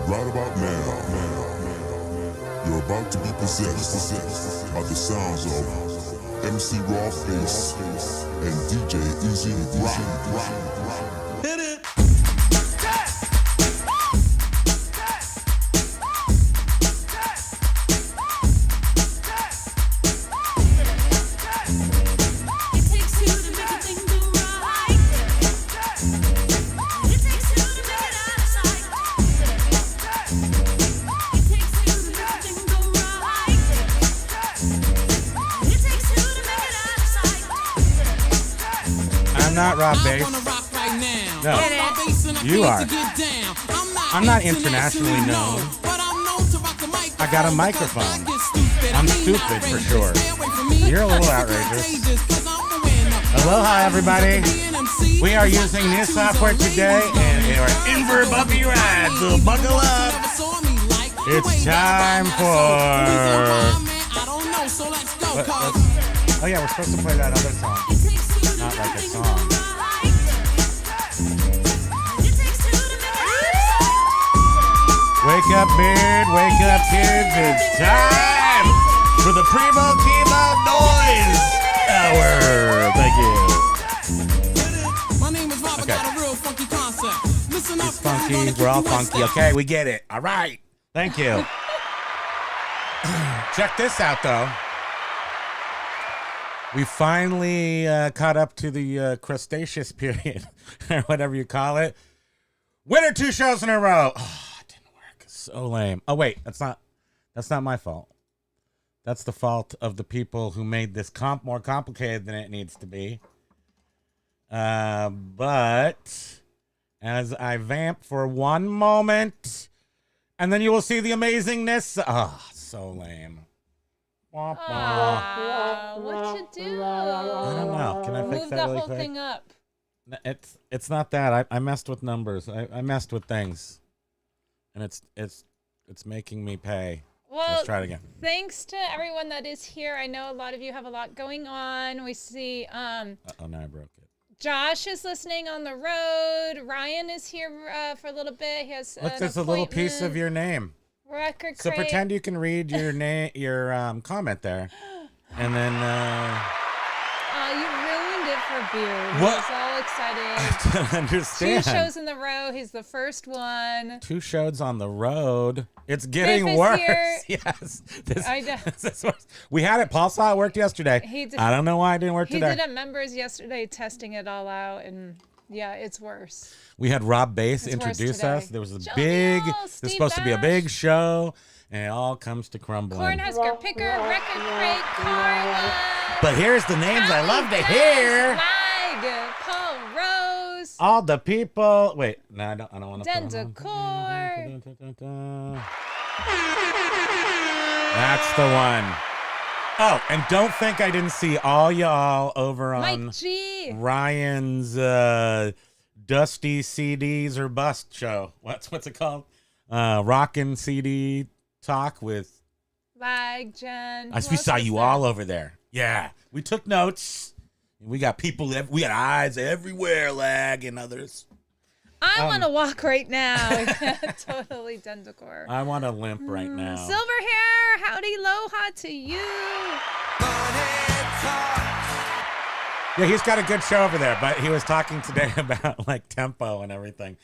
Right about now, you're about to be possessed by the sounds of MC Rawface and DJ Easy Rock. Hit it! Not Rob Bass. No, you are. I'm not internationally known. I got a microphone. I'm stupid for sure. You're a little outrageous. Aloha, everybody. We are using new software today, and we're in for a bumpy ride, so buckle up. It's time for... Oh yeah, we're supposed to play that other song. Not like a song. Wake up, beard. Wake up, kids. It's time for the Primo Keyboard Noise Hour. Thank you. My name is Rob. I got a real funky concept. Listen up, it's funky. We're all funky. Okay, we get it. All right. Thank you. Check this out, though. We finally caught up to the crustaceous period, or whatever you call it. Winner 2 shows in a row. Oh, it didn't work. So lame. Oh wait, that's not my fault. That's the fault of the people who made this more complicated than it needs to be. But as I vamp for one moment, and then you will see the amazingness. Oh, so lame. What'd you do? I don't know. Can I fix Move that the really whole quick? thing up. It's not that. I messed with numbers. I messed with things, and it's making me pay. Well, let's try it again. Thanks to everyone that is here. I know a lot of you have a lot going on. We see Oh, now I broke it. Josh is listening on the road. Ryan is here for a little bit. He has Look, there's a little piece of your name. Record So crate. pretend you can read your name, your comment there, and then. Oh, you ruined it for Beard. What? He's all excited. I don't understand. 2 shows in the row. He's the first one. 2 shows on the road. It's getting Biff is worse. here. Yes. I know. We had it. Paul saw it worked yesterday. I don't know why it didn't work today. He did a members yesterday testing it all out, and yeah, it's worse. We had Rob Bass introduce us. There was a there's supposed to be a big show, and it all comes to crumbling. Cornhusker Picker, Record Crate, Carla. But here's the names I love to hear. Flag, Paul Rose. All the people. Wait, no, I don't want to. Dendacor. That's the one. Oh, and don't think I didn't see all y'all over on Mike G. Ryan's Dusty CDs or Bust show. What's it called? Rockin' CD Talk with Lag Jen. We saw you all over there. Yeah, we took notes. We got people. We got eyes everywhere. Lag and others. I want to walk right now. Totally Dendacor. I want to limp right now. Silver hair, howdy aloha to you. Yeah, he's got a good show over there, but he was talking today about like tempo and everything.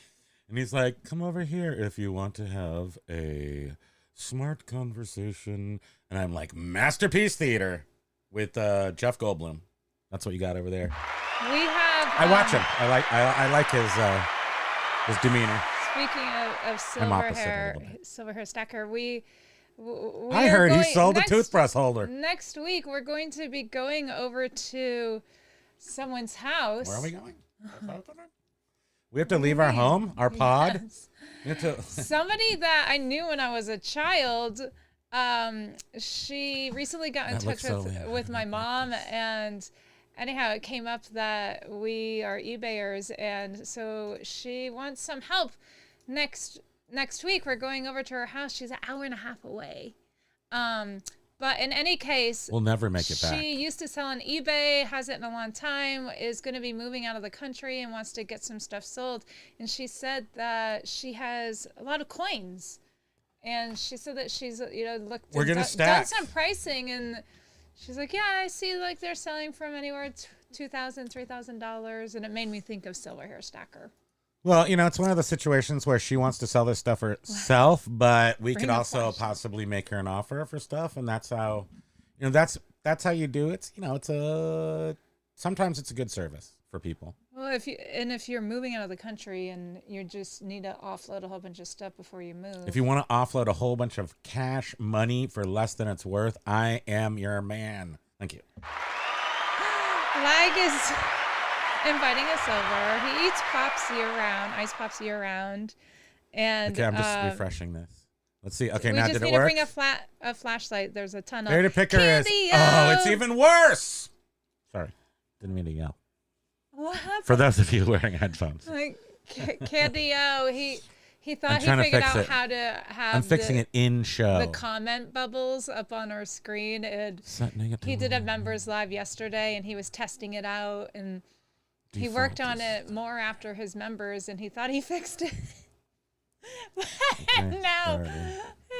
And he's like, come over here if you want to have a smart conversation. And I'm like, Masterpiece Theater with Jeff Goldblum. That's what you got over there. We have. I watch him. I like his demeanor. Speaking of silver hair stacker, I heard he sold a toothbrush holder. Next week, we're going to be going over to someone's house. Where are we going? We have to leave our home, our pod. Yes. We have to... Somebody that I knew when I was a child. She recently got in touch with my mom, and anyhow, it came up that we are eBayers, and so she wants some help. Next week, we're going over to her house. She's an hour and a half away. But in any case, we'll never make it back. She used to sell on eBay, hasn't in a long time, is going to be moving out of the country and wants to get some stuff sold. And she said that she has a lot of coins. And she said that she's, We're gonna done stack. some pricing. And she's like, yeah, I see like they're selling from anywhere $2,000, $3,000. And it made me think of Silver Hair Stacker. Well, it's one of the situations where she wants to sell this stuff herself, but we could also possibly make her an offer for stuff, and that's how, that's how you do it. Sometimes it's a good service for people. Well, if you're moving out of the country and you just need to offload a whole bunch of stuff before you move. If you want to offload a whole bunch of cash money for less than it's worth, I am your man. Thank you. Lag is inviting us over. He eats pops year round, ice pops year round, and okay, I'm just refreshing this. Let's see. Okay, we now just did it need work? to bring a flashlight. There's a ton of There to picker is. candy. Oh, it's even worse. Sorry, didn't mean to yell. What happened? For those of you wearing headphones, Like Candy-O, he thought he trying to figured fix out it. how to have I'm fixing it in show. the comment bubbles up on our screen. And he did a members live yesterday, and he was testing it out, and he worked on it more after his members, and he thought he fixed it. And now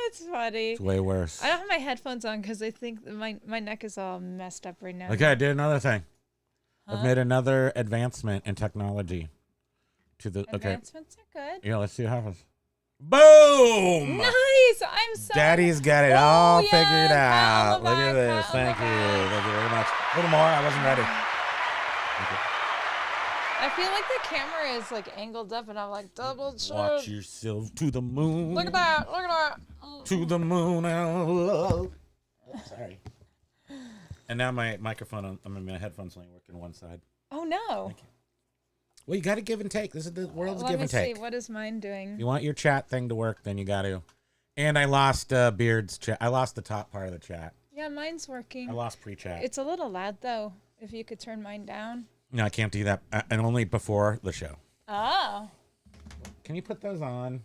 it's funny. It's way worse. I don't have my headphones on because I think my neck is all messed up right now. Okay, I did another thing. I've made another advancement in technology. Advancements are good. Yeah, let's see what happens. Boom! Nice! I'm so... Daddy's got it all yeah, figured out. pound Look the at back, this. pound the Thank you. back. Thank you very much. A little more. I wasn't ready. I feel like the camera is like angled up, and I'm like double check. Watch yourself to the moon. Look at that! Look at that! To the moon. Oh, sorry. And now my microphone, my headphones only work in one side. Oh no! Well, you got to give and take. This is the world's Let give me and take. see. What is mine doing? If you want your chat thing to work, then you got to. And I lost Beard's chat. I lost the top part of the chat. Yeah, mine's working. I lost pre-chat. It's a little loud though. If you could turn mine down. No, I can't do that. And only before the show. Oh. Can you put those on?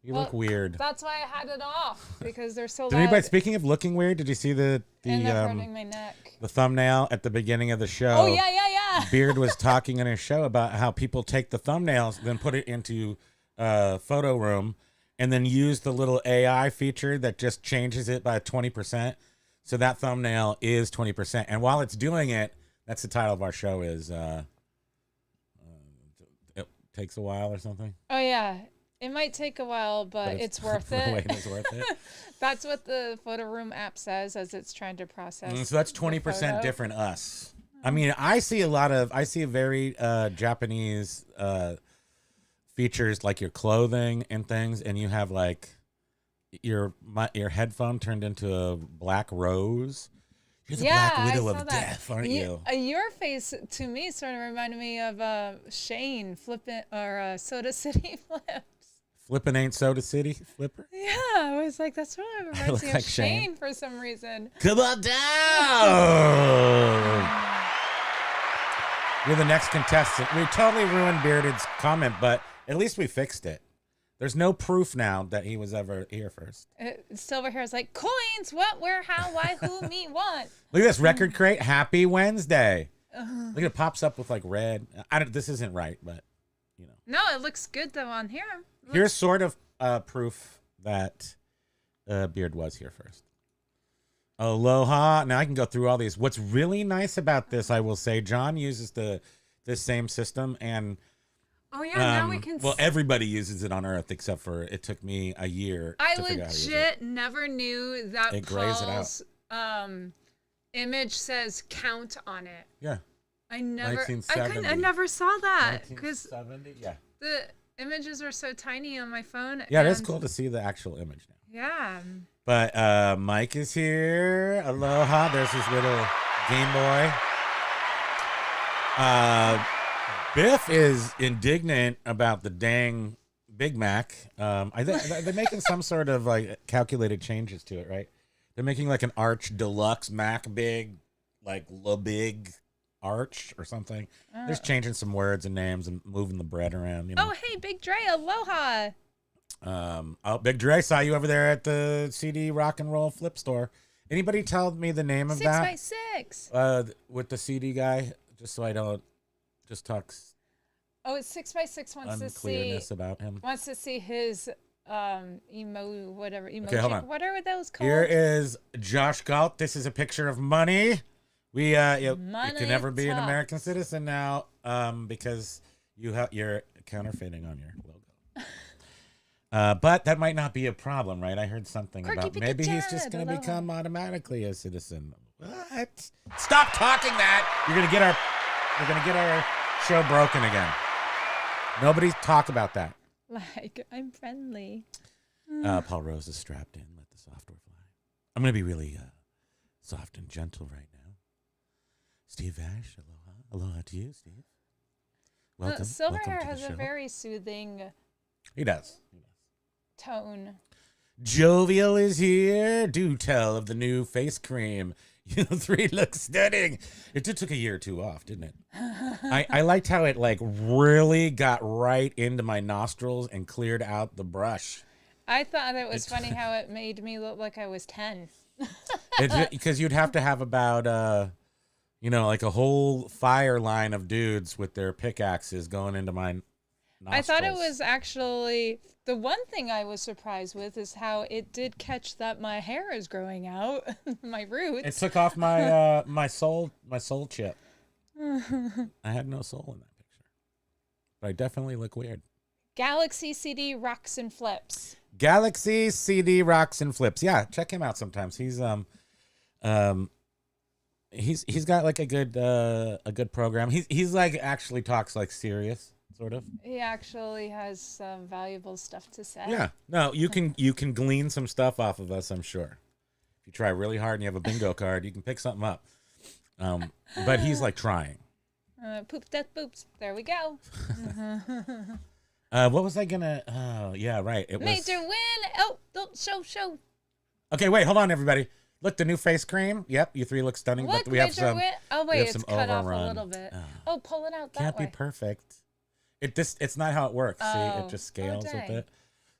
You look weird. That's why I had it off, because they're so Did loud. anybody, speaking of looking weird, did you see the hurting my neck. the thumbnail at the beginning of the show? Oh yeah. Beard was talking in his show about how people take the thumbnails, then put it into photo room, and then use the little AI feature that just changes it by 20%. So that thumbnail is 20%. And while it's doing it, that's the title of our show is It Takes a While or something. Oh yeah. It might take a while, but it's worth it. The wait is worth it. That's what the photo room app says as it's trying to process. So that's 20% different us. I mean, I see very Japanese features like your clothing and things, and you have like your headphone turned into a black rose. You're the Black Widow of Death, aren't you? Your face to me sort of reminded me of Shane flipping or Soda City Flips. Flippin' ain't Soda City Flipper. Yeah, I was like, that's what reminds me of Shane for some reason. Come on down. You're the next contestant. We totally ruined Bearded's comment, but at least we fixed it. There's no proof now that he was ever here first. Silver Hair is like, coins, what, where, how, why, who, me, what? Look at this record crate. Happy Wednesday. Look, it pops up with like red. This isn't right, but you know. No, it looks good though on here. Here's sort of proof that Beard was here first. Aloha. Now I can go through all these. What's really nice about this, I will say, John uses this same system, and oh yeah, now we can. Well, everybody uses it on Earth except for it took me a year. I to figure out how to use legit never knew that it grays it Paul's image says count on it. Yeah. I never 1970. I never saw that because 1970. Yeah. the images are so tiny on my phone. Yeah, it is cool to see the actual image now. Yeah. But Mike is here. Aloha. There's his little Game Boy. Biff is indignant about the dang Big Mac. They're making some sort of like calculated changes to it, right? They're making like an Arch Deluxe Mac Big, like Le Big Arch or something. They're just changing some words and names and moving the bread around. You know? Oh, hey, Big Dre, aloha. Big Dre, saw you over there at the CD Rock and Roll Flip store. Anybody tell me the name of 6x6. with the CD guy, just so I don't just talk Oh, it's 6x6 wants to see unclearness about him. wants to see his emoji. Okay, hold on. What are those called? Here is Josh Galt. This is a picture of money. You can never be an American citizen now because you're counterfeiting on your logo. But that might not be a problem, right? I heard something about maybe he's just going to become automatically a citizen. What? Stop talking that. You're going to get our show broken again. Nobody talk about that. Like, I'm friendly. Paul Rose is strapped in. Let the software fly. I'm going to be really soft and gentle right now. Steve Ash, aloha. Aloha to you, Steve. Welcome. Silverhair has a very soothing He does. tone. Jovial is here. Do tell of the new face cream. You three look stunning. It took a year or two off, didn't it? I liked how it like really got right into my nostrils and cleared out the brush. I thought it was funny how it made me look like I was 10. Because you'd have to have about like a whole fire line of dudes with their pickaxes going into my nostrils. I thought it was actually the one thing I was surprised with is how it did catch that my hair is growing out, my roots. It took off my my soul chip. I had no soul in that picture, but I definitely look weird. Galaxy CD rocks and flips. Galaxy CD rocks and flips. Yeah, check him out sometimes. He's he's got like a good program. He's like actually talks like serious sort of. He actually has some valuable stuff to say. Yeah. No, you can glean some stuff off of us, I'm sure. If you try really hard and you have a bingo card, you can pick something up. But he's like trying. Poop death boops. There we go. What was I gonna? Oh yeah, right. It was Major win. Oh, don't show. Okay, wait, hold on, everybody. Look, the new face cream. Yep, you three look stunning. Look, but we have some. Win. Oh wait, it's some cut overrun. off a little bit. Oh, pull it out that Can't way. be perfect. It's not how it works. See, it just scales with dang. it.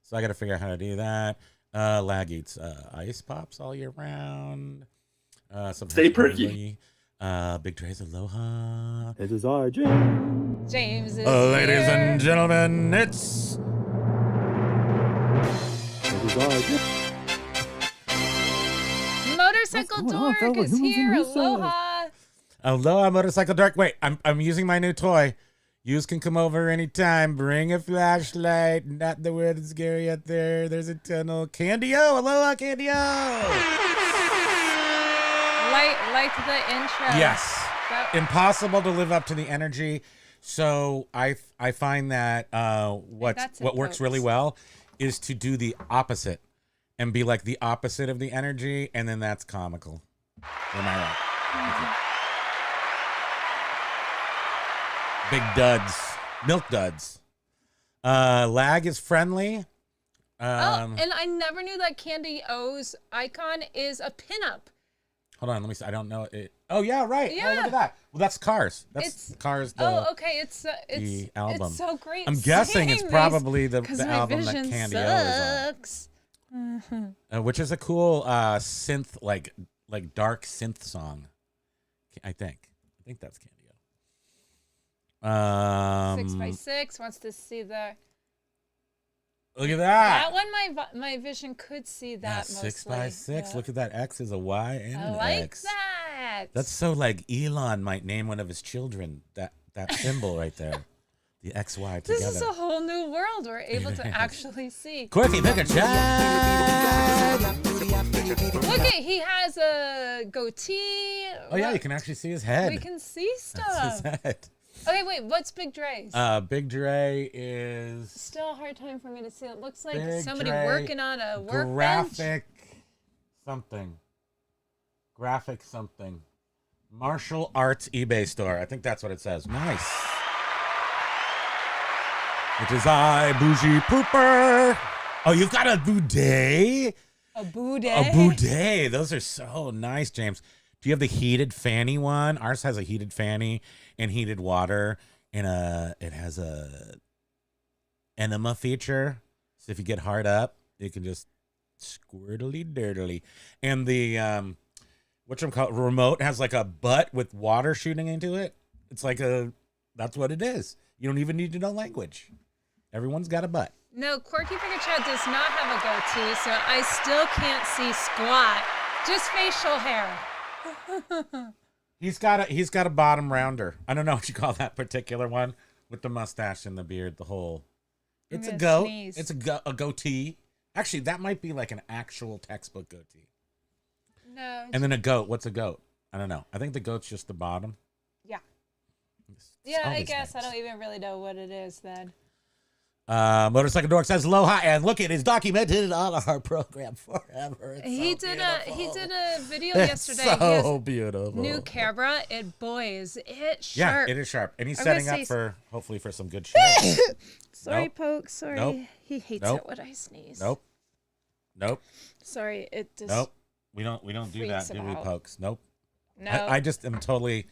So I got to figure out how to do that. Lag eats ice pops all year round. Stay perky. Big Dre's aloha. This is our James. James is Ladies here. and gentlemen, it's This is our James. Motorcycle What's going on, Dork fella? is Who's in here. Reseller? Aloha. Aloha, Motorcycle Dark. Wait, I'm using my new toy. Yous can come over anytime. Bring a flashlight. Not the word that's scary out there. There's a tunnel. Candy-O. Aloha, Candy-O. Like the intro. Yes. That- Impossible to live up to the energy. So I find that what that's it, works folks. really well is to do the opposite and be like the opposite of the energy, and then that's comical. Am I right? Big duds, milk duds. Lag is friendly. and I never knew that Candy O's icon is a pinup. Hold on, let me see. I don't know it. Oh yeah, right. Oh, Yeah. look at that. Well, that's Cars. That's It's- Cars. Okay. It's the album. It's so great. I'm guessing it's seeing probably the 'cause my album that vision Candy-O is sucks. on. Which is a cool synth, like dark synth song. I think that's Candy-O. 6x6 wants to see the. Look at That that. one, my vision could see Yeah, that mostly. 6x6. Yeah. Look at that. X is a Y and I an like X. that. That's so like Elon might name one of his children that symbol right there. The XY together. This is a whole new world we're able to actually see. Quirky Bigger Chat. Look at he has a goatee. Oh yeah, you can actually see his head. We can see That's stuff. his head. Okay, wait. What's Big Dre's? Big Dre is Still a hard time for me to see. It looks like Big somebody Dre working on a workbench. graphic something. Martial Arts eBay store. I think that's what it says. Nice. It is I, Bougie Pooper. Oh, you've got a boudet? A boudet. A boudet. Those are so nice, James. Do you have the heated fanny one? Ours has a heated fanny and heated water, and it has a enema feature. So if you get hard up, you can just Squirtily dirtily. And the remote has like a butt with water shooting into it. It's like that's what it is. You don't even need to know language. Everyone's got a butt. No, Quirky Figure Chad does not have a goatee, so I still can't see squat. Just facial hair. He's got a bottom rounder. I don't know what you call that particular one with the mustache and the beard. The whole. It's a goat. Sneeze. It's a goatee. Actually, that might be like an actual textbook goatee. No. And then a goat. What's a goat? I don't know. I think the goat's just the bottom. Yeah. It's Yeah, all I these guess. names. I don't even really know what it is then. Motorcycle Dork says aloha, and look, it is documented on our program forever. It's He so did beautiful. a video It's yesterday. He so has beautiful. new camera, and boy, is it Yeah, sharp. it is sharp, and he's I'm gonna setting up say- hopefully for some good shows. Sorry, Nope. Poke. Sorry. Nope. He hates Nope. it when I sneeze. Nope. Sorry, it just. Nope. We don't do that, freaks do him we, out. Pokes? Nope. No. I just am totally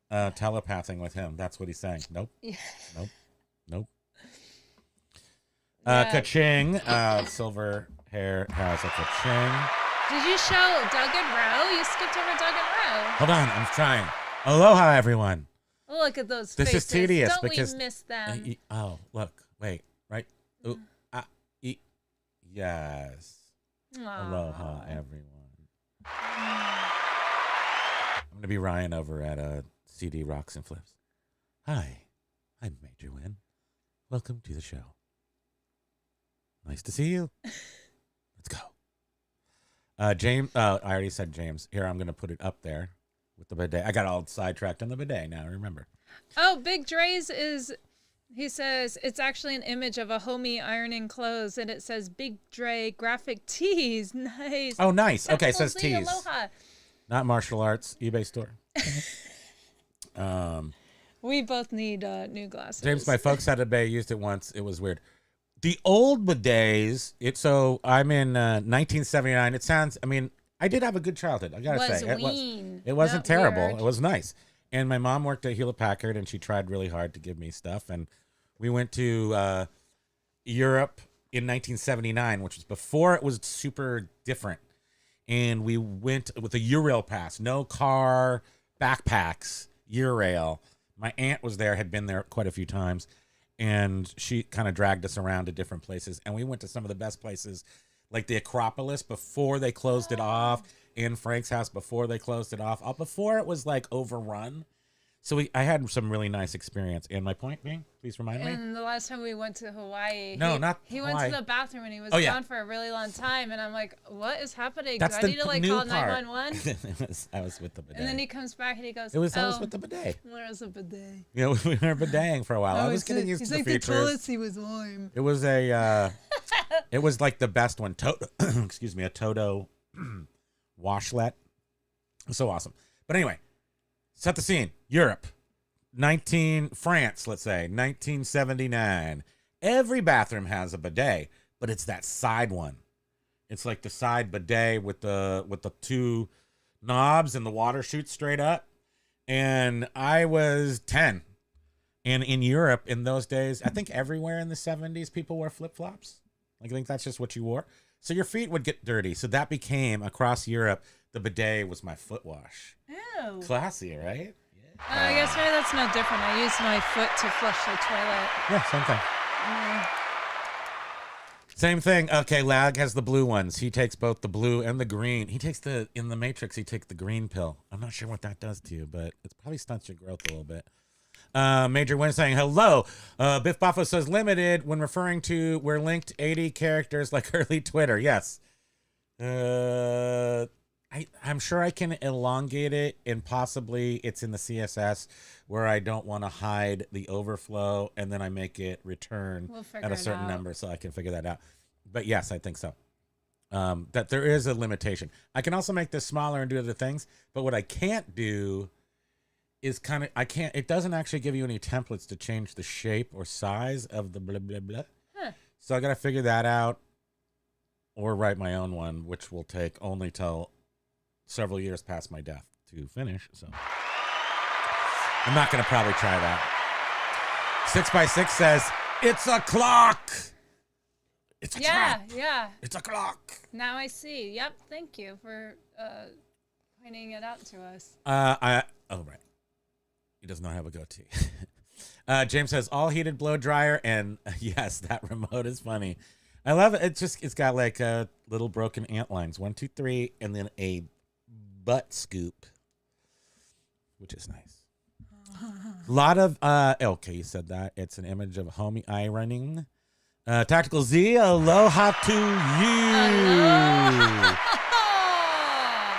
telepathing with him. That's what he's saying. Nope. Yeah. Nope. Yeah. Ka-ching. Silver hair has a ka-ching. Did you show Doug and Roe? You skipped over Doug and Roe. Hold on, I'm trying. Aloha, everyone. Look at those This faces. is tedious Don't because we miss them? oh, look, wait, right? Ooh, yes. Aw. Aloha, everyone. I'm gonna be Ryan over at CD Rocks and Flips. Hi, I'm Major Wynn. Welcome to the show. Nice to see you. Let's go. James. I already said James. Here, I'm gonna put it up there with the bidet. I got all sidetracked on the bidet now. Remember. Oh, Big Dre's is. He says it's actually an image of a homie ironing clothes, and it says Big Dre graphic tees. Nice. Oh, nice. Okay, it That's says mostly tees. Aloha. Not martial arts. eBay store. We both need new glasses. James, my folks had a bidet. Used it once. It was weird. The old bidets. So I'm in 1979. It sounds. I mean, I did have a good childhood. I gotta say, it wasn't Not terrible. weird. It was nice. And my mom worked at Hewlett Packard, and she tried really hard to give me stuff. And we went to Europe in 1979, which was before it was super different. And we went with a Eurail pass, no car, backpacks, Eurail. My aunt was there, had been there quite a few times, and she kind of dragged us around to different places. And we went to some of the best places, like the Acropolis before they closed it off, in Frank's house before they closed it off, before it was like overrun. So I had some really nice experience. And my point being, please remind me. And the last time we went to Hawaii, No, he Hawaii. went to the bathroom and he was Oh, yeah. gone for a really long time. And I'm like, what is happening? That's Do I the need to like new call part. 911? I was with the bidet. And then he comes back and he goes, I was oh, with the bidet. where's the bidet? You know, we were bideting for a while. I Oh, was getting used he's to the like, features. the toilet seat was warm. It was it was like the best one. Excuse me, a Toto washlet. So awesome. But anyway, set the scene. Europe, France, let's say 1979. Every bathroom has a bidet, but it's that side one. It's like the side bidet with the two knobs and the water shoots straight up. And I was 10. And in Europe in those days, I think everywhere in the 70s, people wore flip-flops. Like, I think that's just what you wore. So your feet would get dirty. So that became, across Europe, the bidet was my foot wash. Ew. Classy, right? I guess maybe that's no different. I use my foot to flush the toilet. Yeah, same thing. Same thing. Okay, Lag has the blue ones. He takes both the blue and the green. He takes in the Matrix, he takes the green pill. I'm not sure what that does to you, but it probably stunts your growth a little bit. Major Wynn saying, hello. Biff Buffo says, limited when referring to we're linked 80 characters like early Twitter. Yes. I'm sure I can elongate it, and possibly it's in the CSS where I don't want to hide the overflow, and then I make it return at a certain number, so I can figure that out. But yes, I think so. That there is a limitation. I can also make this smaller and do other things, but what I can't do is it doesn't actually give you any templates to change the shape or size of the blah, blah, blah. Huh. So I got to figure that out or write my own one, which will take only till several years past my death to finish. So I'm not going to probably try that. 6x6 says, it's a clock. It's a Yeah, trap. yeah. It's a clock. Now I see. Yep. Thank you for pointing it out to us. Right. He does not have a goatee. James says all heated blow dryer, and yes, that remote is funny. I love it. It's got like little broken ant lines, 1, 2, 3, and then a butt scoop, which is nice. A lot of okay, you said that. It's an image of a homie eye running. Tactical Z, aloha to you.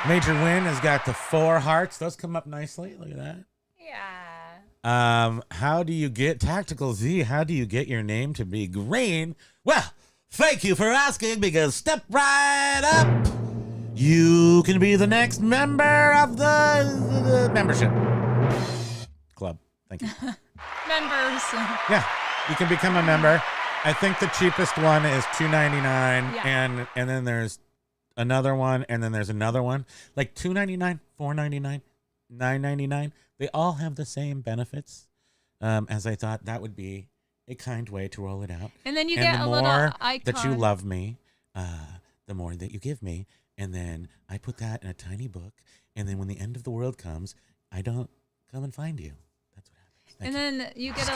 Major Win has got the 4 hearts. Those come up nicely. Look at that. Yeah. How do you get Tactical Z? How do you get your name to be green? Well, thank you for asking, because step right up. You can be the next member of the membership club. Thank you. Members. Yeah, you can become a member. I think the cheapest one is $2.99, Yeah. and then there's another one, and then there's another one, like $2.99, $4.99, $9.99. They all have the same benefits. As I thought that would be a kind way to roll it out. And then you and get the a more little icon. that you love me, the more that you give me, and then I put that in a tiny book, and then when the end of the world comes, I don't come and find you. That's what happens. Thank And you. then you get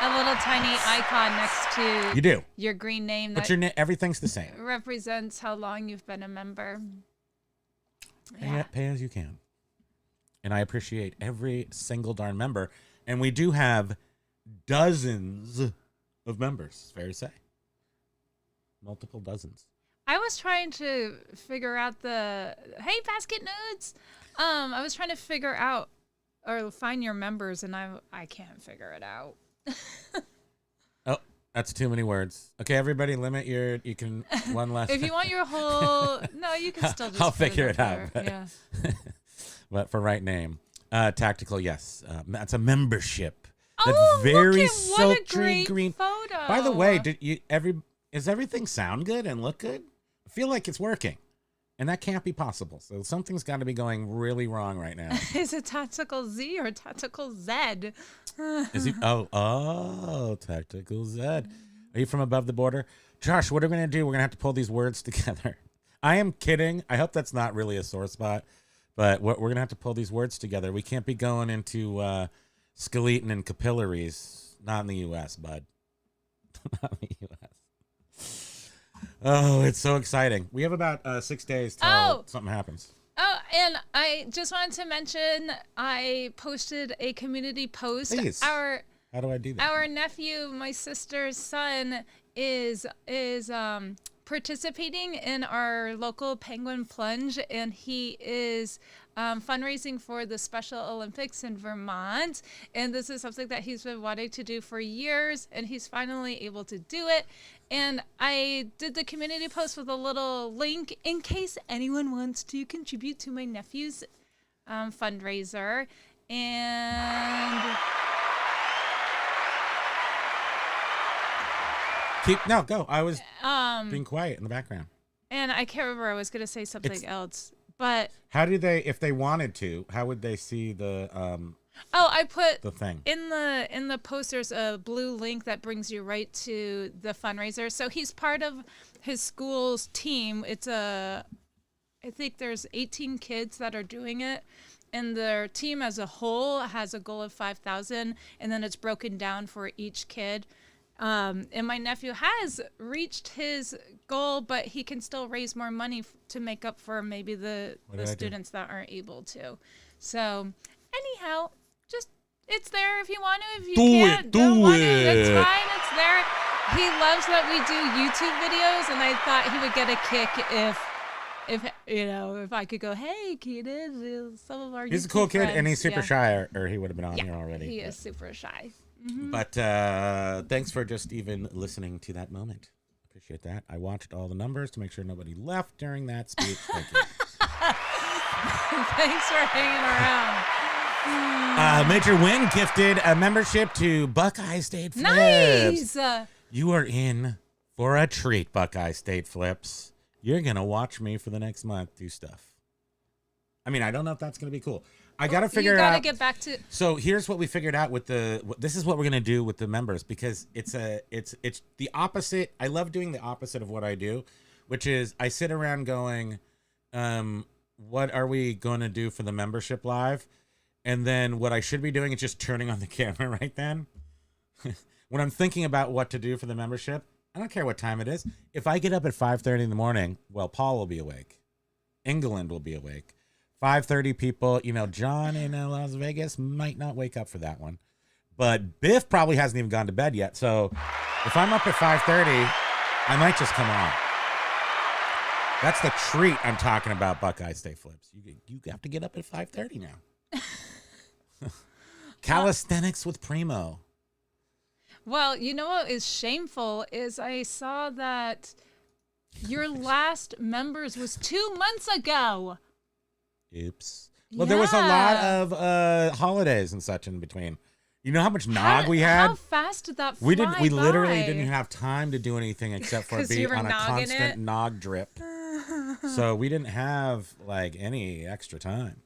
a little tiny icon next to You do, your green name but that everything's the same. represents how long you've been a member. Pay as you can. And I appreciate every single darn member. And we do have dozens of members, fair to say. Multiple dozens. I was trying to figure out hey, basket nudes. I was trying to figure out or find your members, and I can't figure it out. Oh, that's too many words. Okay, everybody, limit you can one less. If you want your whole, no, you can still just I'll put figure it up out. there. Yeah. But for right name, Tactical, yes. That's a membership. Oh, That's very look at what a sultry great green. photo. By the way, does everything sound good and look good? I feel like it's working. And that can't be possible. So something's got to be going really wrong right now. Is it Tactical Z or Tactical Z? Is he? Oh, Tactical Z. Are you from above the border? Josh, what are we going to do? We're going to have to pull these words together. I am kidding. I hope that's not really a sore spot. But we're going to have to pull these words together. We can't be going into skeleton and capillaries. Not in the U.S., bud. Not in the U.S. Oh, it's so exciting. We have about 6 days till something happens. Oh, and I just wanted to mention I posted a community post. Please. How do I do that? Our nephew, my sister's son, is participating in our local Penguin Plunge, and he is fundraising for the Special Olympics in Vermont. And this is something that he's been wanting to do for years, and he's finally able to do it. And I did the community post with a little link in case anyone wants to contribute to my nephew's fundraiser. And Go. I was being quiet in the background. And I can't remember. I was going to say something else, but how do they, if they wanted to, how would they see the I put the thing in the post. There's a blue link that brings you right to the fundraiser. So he's part of his school's team. I think there's 18 kids that are doing it, and their team as a whole has a goal of 5,000, and then it's broken down for each kid. And my nephew has reached his goal, but he can still raise more money to make up for maybe the students that aren't able to. So anyhow, just it's there if you want to. If you don't want to, that's fine. It's there. He loves that we do YouTube videos, and I thought he would get a kick if I could go, hey, Keaton, some of our He's YouTube a cool kid, friends. and he's super shy, or he would have been on here already. He is super shy. Mm-hmm. But thanks for just even listening to that moment. Appreciate that. I watched all the numbers to make sure nobody left during that speech. Thank you. Thanks for hanging around. Major Win gifted a membership to Buckeye State Flips. Nice. You are in for a treat, Buckeye State Flips. You're going to watch me for the next month do stuff. I mean, I don't know if that's going to be cool. I got to figure you out. gotta get back to. So here's what we figured out with this is what we're going to do with the members, because it's the opposite. I love doing the opposite of what I do, which is I sit around going, what are we going to do for the membership live? And then what I should be doing is just turning on the camera right then. When I'm thinking about what to do for the membership, I don't care what time it is. If I get up at 5:30 in the morning, well, Paul will be awake. England will be awake. 5:30 people, John in Las Vegas might not wake up for that one. But Biff probably hasn't even gone to bed yet. So if I'm up at 5:30, I might just come on. That's the treat I'm talking about, Buckeye State Flips. You have to get up at 5:30 now. Calisthenics with Primo. Well, you know what is shameful is I saw that your last members was 2 months ago. Oops. Well, there was a lot of holidays and such in between. You know how much nog we had? How fast did that fly We literally by? didn't have time to do anything except for be on a constant nog drip. So we didn't have any extra time.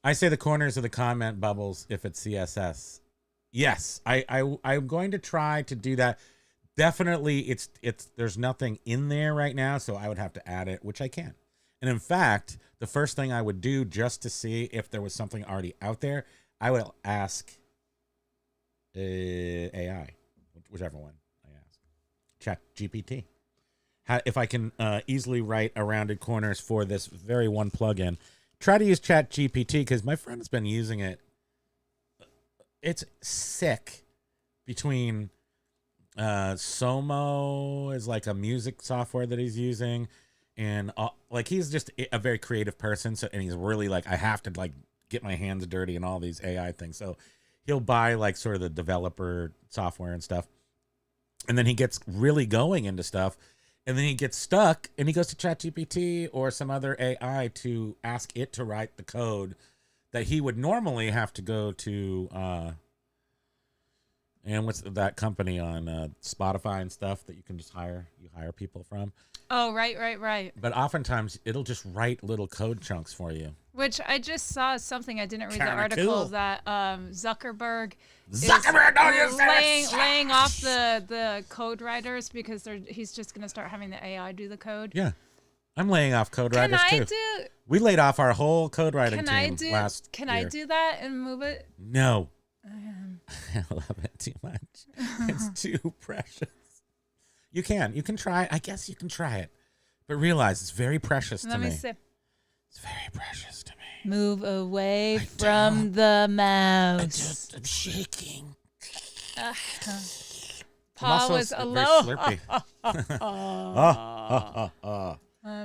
I say the corners of the comment bubbles if it's CSS. Yes, I'm going to try to do that. Definitely, it's there's nothing in there right now, so I would have to add it, which I can. And in fact, the first thing I would do just to see if there was something already out there, I would ask AI, whichever one I ask, Chat GPT, if I can easily write a rounded corners for this very one plugin. Try to use Chat GPT because my friend's been using it. It's sick. Between Somo is like a music software that he's using, and he's just a very creative person. So, and he's really I have to get my hands dirty and all these AI things. So he'll buy sort of the developer software and stuff, and then he gets really going into stuff, and then he gets stuck, and he goes to ChatGPT or some other AI to ask it to write the code that he would normally have to go to, and what's that company on Spotify and stuff that you can just hire people from. Oh, right. But oftentimes it'll just write little code chunks for you. Which I just saw something, I didn't read the Kinda article, cool. that Zuckerberg don't use that. laying off the code writers because he's just going to start having the AI do the code. Yeah. I'm laying off code writers too. We laid off our whole code writing team last year. Can I do that and move it? No. I love it too much. It's too precious. You can try it. I guess you can try it. But realize it's very precious to me. Let me see. It's very precious to me. Move away from the mouse. I'm shaking. Paul was alone.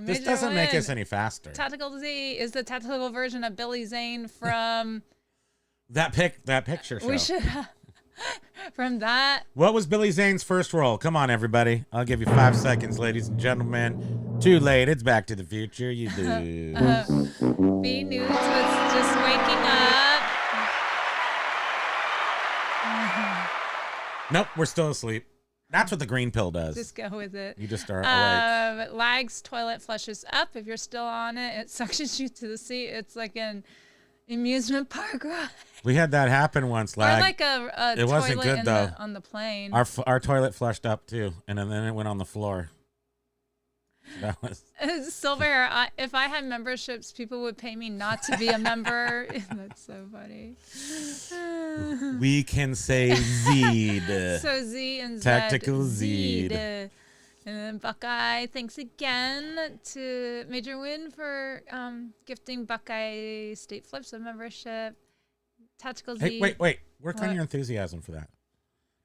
This doesn't make us any faster. Tactical Z is the tactical version of Billy Zane from that picture show. We should from that. What was Billy Zane's first role? Come on, everybody. I'll give you 5 seconds, ladies and gentlemen. Too late. It's Back to the Future. You do. B News was just waking up. Nope, we're still asleep. That's what the green pill does. Just go with it. You just start awake. Lags toilet flushes up. If you're still on it, it suctions you to the seat. It's like an amusement park ride. We had that happen once, Lag. Or like a it wasn't toilet good though. on the plane. Our toilet flushed up too, and then it went on the floor. That was Silver. If I had memberships, people would pay me not to be a member. That's so funny. We can say Zed. So Z and Zed. Tactical Zed. And then Buckeye, thanks again to Major Win for gifting Buckeye State Flips a membership. Tactical Z. Hey, wait. Work on your enthusiasm for that.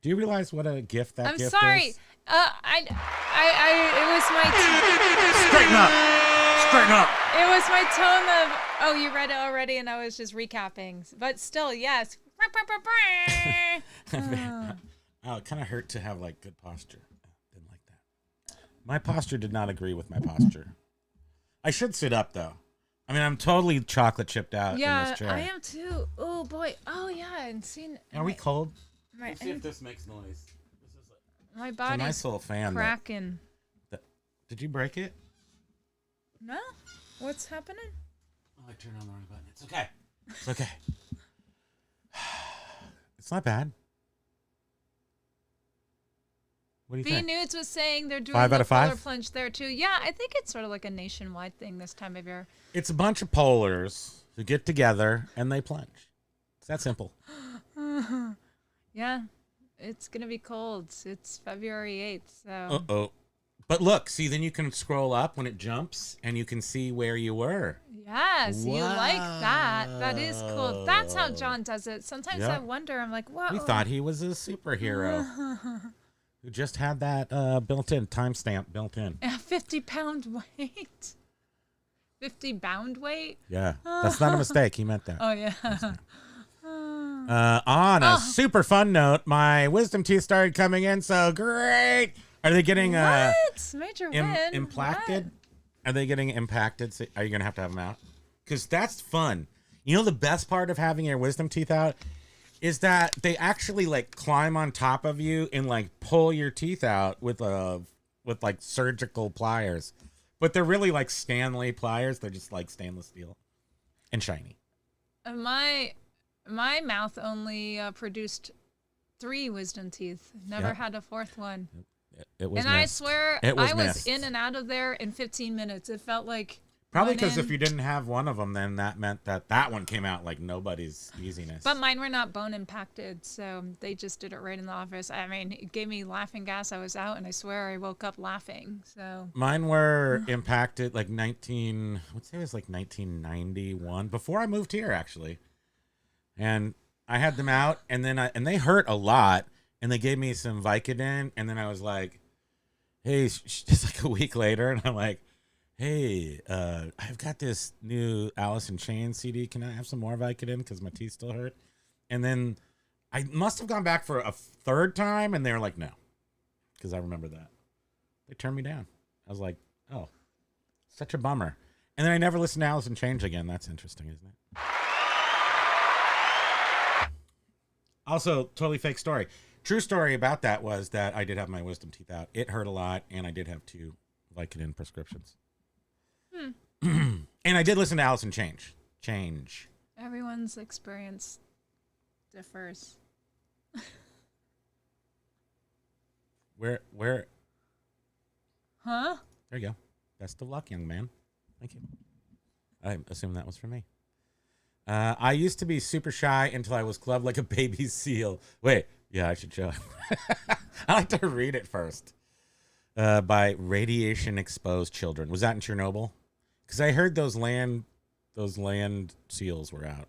Do you realize what a gift that gift is? I'm sorry. It was my Straighten up. It was my tone of, oh, you read it already, and I was just recapping. But still, yes. Oh, it kind of hurt to have good posture. Didn't like that. My posture did not agree with my posture. I should sit up though. I mean, I'm totally chocolate chipped out in this chair. I am too. Oh boy. Oh yeah, and seen. Are we cold? Right. Let's see if this makes noise. My It's body's a nice little fan. cracking. Did you break it? No? What's happening? Oh, I turned on the wrong button. It's okay. It's okay. It's not bad. What do you B think? Nudes was saying they're doing 5 out the of 5? polar plunge there too. Yeah, I think it's sort of like a nationwide thing this time of year. It's a bunch of polars who get together and they plunge. It's that simple. Yeah, it's gonna be cold. It's February 8th, so. Uh-oh. But look, see, then you can scroll up when it jumps and you can see where you were. Yes, you like that. That is cool. That's how John does it. Sometimes Yep. I wonder, I'm like, whoa. We thought he was a superhero who just had that built-in timestamp built in. A 50-pound weight. 50-pound weight? Yeah, that's not a mistake. He meant that. Oh, yeah. On a super fun note, my wisdom teeth started coming in, so great. Are they getting What? Major win. impacted? What? Are they getting impacted? So are you going to have them out? Because that's fun. You know the best part of having your wisdom teeth out is that they actually like climb on top of you and like pull your teeth out with like surgical pliers. But they're really like Stanley pliers. They're just like stainless steel and shiny. My mouth only produced 3 wisdom teeth. Never had a 4th one. It was And I missed. swear, It was I was missed. in and out of there in 15 minutes. It felt like Probably went because in. if you didn't have one of them, then that meant that one came out like nobody's easiness. But mine were not bone impacted, so they just did it right in the office. I mean, it gave me laughing gas. I was out, and I swear I woke up laughing. So Mine were impacted like 1991 before I moved here actually, and I had them out, and then and they hurt a lot, and they gave me some Vicodin, and then I was like, hey, just like a week later, and I'm like, hey, I've got this new Alice in Chains CD. Can I have some more Vicodin because my teeth still hurt? And then I must have gone back for a 3rd time, and they were like, no, because I remember that. They turned me down. I was like, oh, such a bummer. And then I never listened to Alice in Chains again. That's interesting, isn't it? Also, totally fake story. True story about that was that I did have my wisdom teeth out. It hurt a lot, and I did have 2 Vicodin prescriptions. And I did listen to Alice in Change. everyone's experience differs. Where? Huh? There you go. Best of luck, young man. Thank you. I assume that was for me. I used to be super shy until I was clubbed like a baby seal. Wait, yeah, I should show it. I like to read it first. By radiation exposed children. Was that in Chernobyl? Because I heard those land seals were out.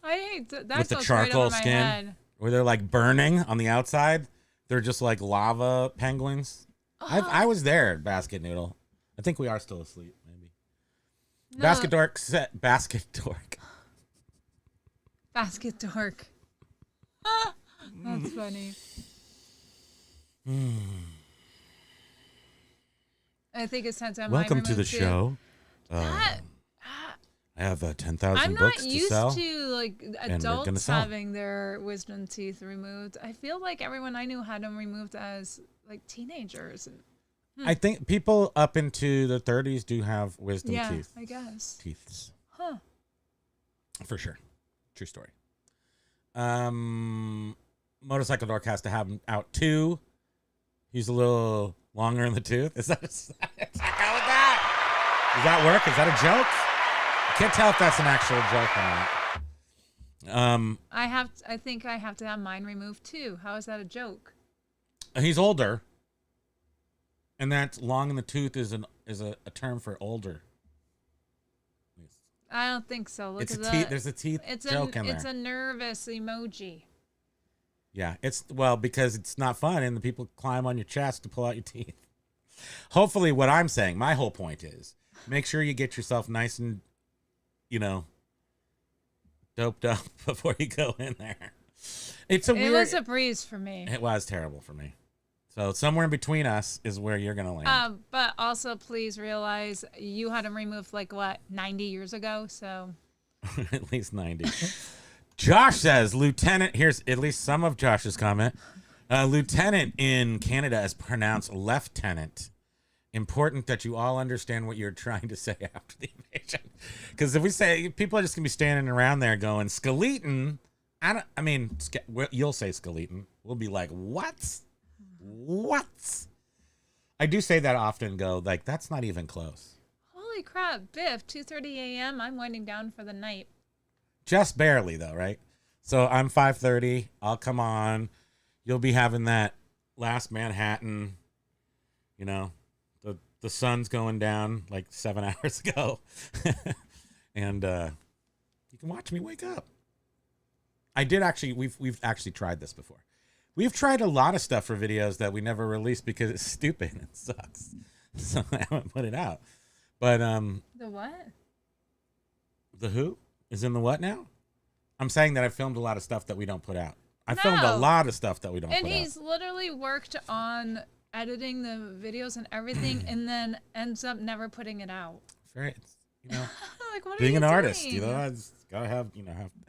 I hate that. With the Right charcoal over my skin, head. where they're like burning on the outside. They're just like lava penguins. I was there at Basket Noodle. I think we are still asleep, maybe. No. Basket dork. Basket dork. That's funny. I think it's time to have Welcome mine to the removed, too. show. That- I have 10,000 I'm books not to used sell. to like we're gonna adults sell 'em. having their wisdom teeth removed. I feel like everyone I knew had them removed as like teenagers. And, I think people up into the 30s do have wisdom yeah, teeth. I guess. Teeths. Huh. For sure. True story. Motorcycle Dork has to have him out too. He's a little longer in the tooth. Is that does that work? Is that a joke? I can't tell if that's an actual joke or not. I think I have to have mine removed too. How is that a joke? He's older. And that's long in the tooth is a term for older. I don't think so. Look It's at a that. teeth. There's a teeth joke in there. It's a nervous emoji. Yeah, because it's not fun, and the people climb on your chest to pull out your teeth. Hopefully, what I'm saying, my whole point is, make sure you get yourself nice and, doped up before you go in there. It was a breeze for me. It was terrible for me. So somewhere in between us is where you're gonna land. But also, please realize you had them removed 90 years ago. So At least 90. Josh says, Lieutenant, here's at least some of Josh's comment. Lieutenant in Canada is pronounced lieutenant. important that you all understand what you're trying to say after the invasion. Because if we say, people are just going to be standing around there going, Skeleton, you'll say Skeleton. We'll be like, what? What? I do say that often, go, like, that's not even close. Holy crap, Biff, 2:30 a.m., I'm winding down for the night. Just barely, though, right? So I'm 5:30. I'll come on. You'll be having that last Manhattan, you know, the sun's going down like 7 hours ago. And you can watch me wake up. I did actually, we've actually tried this before. We've tried a lot of stuff for videos that we never released because it's stupid and it sucks. So I haven't put it out. But the what? The who is in the what now? I'm saying that I filmed a lot of stuff that we don't put out. I filmed a lot of stuff that we don't put out. And he's literally worked on editing the videos and everything and then ends up never putting it out. Right. You know, like, what being are you an doing? artist, you know, it's gotta have, you know, has to be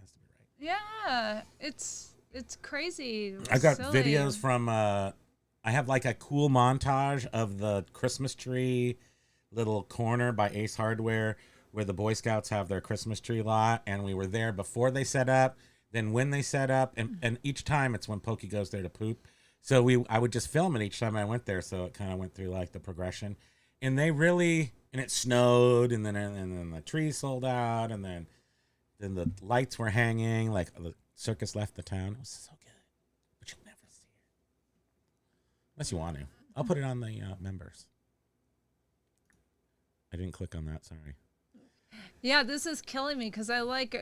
right. Yeah. It's crazy. I've got silly. videos from I have like a cool montage of the Christmas tree little corner by Ace Hardware where the Boy Scouts have their Christmas tree lot, and we were there before they set up, then when they set up, and each time it's when Pokey goes there to poop. So I would just film it each time I went there, so it kind of went through like the progression. And they really, and it snowed, and then the tree sold out, and then the lights were hanging, like the circus left the town. It was so good, but you'll never see it unless you want to. I'll put it on the members. I didn't click on that. Sorry. Yeah, this is killing me because I like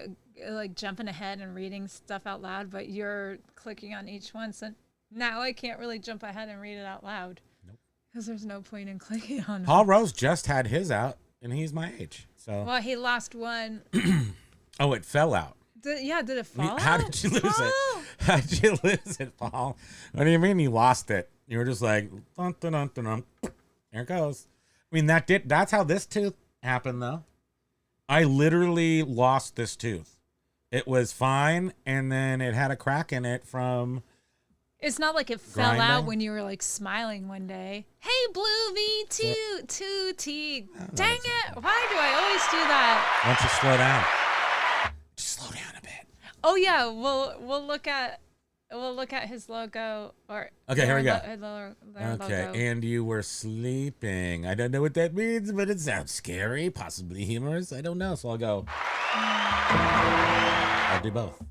jumping ahead and reading stuff out loud, but you're clicking on each one, so now I can't really jump ahead and read it out loud. Nope. Because there's no point in clicking on it. Paul Rose just had his out, and he's my age. So. Well, he lost one. Oh, it fell out. Did it fall out? How did you lose it? How did you lose it, Paul? What do you mean you lost it? You were just like, dun, dun, dun, dun, dun. There it goes. I mean, that's how this tooth happened, though. I literally lost this tooth. It was fine, and then it had a crack in it from... It's not like it fell out when you were like smiling one day. Hey, Blue V2, 2T. Dang it. Why do I always do that? Why don't you slow down? Just slow down a bit. Oh, yeah. We'll look at his logo. Okay, here we go. Okay, logo. And you were sleeping. I don't know what that means, but it sounds scary, possibly humorous. I don't know, so I'll go. I'll do both.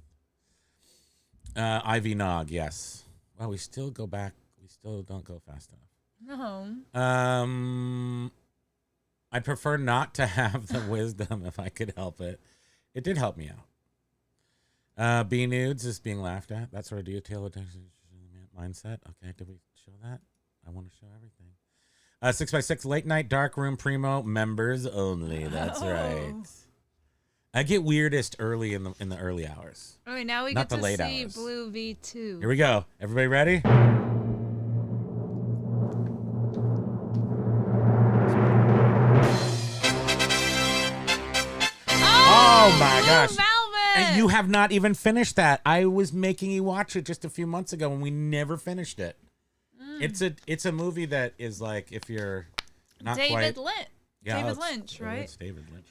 Ivy Nog, yes. Well, we still go back. We still don't go fast enough. No. I'd prefer not to have the wisdom if I could help it. It did help me out. B nudes is being laughed at. That's our detail mindset. Okay, did we show that? I want to show everything. 6x6 late night dark room primo members only. That's right. I get weirdest early in the early hours. All right, now we Not get to late see hours. Blue V2. Here we go. Everybody ready? Oh my gosh. Velvet. And you have not even finished that. I was making you watch it just a few months ago and we never finished it. It's a movie that is like, if you're not David quite... Lynch. Yeah, David Lynch, right? It's David Lynch.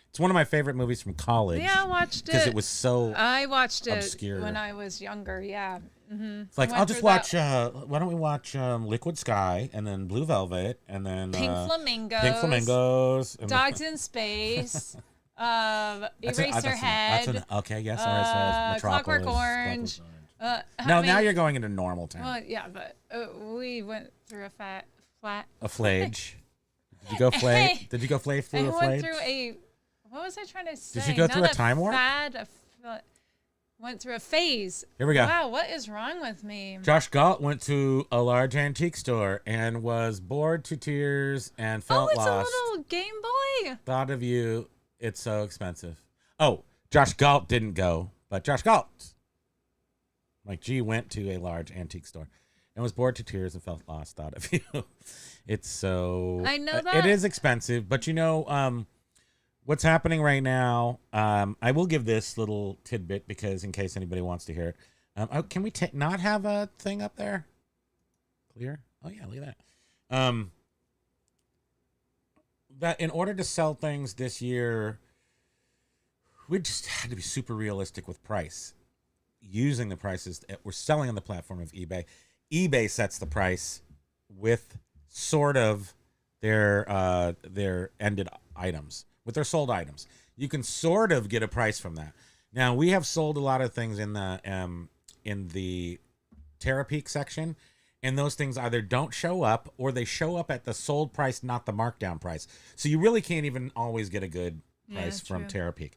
It's one of my favorite movies from college. Yeah, I watched it. Because it was so I watched it obscure. when I was younger, yeah. Mm-hmm. It's like, I'll just watch, why don't we watch Liquid Sky and then Blue Velvet and then... Pink Flamingos. Pink Flamingos. And Dogs in Space. Eraserhead. Okay, yes, Eraserhead. Clockwork Orange. Now you're going into normal town. Well, yeah, but we went through a flage. Did you go flay? Did you go flay through a flage? I went through a... What was I trying to say? Did you go through a time warp? Went through a phase. Here we go. Wow, what is wrong with me? Josh Galt went to a large antique store and was bored to tears and felt lost. Oh, it's a little Game Boy. Thought of you. It's so expensive. Oh, Josh Galt didn't go, but Josh Galt, Mike G, went to a large antique store and was bored to tears and felt lost. Thought of you. It's so... I know that. It is expensive, but you know... what's happening right now, I will give this little tidbit because in case anybody wants to hear it. Can we not have a thing up there? Clear? Oh, yeah, look at that. that in order to sell things this year, we just had to be super realistic with price. Using the prices that we're selling on the platform of eBay. eBay sets the price with sort of their ended items, with their sold items. You can sort of get a price from that. Now, we have sold a lot of things in the Terapeak section, and those things either don't show up or they show up at the sold price, not the markdown price. So you really can't even always get a good price from Terapeak.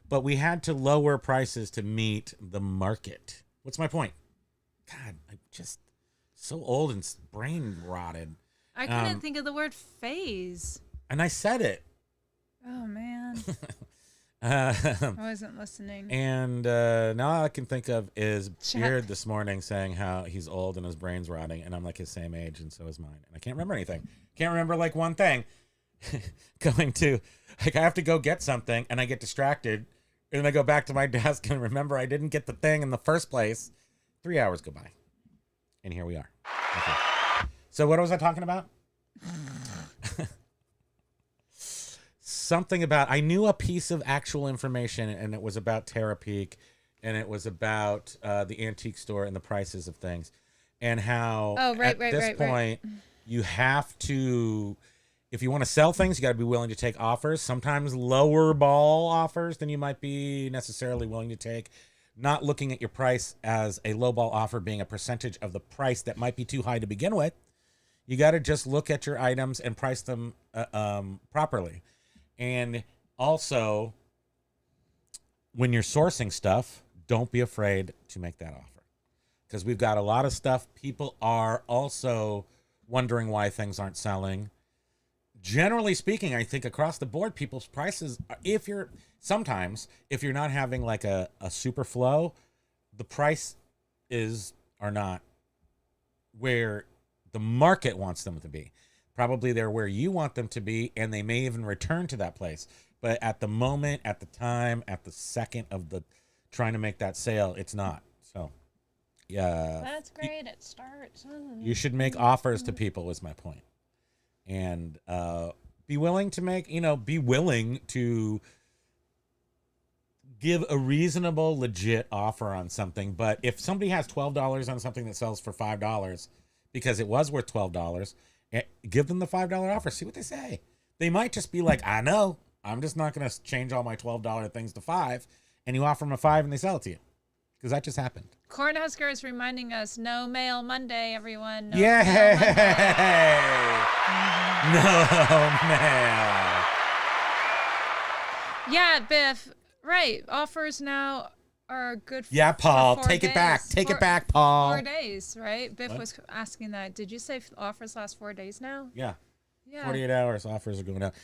But we had to lower prices to meet the market. What's my point? God, I'm just so old and brain rotted. I couldn't think of the word phase. And I said it. Oh, man. I wasn't listening. And now all I can think of is Beard this morning saying how he's old and his brain's rotting, and I'm like his same age, and so is mine. And I can't remember anything. Can't remember like one thing. I have to go get something, and I get distracted, and then I go back to my desk and remember I didn't get the thing in the first place. 3 hours go by, and here we are. Okay. So what was I talking about? Something about, I knew a piece of actual information, and it was about Terapeak, and it was about the antique store and the prices of things, and how at this point you have to, if you want to sell things, you got to be willing to take offers, sometimes lower ball offers than you might be necessarily willing to take. Not looking at your price as a low ball offer being a percentage of the price that might be too high to begin with. You got to just look at your items and price them properly. And also, when you're sourcing stuff, don't be afraid to make that offer. Because we've got a lot of stuff. People are also wondering why things aren't selling. Generally speaking, I think across the board, people's prices, if you're not having like a super flow, the price are not where the market wants them to be. Probably they're where you want them to be, and they may even return to that place. But at the moment, at the time, at the second of the trying to make that sale, it's not. So, yeah. That's great. It starts. You should make offers to people is my point. And be willing to give a reasonable, legit offer on something. But if somebody has $12 on something that sells for $5 because it was worth $12, give them the $5 offer. See what they say. They might just be like, I know, I'm just not going to change all my $12 things to $5. And you offer them a $5 and they sell it to you. Because that just happened. Cornhusker is reminding us, no mail Monday, everyone. No Yay! mail Monday. No mail. Yeah, Biff. Right. Offers now are good for Paul. for 4 Take days. it back. Take it back, Paul. 4 days, right? Biff What? was asking that. Did you say offers last 4 days now? Yeah. Yeah. 48 hours offers are going out.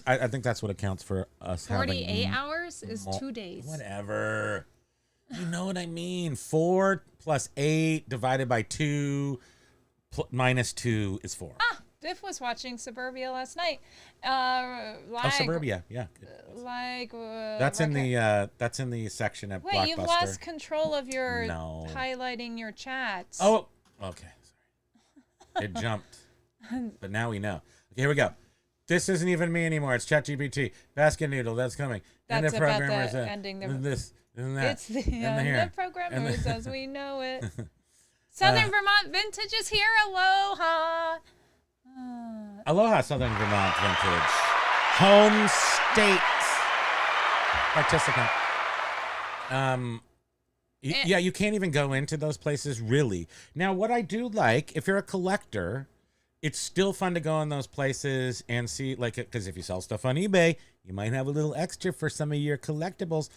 I think that's what accounts for us 48 having... hours is 2 days. Whatever. You know what I mean. 4 plus 8 divided by 2 minus 2 is 4. Biff was watching Suburbia last night. Suburbia, yeah. That's in the section at Blockbuster. Wait, you've lost control of your highlighting your chats. Oh, okay. Sorry. It jumped. But now we know. Okay, here we go. This isn't even me anymore. It's ChatGPT. Basket Noodle, that's coming. That's and the about programmers, the ending. This and that. It's the end of programmers as we know it. Southern Vermont Vintage is here. Aloha. Aloha, Southern Vermont Vintage. Home state participant. Yeah, you can't even go into those places, really. Now, what I do like, if you're a collector, it's still fun to go in those places and see, like, because if you sell stuff on eBay, you might have a little extra for some of your collectibles.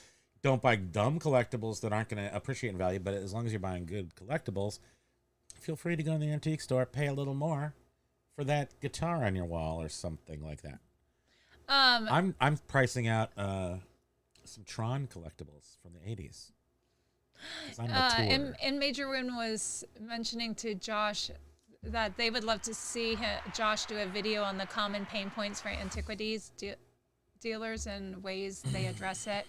Don't buy dumb collectibles that aren't going to appreciate in value, but as long as you're buying good collectibles, feel free to go in the antique store, pay a little more for that guitar on your wall or something like that. I'm pricing out some Tron collectibles from the 80s. And Major Win was mentioning to Josh that they would love to see Josh do a video on the common pain points for antiquities dealers and ways they address it.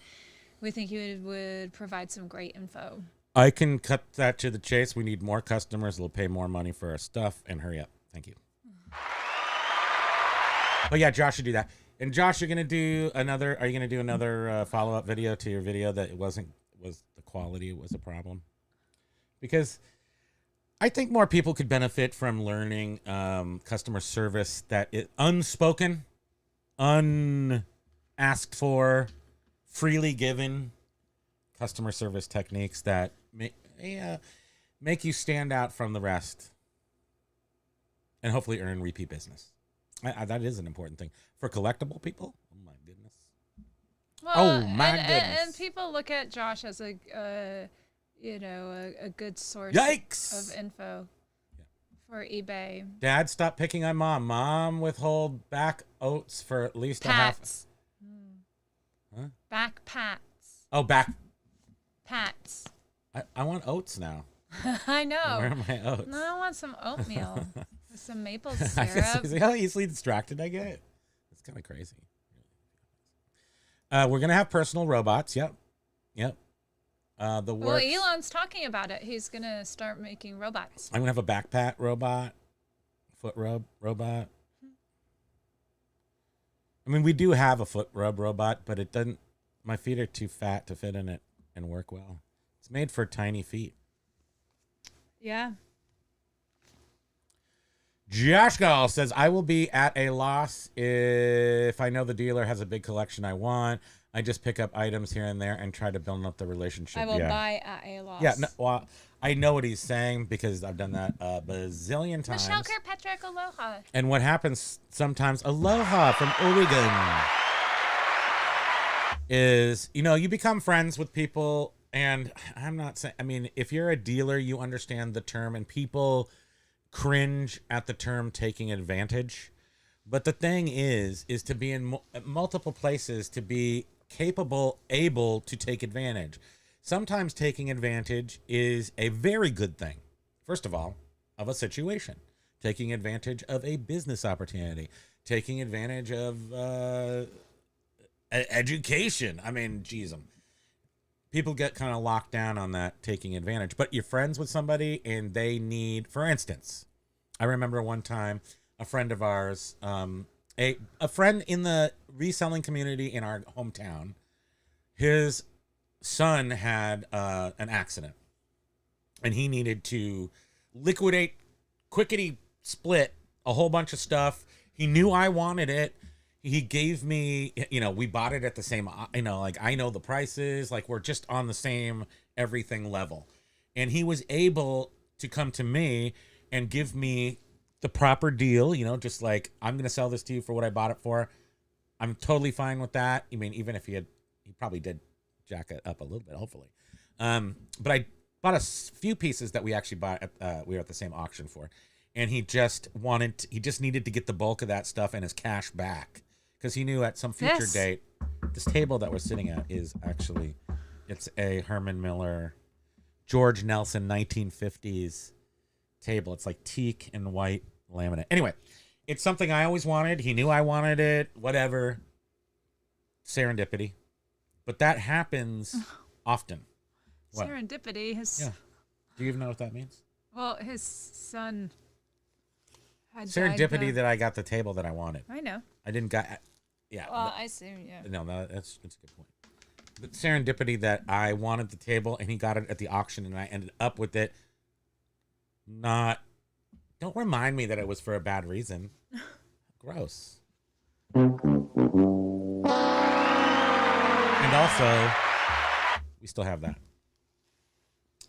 We think he would provide some great info. I can cut that to the chase. We need more customers. They'll pay more money for our stuff, and hurry up. Thank you. But yeah, Josh should do that. And Josh, you're gonna do another. Are you gonna do another follow-up video to your video that was the quality was a problem? Because I think more people could benefit from learning customer service that is unspoken, unasked for, freely given customer service techniques that make you stand out from the rest, and hopefully earn repeat business. That is an important thing for collectible people. Oh my goodness. Well, goodness. And people look at Josh as a good source Yikes! of info for eBay. Dad, stop picking on Mom. Mom withhold back oats for at least Pats. a half. Huh? Back pats. Oh, back. Pats. I want oats now. I know. Where are my oats? No, I want some oatmeal with some maple I syrup. see how easily distracted I get. It's kind of crazy. We're gonna have personal robots. Yep. The Well, works. Elon's talking about it. He's gonna start making robots. I'm gonna have a back pat robot, foot rub robot. I mean, we do have a foot rub robot, but it doesn't. My feet are too fat to fit in it and work well. It's made for tiny feet. Yeah. Josh Gall says, I will be at a loss if I know the dealer has a big collection I want. I just pick up items here and there and try to build up the relationship. I will buy at a loss. Yeah, no, well, I know what he's saying because I've done that a bazillion times. Michelle Kirkpatrick, aloha. And what happens sometimes, aloha from Oregon, is, you become friends with people. And I'm not saying, I mean, if you're a dealer, you understand the term, and people cringe at the term taking advantage. But the thing is to be in multiple places, to be able to take advantage. Sometimes taking advantage is a very good thing. First of all, of a situation, taking advantage of a business opportunity, taking advantage of education. I mean, geez, people get kind of locked down on that taking advantage. But you're friends with somebody and they need, for instance, I remember one time a friend of ours, a friend in the reselling community in our hometown, his son had an accident and he needed to liquidate, quickety split a whole bunch of stuff. He knew I wanted it. He gave me, we bought it at the same, like I know the prices, like we're just on the same everything level. And he was able to come to me and give me the proper deal, just like, I'm going to sell this to you for what I bought it for. I'm totally fine with that. I mean, even if he probably did jack it up a little bit, hopefully. But I bought a few pieces that we actually bought we were at the same auction for. And he just needed to get the bulk of that stuff and his cash back. Because he knew at some future date, this table that we're sitting at is actually, it's a Herman Miller, George Nelson 1950s table. It's like teak and white laminate. Anyway, it's something I always wanted. He knew I wanted it, whatever. Serendipity. But that happens often. What? Serendipity. Yeah. Do you even know what that means? Well, his son had Serendipity that I got the table that I wanted. I know. I didn't got... Yeah. Well, I see. Yeah. No, that's a good point. The serendipity that I wanted the table and he got it at the auction and I ended up with it. Don't remind me that it was for a bad reason. Gross. And also, we still have that.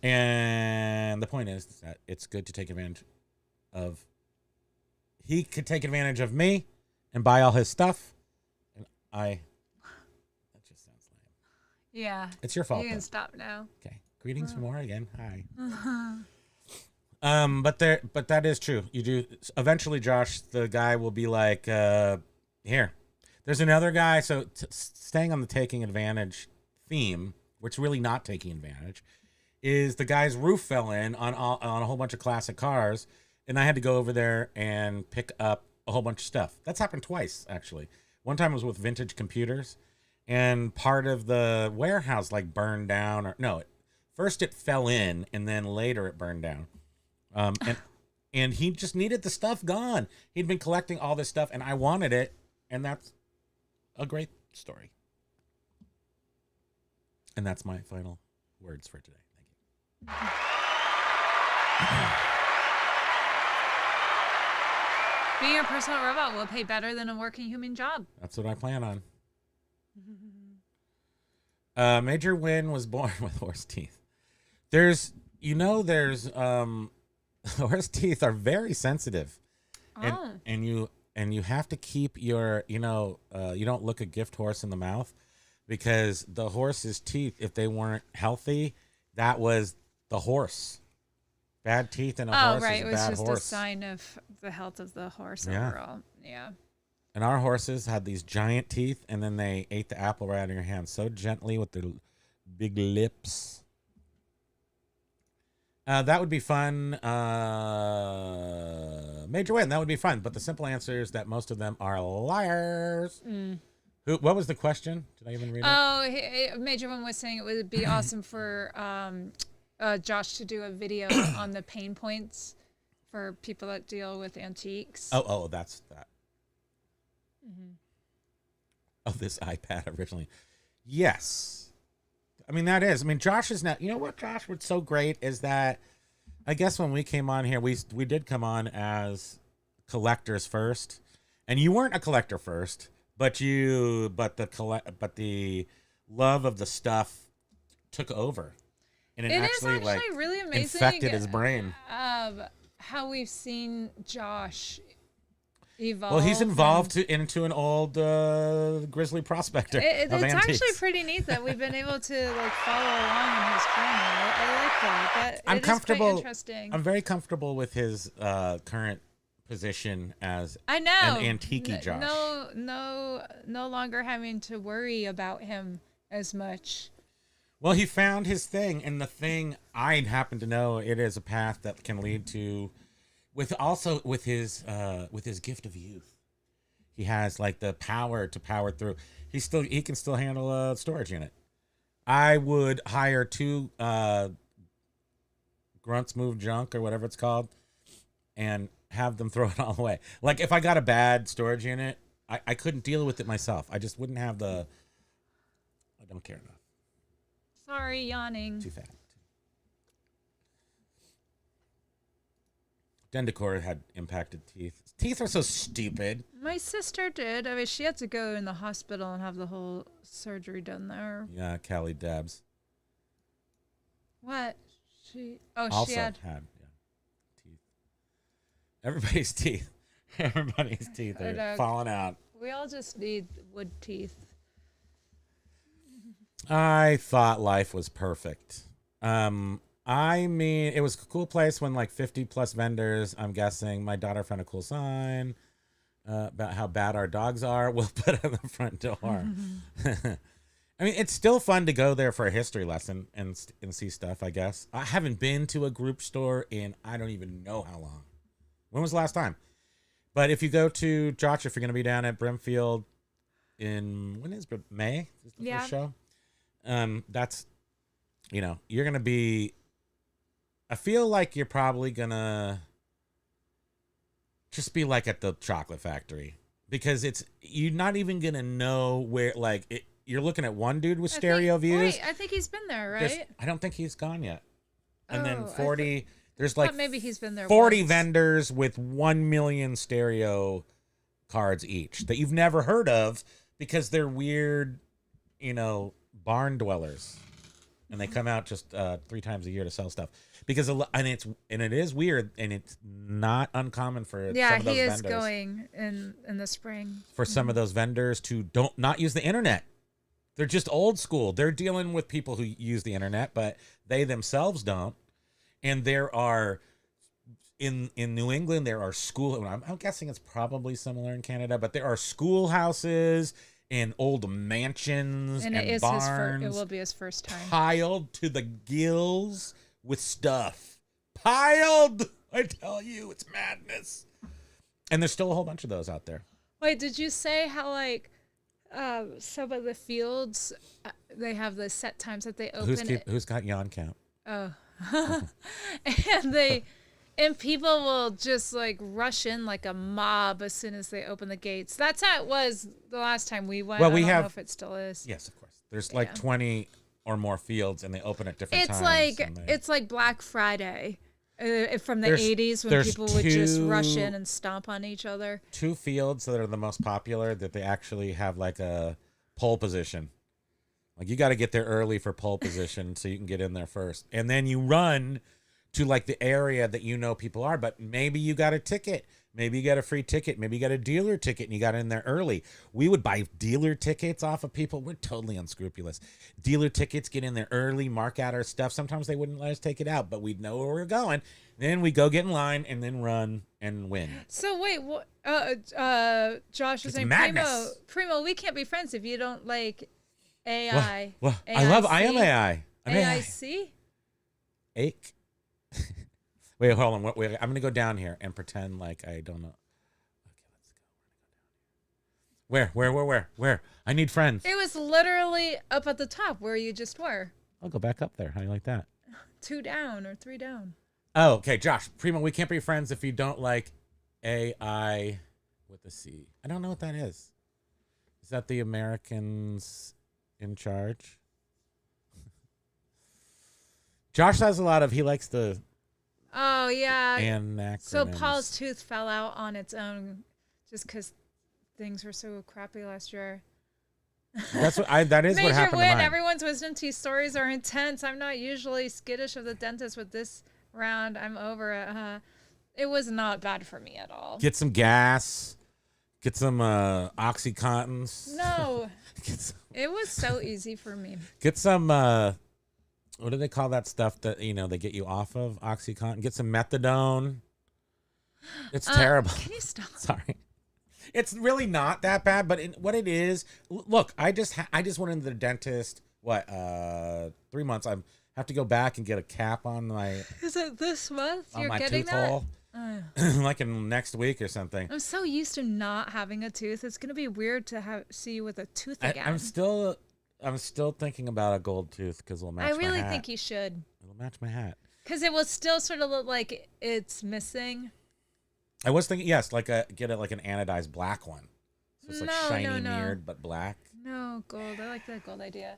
And the point is that it's good to take advantage of. He could take advantage of me and buy all his stuff. That just sounds lame. Yeah. It's your fault. You can though. stop now. Okay. Greetings from Oregon. Hi. But that is true. You do eventually, Josh. The guy will be like, here. There's another guy. So staying on the taking advantage theme, which really not taking advantage, is the guy's roof fell in on a whole bunch of classic cars, and I had to go over there and pick up a whole bunch of stuff. That's happened twice actually. One time was with vintage computers, and part of the warehouse burned down, first it fell in, and then later it burned down. And he just needed the stuff gone. He'd been collecting all this stuff, and I wanted it, and that's a great story. And that's my final words for today. Thank you. Being a personal robot will pay better than a working human job. That's what I plan on. Major Win was born with horse teeth. There's horse teeth are very sensitive. And you have to keep your, you don't look a gift horse in the mouth, because the horse's teeth, if they weren't healthy, that was the horse. Bad teeth in a horse is a bad horse. It was just a sign of the health of the horse overall. Yeah. And our horses had these giant teeth, and then they ate the apple right out of your hand so gently with their big lips. That would be fun. Major Win, that would be fun. But the simple answer is that most of them are liars. What was the question? Did I even read it? Major Win was saying it would be awesome for Josh to do a video on the pain points for people that deal with antiques. Oh, that's that. Oh, this iPad originally. Yes. I mean, that is. I mean, Josh is now. You know what, Josh? What's so great is that I guess when we came on here, we did come on as collectors first, and you weren't a collector first, but the love of the stuff took over, and it is actually like really amazing, infected his brain. How we've seen Josh evolve. Well, he's evolved into an old grizzly prospector. It's of antiques. actually pretty neat that we've been able to like follow along in his journey. I like that. I'm comfortable. Quite interesting. I'm very comfortable with his current position as an antique Josh. No longer having to worry about him as much. Well, he found his thing, and the thing I happen to know it is a path that can lead to. With his gift of youth, he has like the power to power through. He can still handle a storage unit. I would hire 2 grunts move junk or whatever it's called, and have them throw it all away. Like if I got a bad storage unit, I couldn't deal with it myself. I just wouldn't have I don't care enough. Sorry, yawning. Too fat. Dendicor had impacted teeth. Teeth are so stupid. My sister did. I mean, she had to go in the hospital and have the whole surgery done there. Yeah, Callie Debs. What? She had teeth. Everybody's teeth. Everybody's teeth are falling out. We all just need wood teeth. I thought life was perfect. I mean, it was a cool place when like 50 plus vendors, I'm guessing. My daughter found a cool sign about how bad our dogs are. We'll put it on the front door. I mean, it's still fun to go there for a history lesson and see stuff, I guess. I haven't been to a group store in I don't even know how long. When was the last time? But if you go to Josh, if you're going to be down at Brimfield when is May? Is the first show? That's, you're going to be, I feel like you're probably going to just be like at the chocolate factory, because you're not even going to know where, you're looking at one dude with stereo views. Wait, I think he's been there, right? I don't think he's gone yet. And then 40, there's like maybe he's been there 40 once. vendors with 1 million stereo cards each that you've never heard of because they're weird, barn dwellers. And they come out just 3 times a year to sell stuff, because it is weird, and it's not uncommon for some of those vendors. Yeah, he is going in the spring. For some of those vendors to not use the internet. They're just old school. They're dealing with people who use the internet, but they themselves don't. And there are in New England, there are I'm guessing it's probably similar in Canada, but there are schoolhouses and old mansions and barns. It will be his first time. Piled to the gills with stuff. Piled! I tell you, it's madness. And there's still a whole bunch of those out there. Wait, did you say how some of the fields they have the set times that they open? Who's got yawn count? Oh, and And people will just like rush in like a mob as soon as they open the gates. That's how it was the last time we went. Well, I we don't have know if it still is. Yes, of course. There's like 20 or more fields, and they open at different It's times. it's like Black Friday from the There's- 80s when there's people would just rush two- in and stomp on each other. 2 fields that are the most popular that they actually have like a pole position. Like you got to get there early for pole position so you can get in there first. And then you run to like the area that you know people are, but maybe you got a ticket. Maybe you got a free ticket. Maybe you got a dealer ticket and you got in there early. We would buy dealer tickets off of people. We're totally unscrupulous. Dealer tickets, get in there early, mark out our stuff. Sometimes they wouldn't let us take it out, but we'd know where we we're going. Then we go get in line and then run and win. So wait, what? Josh was It's saying, madness. Primo, we can't be friends if you don't like AI. Well, I am AI. I'm AIC? Ache. Wait, hold on. Wait, I'm going to go down here and pretend like I don't know. Okay, let's go. Where? I need friends. It was literally up at the top where you just were. I'll go back up there. How do you like that? 2 down or 3 down. Oh, okay. Josh, Primo, we can't be friends if you don't like AI with a C. I don't know what that is. Is that the Americans in charge? Josh has a lot of, he likes the Oh, yeah. acronyms. So Paul's tooth fell out on its own just because things were so crappy last year. That is what Major happened to win. mine. Everyone's wisdom teeth stories are intense. I'm not usually skittish of the dentist with this round. I'm over it. It was not bad for me at all. Get some gas. Get some Oxycontins. No. It was so easy for me. Get some, what do they call that stuff that, they get you off of Oxycontin? Get some methadone. It's terrible. Can you stop? Sorry. It's really not that bad, but what it is, look, I just went into the dentist, 3 months. I have to go back and get a cap on my Is it this month on you're my getting tooth that? hole. Like in next week or something. I'm so used to not having a tooth. It's gonna be weird to see you with a tooth again. I'm still thinking about a gold tooth because it'll match my hat. I really think you should. It'll match my hat. Because it will still sort of look like it's missing. I was thinking, yes, get it like an anodized black one. So it's like No, shiny no, no. mirrored but black. No, gold. I like that gold idea.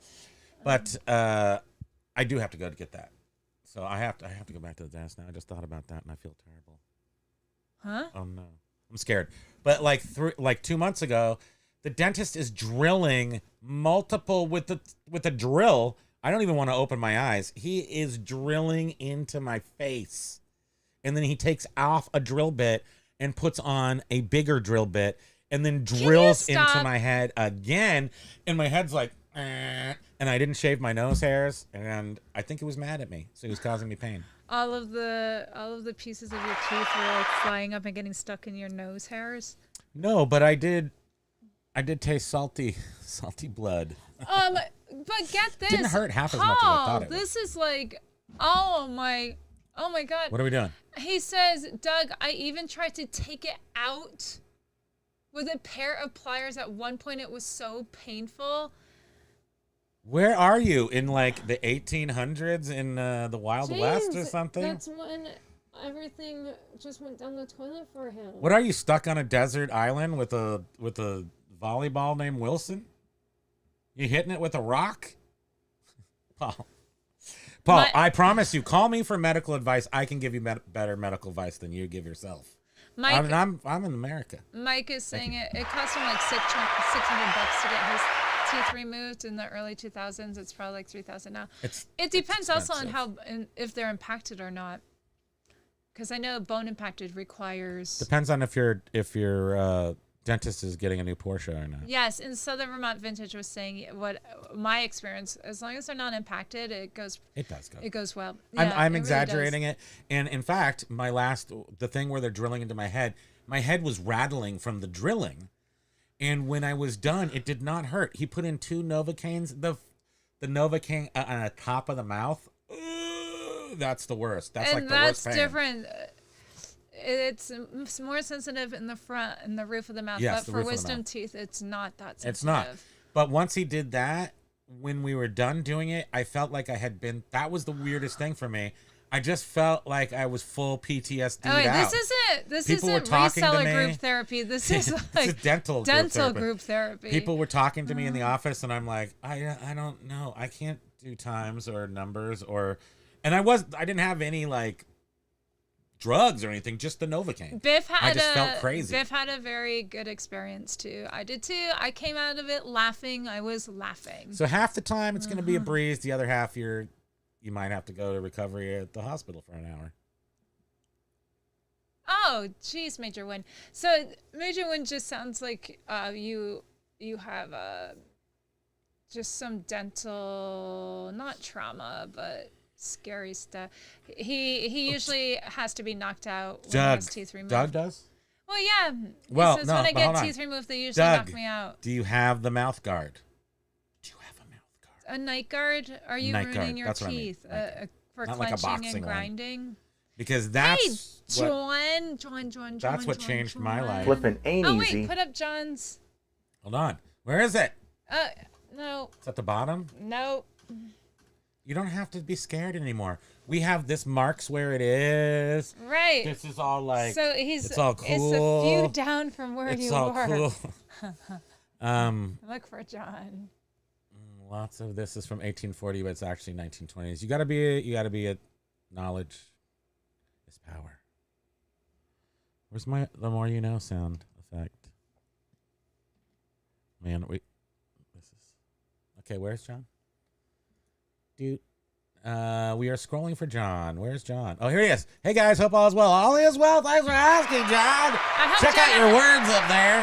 But I do have to go to get that. So I have to go back to the dentist now. I just thought about that and I feel terrible. Huh? Oh no. I'm scared. But like 2 months ago, the dentist is drilling multiple with a drill. I don't even want to open my eyes. He is drilling into my face. And then he takes off a drill bit and puts on a bigger drill bit and then drills into my head again. And my head's like, and I didn't shave my nose hairs. And I think he was mad at me. So he was causing me pain. All of the pieces of your teeth were like flying up and getting stuck in your nose hairs. No, but I did taste salty blood. But get this. Didn't hurt half as much as I thought it would. This is like, oh my God. What are we doing? He says, Doug, I even tried to take it out with a pair of pliers. At one point, it was so painful. Where are you? In like the 1800s in the Wild West or something? That's when everything just went down the toilet for him. What are you, stuck on a desert island with a volleyball named Wilson? You hitting it with a rock? Paul, I promise you, call me for medical advice. I can give you better medical advice than you give yourself. Mike, I'm in America. Mike is saying it cost him like $600 to get his teeth removed in the early 2000s. It's probably like $3,000 now. It depends also on if they're impacted or not. Because I know bone impacted requires. Depends on if your dentist is getting a new Porsche or not. Yes, in Southern Vermont Vintage was saying what my experience, as long as they're not impacted, it goes. It does go. It goes well. Yeah, I'm it exaggerating really it, and in fact, the thing where they're drilling into my head was rattling from the drilling, and when I was done, it did not hurt. He put in 2 Novocaines. The Novocaine on the top of the mouth. That's the worst. That's like the worst pain. And that's different. It's more sensitive in the front and the roof of the mouth. Yes, but for wisdom teeth, it's not that sensitive. It's not. But once he did that, when we were done doing it, I felt like I had been. That was the weirdest thing for me. I just felt like I was full PTSD. Oh, wait, out. This People were isn't talking to reseller me. group therapy. This is like This is dental group therapy. People were talking to me in the office, and I'm like, I don't know. I can't do times or numbers and I didn't have any like drugs or anything, just the Novocaine. I just felt crazy. Biff had a very good experience too. I did too. I came out of it laughing. I was laughing. So half the time it's going to be a breeze. The other half you might have to go to recovery at the hospital for an hour. Oh, geez, Major Win. So Major Win just sounds like you have just some dental, not trauma, but scary stuff. He usually has to be knocked out when he has teeth removed. Doug does? Well, yeah. Well, says no, when I but get hold on. teeth removed, they usually Doug, knock me out. do you have the mouth guard? Do you have a mouth guard? A night guard? Are you Night ruining guard, your that's what I mean. teeth Night guard. for Not like a clenching boxing and one. grinding? Because that's Hey, what, John. that's what changed my life. Flipping ain't Oh easy. wait, put up John's. Hold on. Where is it? No, It's at the bottom? no. You don't have to be scared anymore. We have this marks where it is. Right. This is all like, So it's all It's a cool. few down from where it's you all were. cool. Look for John. Lots of this is from 1840, but it's actually 1920s. You gotta be a knowledge is power. Where's my the more you know sound effect? Man, this is okay. Where's John? Dude, we are scrolling for John. Where's John? Oh, here he is. Hey guys, hope all is well. All is well. Thanks for asking, John. Check out your words up there.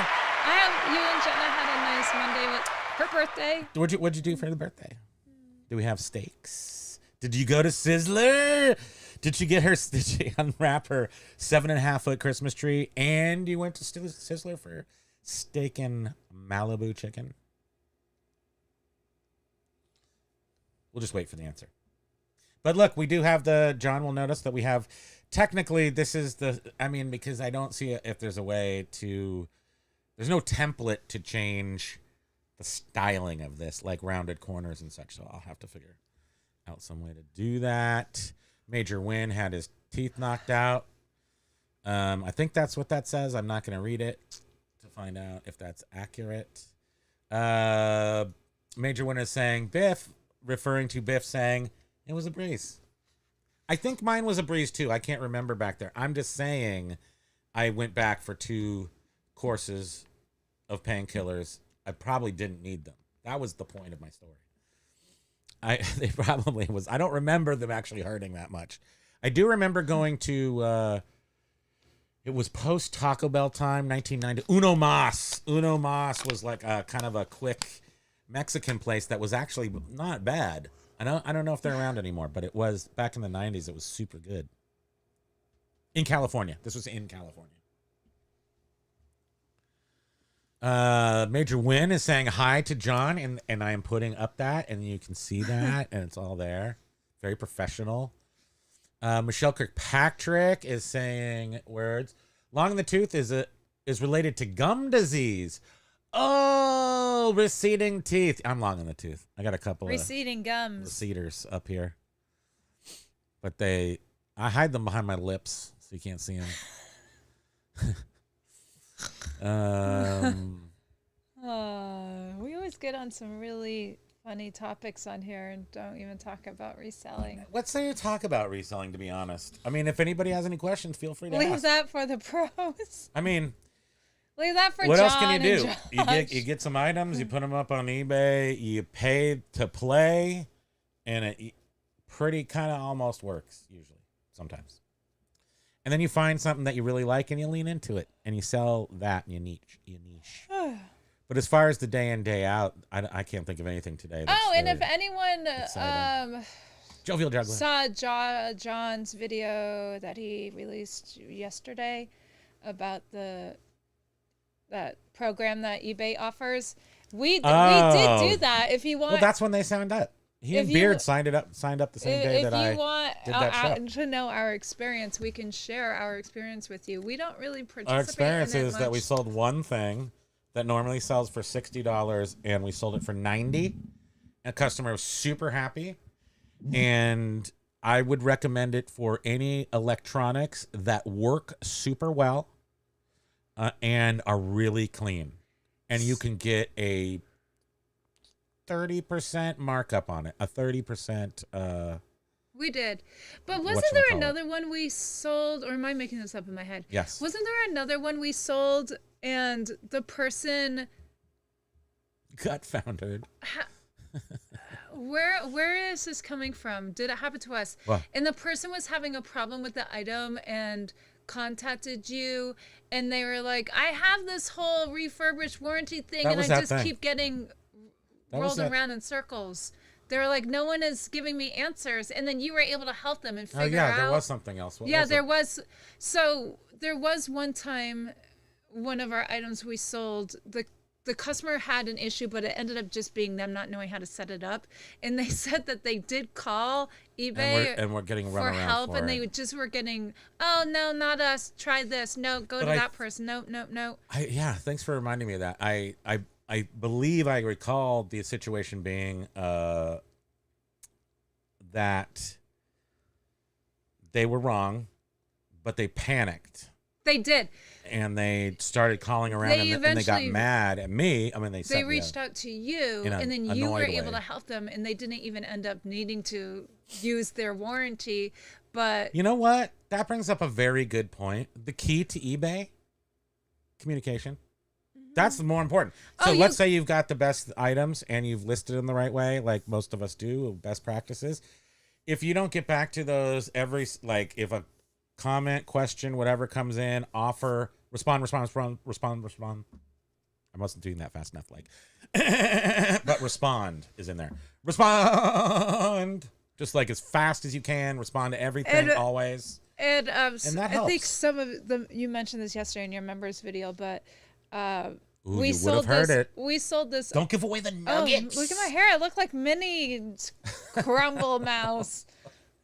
You and Jenna had a nice Monday with her birthday. What'd you do for the birthday? Do we have steaks? Did you go to Sizzler? Did she unwrap her 7.5 foot Christmas tree and you went to Sizzler for steak and Malibu chicken? We'll just wait for the answer. But look, we do have John will notice that we have, technically this is because I don't see if there's a way there's no template to change the styling of this, like rounded corners and such. So I'll have to figure out some way to do that. Major Win had his teeth knocked out. I think that's what that says. I'm not going to read it to find out if that's accurate. Major Win is saying Biff, referring to Biff saying it was a breeze. I think mine was a breeze too. I can't remember back there. I'm just saying I went back for 2 courses of painkillers. I probably didn't need them. That was the point of my story. They probably was. I don't remember them actually hurting that much. I do remember going to, it was post Taco Bell time, 1990. Uno Mas. Uno Mas was like a kind of a quick Mexican place that was actually not bad. I don't know if they're around anymore, but it was back in the 90s. It was super good. In California. This was in California. Major Win is saying hi to John, and I am putting up that, and you can see that, and it's all there. Very professional. Michelle Kirkpatrick is saying words. Long in the tooth is related to gum disease. Oh, receding teeth. I'm long in the tooth. I got a couple receding gums. Receders up here. But I hide them behind my lips so you can't see them. We always get on some really funny topics on here and don't even talk about reselling. Let's say you talk about reselling, to be honest. I mean, if anybody has any questions, feel free to Leave ask. that for the pros. I mean, leave that for what John else can you do? and You get some items, you put them up on eBay, you pay to play, and it pretty kind of almost works usually, sometimes. And then you find something that you really like and you lean into it and you sell that and you niche. But as far as the day in, day out, I can't think of anything today. And if anyone Jovial Juggler saw John's video that he released yesterday about that program that eBay offers, we did do that. If you want, well, that's when they signed up. He and Beard signed up the same day that I did that show. To know our experience, we can share our experience with you. We don't really participate. Our experience in it is much. that we sold one thing that normally sells for $60 and we sold it for $90. And a customer was super happy. And I would recommend it for any electronics that work super well and are really clean. And you can get a 30% markup on it, a 30%. We did. But wasn't there another one we sold, or am I making this up in my head? Yes. Wasn't there another one we sold and the person got foundered? Where is this coming from? Did it happen to us? What? And the person was having a problem with the item and contacted you, and they were like, I have this whole refurbished warranty thing, and I just keep getting rolled around in circles. They're like, no one is giving me answers, and then you were able to help them and figure out. There was something else. What was there was. So there was one time, one of our items we sold, the customer had an issue, but it ended up just being them not knowing how to set it up. And they said that they did call eBay and we're getting for help, and they just were getting, oh, no, not us. Try this. No, go to that person. No. Thanks for reminding me of that. I believe I recall the situation being that they were wrong, but they panicked. They did. And they started calling around, and they got mad at me. I mean, they reached out to you, and then you were able to help them, and they didn't even end up needing to use their warranty. But you know what? That brings up a very good point. The key to eBay, communication. That's the more important. So let's say you've got the best items and you've listed them the right way, like most of us do, best practices. If you don't get back to those if a comment, question, whatever comes in, offer, respond. I wasn't doing that fast enough, but respond is in there. Respond, just like as fast as you can. Respond to everything, always. And that helps. I think some of them, you mentioned this yesterday in your members video, but we sold this. We sold this. Don't give away the nuggets. Oh, look at my hair. I look like Minnie Crumble Mouse.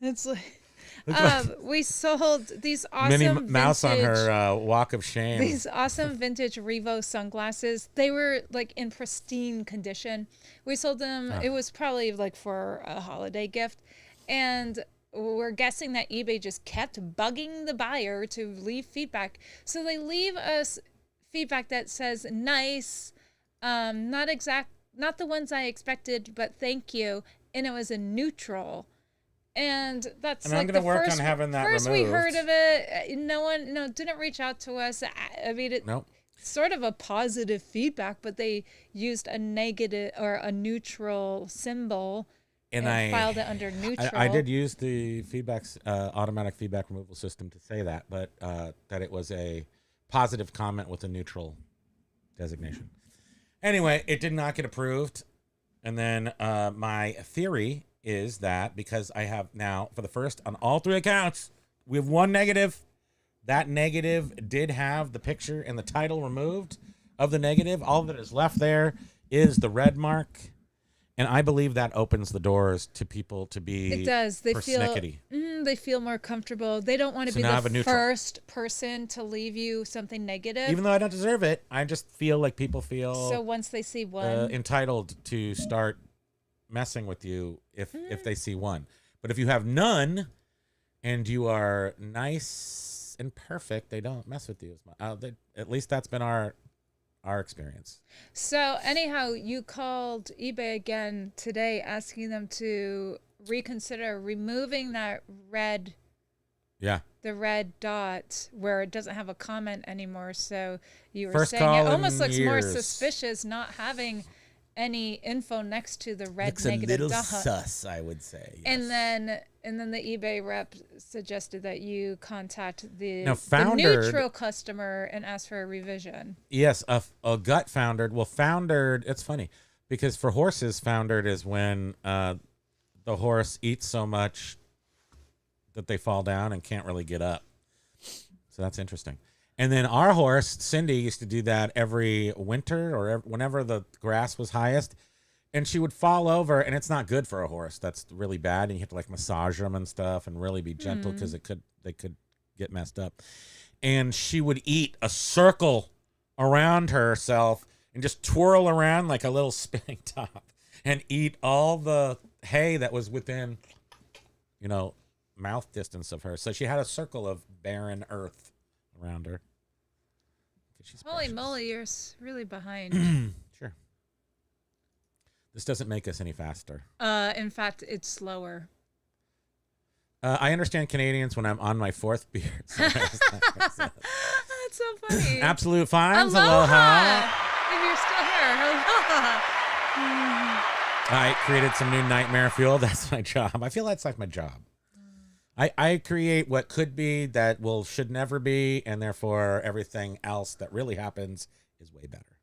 It's like. We sold these awesome Minnie Mouse on vintage, her walk of shame. These awesome vintage Revo sunglasses. They were like in pristine condition. We sold them. It was probably like for a holiday gift, and we're guessing that eBay just kept bugging the buyer to leave feedback. So they leave us feedback that says nice, not the ones I expected, but thank you, and it was a neutral. And that's I'm gonna work on having that first removed. We heard of it. No one didn't reach out to us. I mean, sort of a positive feedback, but they used a negative or a neutral symbol and filed it under neutral. I did use the automatic feedback removal system to say that, but that it was a positive comment with a neutral designation. Anyway, it did not get approved. And then my theory is that because I have now, for the first, on all 3 accounts, we have 1 negative. That negative did have the picture and the title removed of the negative. All that is left there is the red mark. And I believe that opens the doors to people to be It does. They persnickety. feel more comfortable. They don't want to be the first person to leave you something negative. Even though I don't deserve it, I just feel like people feel so once they see one entitled to start messing with you if they see one. But if you have none and you are nice and perfect, they don't mess with you as much. At least that's been our experience. So anyhow, you called eBay again today asking them to reconsider removing that red the red dot where it doesn't have a comment anymore. So you were saying it almost looks more suspicious not having any info next to the red negative dot. Looks a little sus, I would say. Yes. And then the eBay rep suggested that you contact the neutral customer and ask for a revision. Yes, a gut foundered. Well, foundered, it's funny because for horses, foundered is when the horse eats so much that they fall down and can't really get up. So that's interesting. And then our horse, Cindy, used to do that every winter or whenever the grass was highest. And she would fall over, and it's not good for a horse. That's really bad, and you have to like massage them and stuff and really be gentle because they could get messed up. And she would eat a circle around herself and just twirl around like a little spinning top and eat all the hay that was within, mouth distance of her. So she had a circle of barren earth around her. She's Holy precious. moly, you're really behind. Sure. This doesn't make us any faster. In fact, it's slower. I understand Canadians when I'm on my fourth beer. That's so funny. Absolute fines. Aloha. If you're still here, aloha. I created some new nightmare fuel. That's my job. I feel that's like my job. I create what could be that should never be, and therefore everything else that really happens is way better.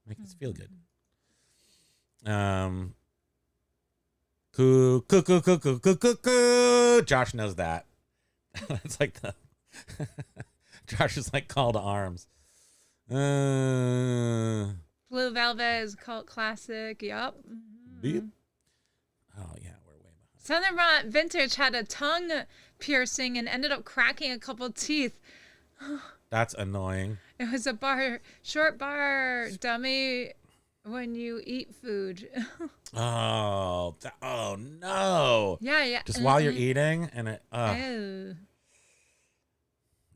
Make us feel good. Josh knows that. It's like the Josh is like call to arms. Blue Velvet is cult classic. Yup. Beep. Oh yeah, we're way behind. Southern Rot Vintage had a tongue piercing and ended up cracking a couple teeth. That's annoying. It was a short bar dummy when you eat food. Oh no. Yeah. Just while you're eating and it. Ew.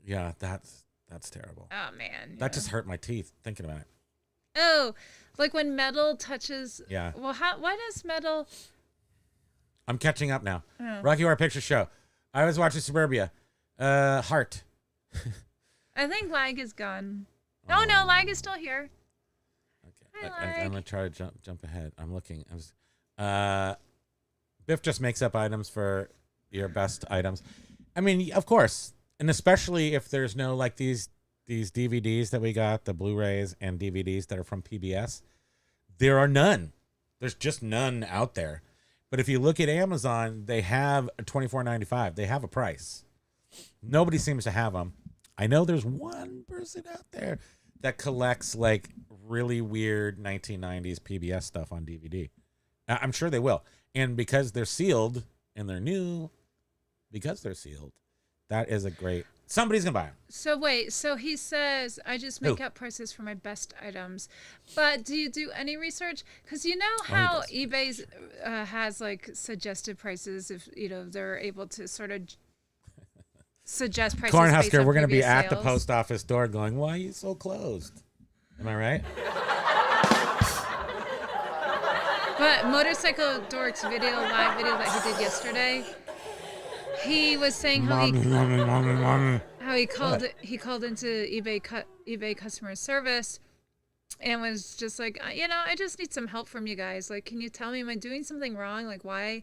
Yeah, that's terrible. Oh man. That just hurt my teeth thinking about it. Oh, like when metal touches. Yeah. Well, why does metal? I'm catching up now. Oh. Rocky Horror Picture Show. I was watching Suburbia. Heart. I think Lag is gone. Oh no, Lag is still here. Okay. Hi, I'm gonna Lag. try to jump ahead. I'm looking. Biff just makes up items for your best items. I mean, of course, and especially if there's no like these DVDs that we got, the Blu-rays and DVDs that are from PBS. There are none. There's just none out there. But if you look at Amazon, they have a $24.95. They have a price. Nobody seems to have them. I know there's one person out there that collects like really weird 1990s PBS stuff on DVD. I'm sure they will. And because they're sealed and they're new, that is a great... Somebody's going to buy them. So wait, so he says, I just make up prices for my best items. But do you do any research? Because you know how eBay has like suggested prices if, they're able to sort of suggest prices. Cornhusker, we're going to be at the sales. post office door going, why are you so closed? Am I right? But Motorcycle Dork's live video that he did yesterday, he was saying how he called into eBay customer service and was just like, I just need some help from you guys. Like, can you tell me, am I doing something wrong? Like, why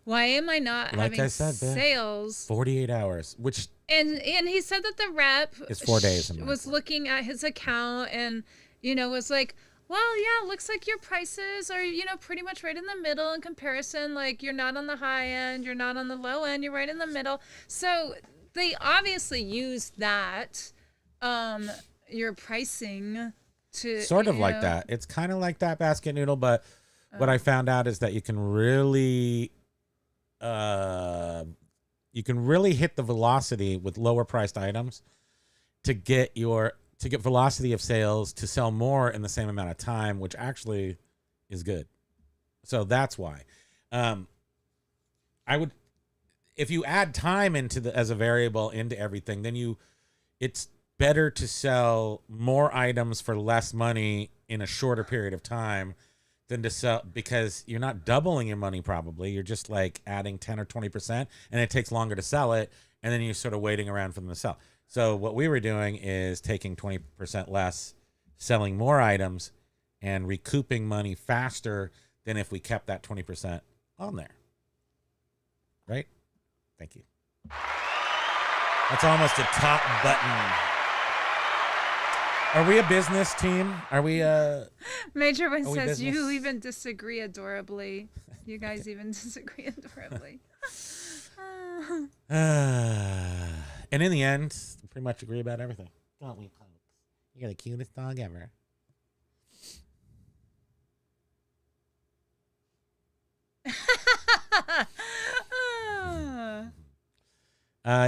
am I not like having I said, sales? 48 hours, which and he said that the rep is 4 days. Was looking at his account and was like, well, yeah, looks like your prices are, pretty much right in the middle in comparison. Like, you're not on the high end, you're not on the low end, you're right in the middle. So they obviously use that, your pricing to sort of like that. It's kind of like that basket noodle, but what I found out is that you can really hit the velocity with lower priced items to get velocity of sales to sell more in the same amount of time, which actually is good. So that's why. If you add time as a variable into everything, then it's better to sell more items for less money in a shorter period of time than to sell, because you're not doubling your money probably. You're just like adding 10 or 20%, and it takes longer to sell it, and then you're sort of waiting around for them to sell. So what we were doing is taking 20% less, selling more items, and recouping money faster than if we kept that 20% on there. Right? Thank you. That's almost a top button. Are we a business team? Are we Major One says, business? you even disagree adorably. You guys even disagree adorably. And in the end, we pretty much agree about everything. Don't we, folks? You're the cutest dog ever.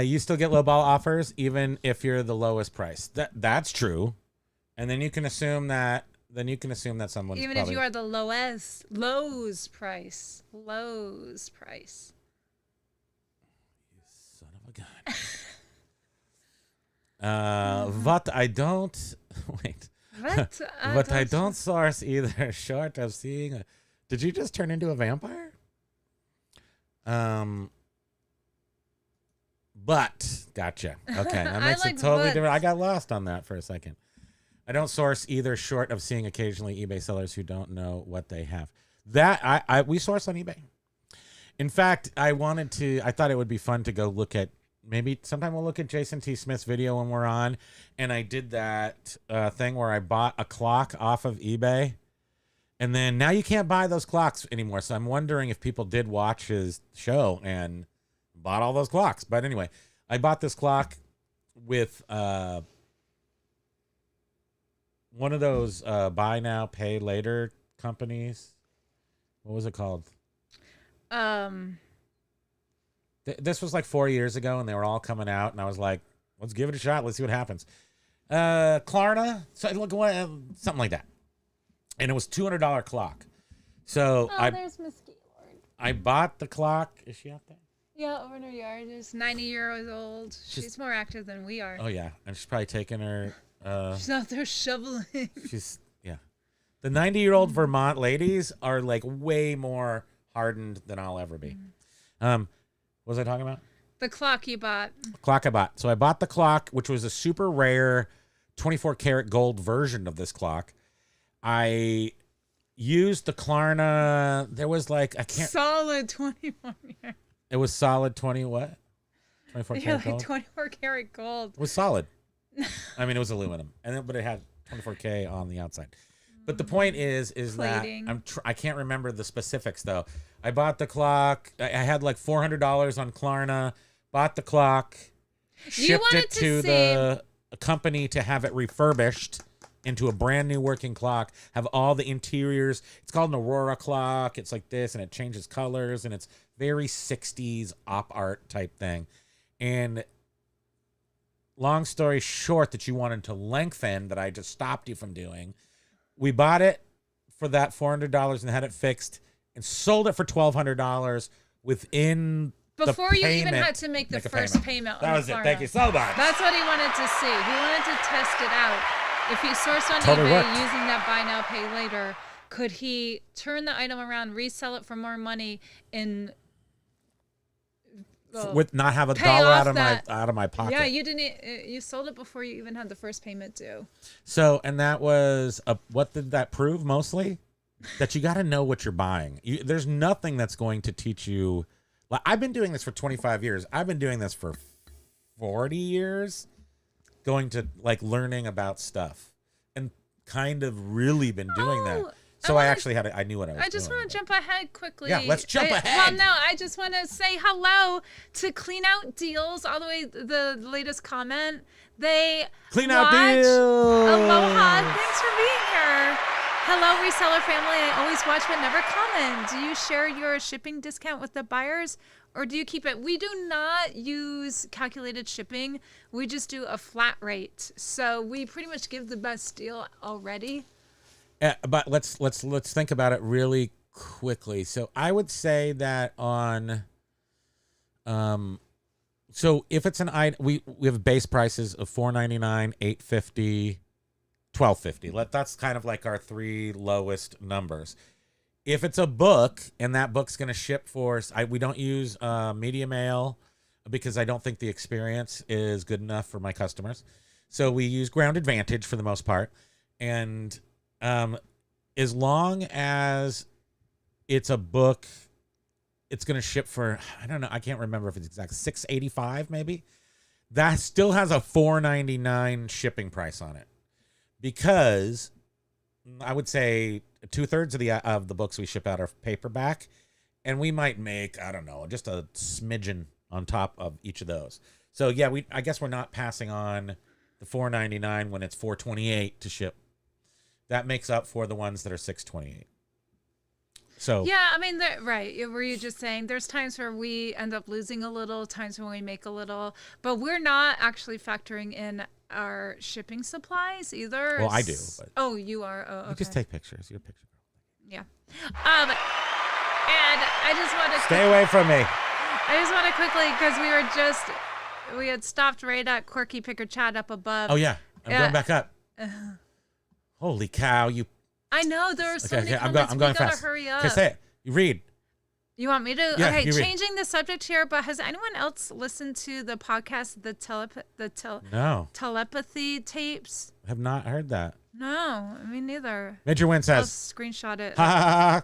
You still get lowball offers even if you're the lowest price. That's true. And then you can assume that someone's even if you are the lowest, Lowe's price. What I don't wait. What? But I don't source either short of seeing. Did you just turn into a vampire? But gotcha. Okay, that makes like it totally but. different. I got lost on that for a second. I don't source either short of seeing occasionally eBay sellers who don't know what they have. That we source on eBay. In fact, I thought it would be fun to go look at, maybe sometime we'll look at Jason T. Smith's video when we're on. And I did that thing where I bought a clock off of eBay. And then now you can't buy those clocks anymore. So I'm wondering if people did watch his show and bought all those clocks. But anyway, I bought this clock with one of those buy now, pay later companies. What was it called? This was like 4 years ago, and they were all coming out, and I was like, let's give it a shot. Let's see what happens. Klarna, something like that. And it was $200 clock. So there's Miss Gaylord. I bought the clock. Is she out there? Yeah, over in her yard. She's 90 years old. She's more active than we are. Oh, yeah. And she's probably taking her... she's out there shoveling. Yeah. The 90-year-old Vermont ladies are like way more hardened than I'll ever be. What was I talking about? The clock you bought. Clock I bought. So I bought the clock, which was a super rare 24 karat gold version of this clock. I used the Klarna. There was like, I can't. Solid 21 years. It was solid 20 what? 24 karat gold? 24 karat gold. It was solid. I mean, it was aluminum, but it had 24K on the outside. But the point is Plating. that I can't remember the specifics though. I bought the clock. I had like $400 on Klarna. Bought the clock. Shipped it to the company to have it refurbished into a brand new working clock. Have all the interiors. It's called an Aurora clock. It's like this, and it changes colors, and it's very 60s op art type thing. And long story short, that you wanted to lengthen, that I just stopped you from doing. We bought it for that $400 and had it fixed and sold it for $1,200 within before the you payment, even had to make the first payment. That was it. Thank you so much. That's what he wanted to see. He wanted to test it out. If he sourced on Totally eBay worked. using that buy now, pay later, could he turn the item around, resell it for more money, and with not have a pay dollar off out of my pocket? Yeah, you sold it before you even had the first payment due. So, and that was what did that prove mostly? That you got to know what you're buying. There's nothing that's going to teach you. Like, I've been doing this for 25 years. I've been doing this for 40 years, going to like learning about stuff and kind of really been doing that. So I actually I knew what I was doing. I just want to jump ahead quickly. Yeah, let's jump ahead. Well, no, I just want to say hello to Clean Out Deals, all the way the latest comment. They Clean Out Deals. Aloha, thanks for being here. Hello, reseller family. I always watch but never comment. Do you share your shipping discount with the buyers, or do you keep it? We do not use calculated shipping. We just do a flat rate. So we pretty much give the best deal already. But let's think about it really quickly. So I would say that on, so if it's an item, we have base prices of $4.99, $8.50, $12.50. That's kind of like our three lowest numbers. If it's a book and that book's going to ship for us, we don't use media mail because I don't think the experience is good enough for my customers. So we use Ground Advantage for the most part, and as long as it's a book, it's going to ship for, I don't know, I can't remember if it's exactly $6.85 maybe. That still has a $4.99 shipping price on it, because I would say 2/3 of the books we ship out are paperback, and we might make, I don't know, just a smidgen on top of each of those. So yeah, I guess we're not passing on the $4.99 when it's $4.28 to ship. That makes up for the ones that are $6.28. So yeah, I mean, right. Were you just saying there's times where we end up losing a little, times when we make a little, but we're not actually factoring in our shipping supplies either. Well, I do. But oh, you are. Oh, okay. You just take pictures. You're a picture girl. Yeah. And I just want to stay away from me. I just want to quickly, because we were just we had stopped right at Quirky Picker Chat up above. Oh yeah, I'm going back up. Holy cow! You. I know there are so many I'm comments. going we gotta fast. hurry up. Okay, say it. You read. You want me to? Yeah, okay, you read. changing the subject here, but has anyone else listened to the podcast, No. telepathy tapes? I have not heard that. No, me neither. Major Win I'll says. screenshot it. Ha ha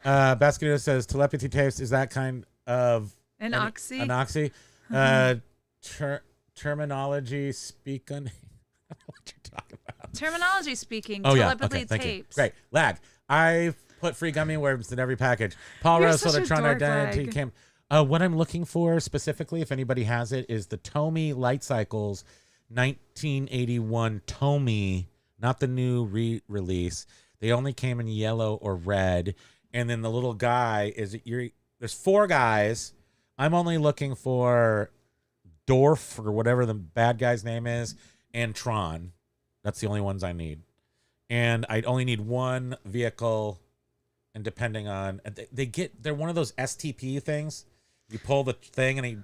ha. Basket says telepathy tapes is that kind of An oxy. An oxy. Terminology speak on. I don't know what you're talking about. Terminology speaking. Oh yeah. Telepathy Okay. Thank you. tapes. Great. Lag. I've put free gummy worms in every package. Paul You're Rose such a Electron dork, Identity Lag. came. What I'm looking for specifically, if anybody has it, is the Tomy Light Cycles 1981 Tomy, not the new re-release. They only came in yellow or red. And then the little guy there's 4 guys. I'm only looking for Dorf or whatever the bad guy's name is, and Tron. That's the only ones I need. And I only need 1 vehicle, and depending on they're one of those STP things. You pull the thing and you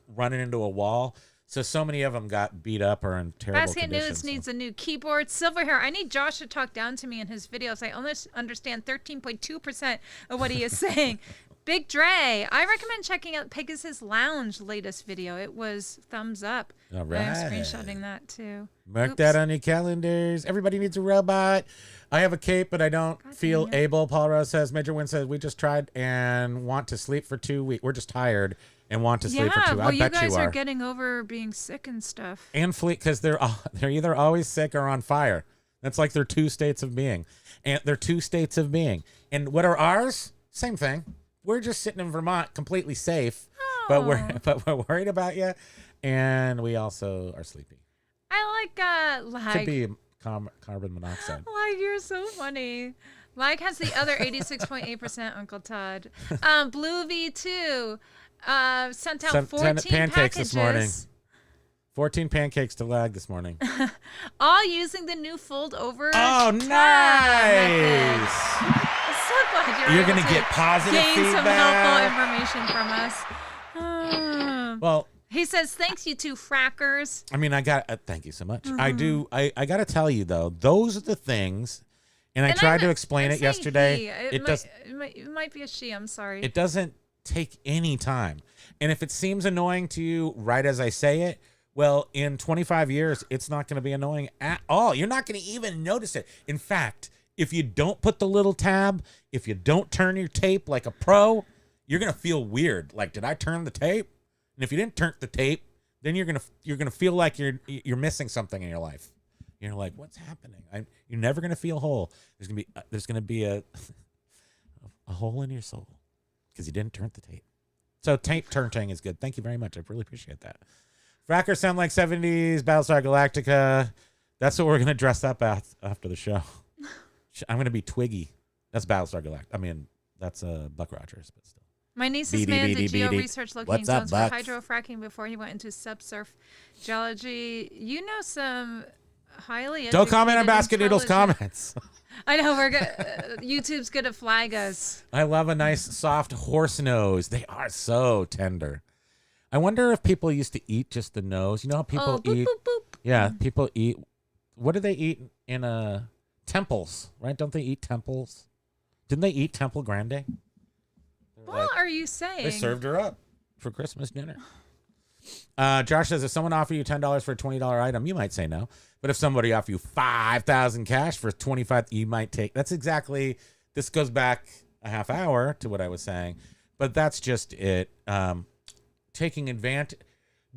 run it into a wall. So many of them got beat up or in terrible Basket conditions. News needs a new keyboard. Silver hair. I need Josh to talk down to me in his videos. I only understand 13.2% of what he is saying. Big Dre. I recommend checking out Pegasus Lounge latest video. It was thumbs up. All I'm right. screenshotting that too. Mark Oops. that on your calendars. Everybody needs a robot. I have a cape, but I don't feel dang it. able. Paul Rose says, Major Win says, we just tried and want to sleep for 2 weeks. We're just tired and want to sleep for 2 weeks. Well, I you bet guys you are are. getting over being sick and stuff. And fleet, because they're either always sick or on fire. That's like their 2 states of being. And they're 2 states of being. And what are ours? Same thing. We're just sitting in Vermont completely safe, but we're worried about you. And we also are sleepy. I like Could be carbon monoxide. Like, you're so funny. Like has the other 86.8%, Uncle Todd. Blue V2 sent out 14 pancakes packages. this morning. 14 pancakes to Lag this morning. All using the new fold over. Oh, tab nice. method. So glad You're able going to get positive gain some feedback. helpful information from us. Well, He says, thanks, you two frackers. I mean, thank you so much. I do. I got to tell you, though, those are the things. And I tried to explain it yesterday. It might be a she. I'm sorry. It doesn't take any time. And if it seems annoying to you right as I say it, well, in 25 years, it's not going to be annoying at all. You're not going to even notice it. In fact, if you don't put the little tab, if you don't turn your tape like a pro, you're going to feel weird. Like, did I turn the tape? And if you didn't turn the tape, then you're gonna feel like you're missing something in your life. You're like, what's happening? You're never gonna feel whole. There's gonna be a hole in your soul because you didn't turn the tape. So tape turning is good. Thank you very much. I really appreciate that. Frackers sound like 70s Battlestar Galactica. That's what we're gonna dress up after the show. I'm gonna be Twiggy. That's Battlestar Galactica. I mean, that's Buck Rogers, but still. My niece's man did geo research looking zones for hydrofracking before he went into subsurf geology. You know some highly Don't comment on educated, Basket Noodles intelligent- comments. I know we're YouTube's gonna flag us. I love a nice soft horse nose. They are so tender. I wonder if people used to eat just the nose. You know how people boop, eat? boop, boop. Yeah, people eat. What do they eat in temples? Right? Don't they eat temples? Didn't they eat Temple Grande? What are you saying? They served her up for Christmas dinner. Josh says, if someone offered you $10 for a $20 item, you might say no. But if somebody offered you $5,000 cash for $25, you might take. That's exactly. This goes back a half hour to what I was saying, but that's just it. Taking advantage,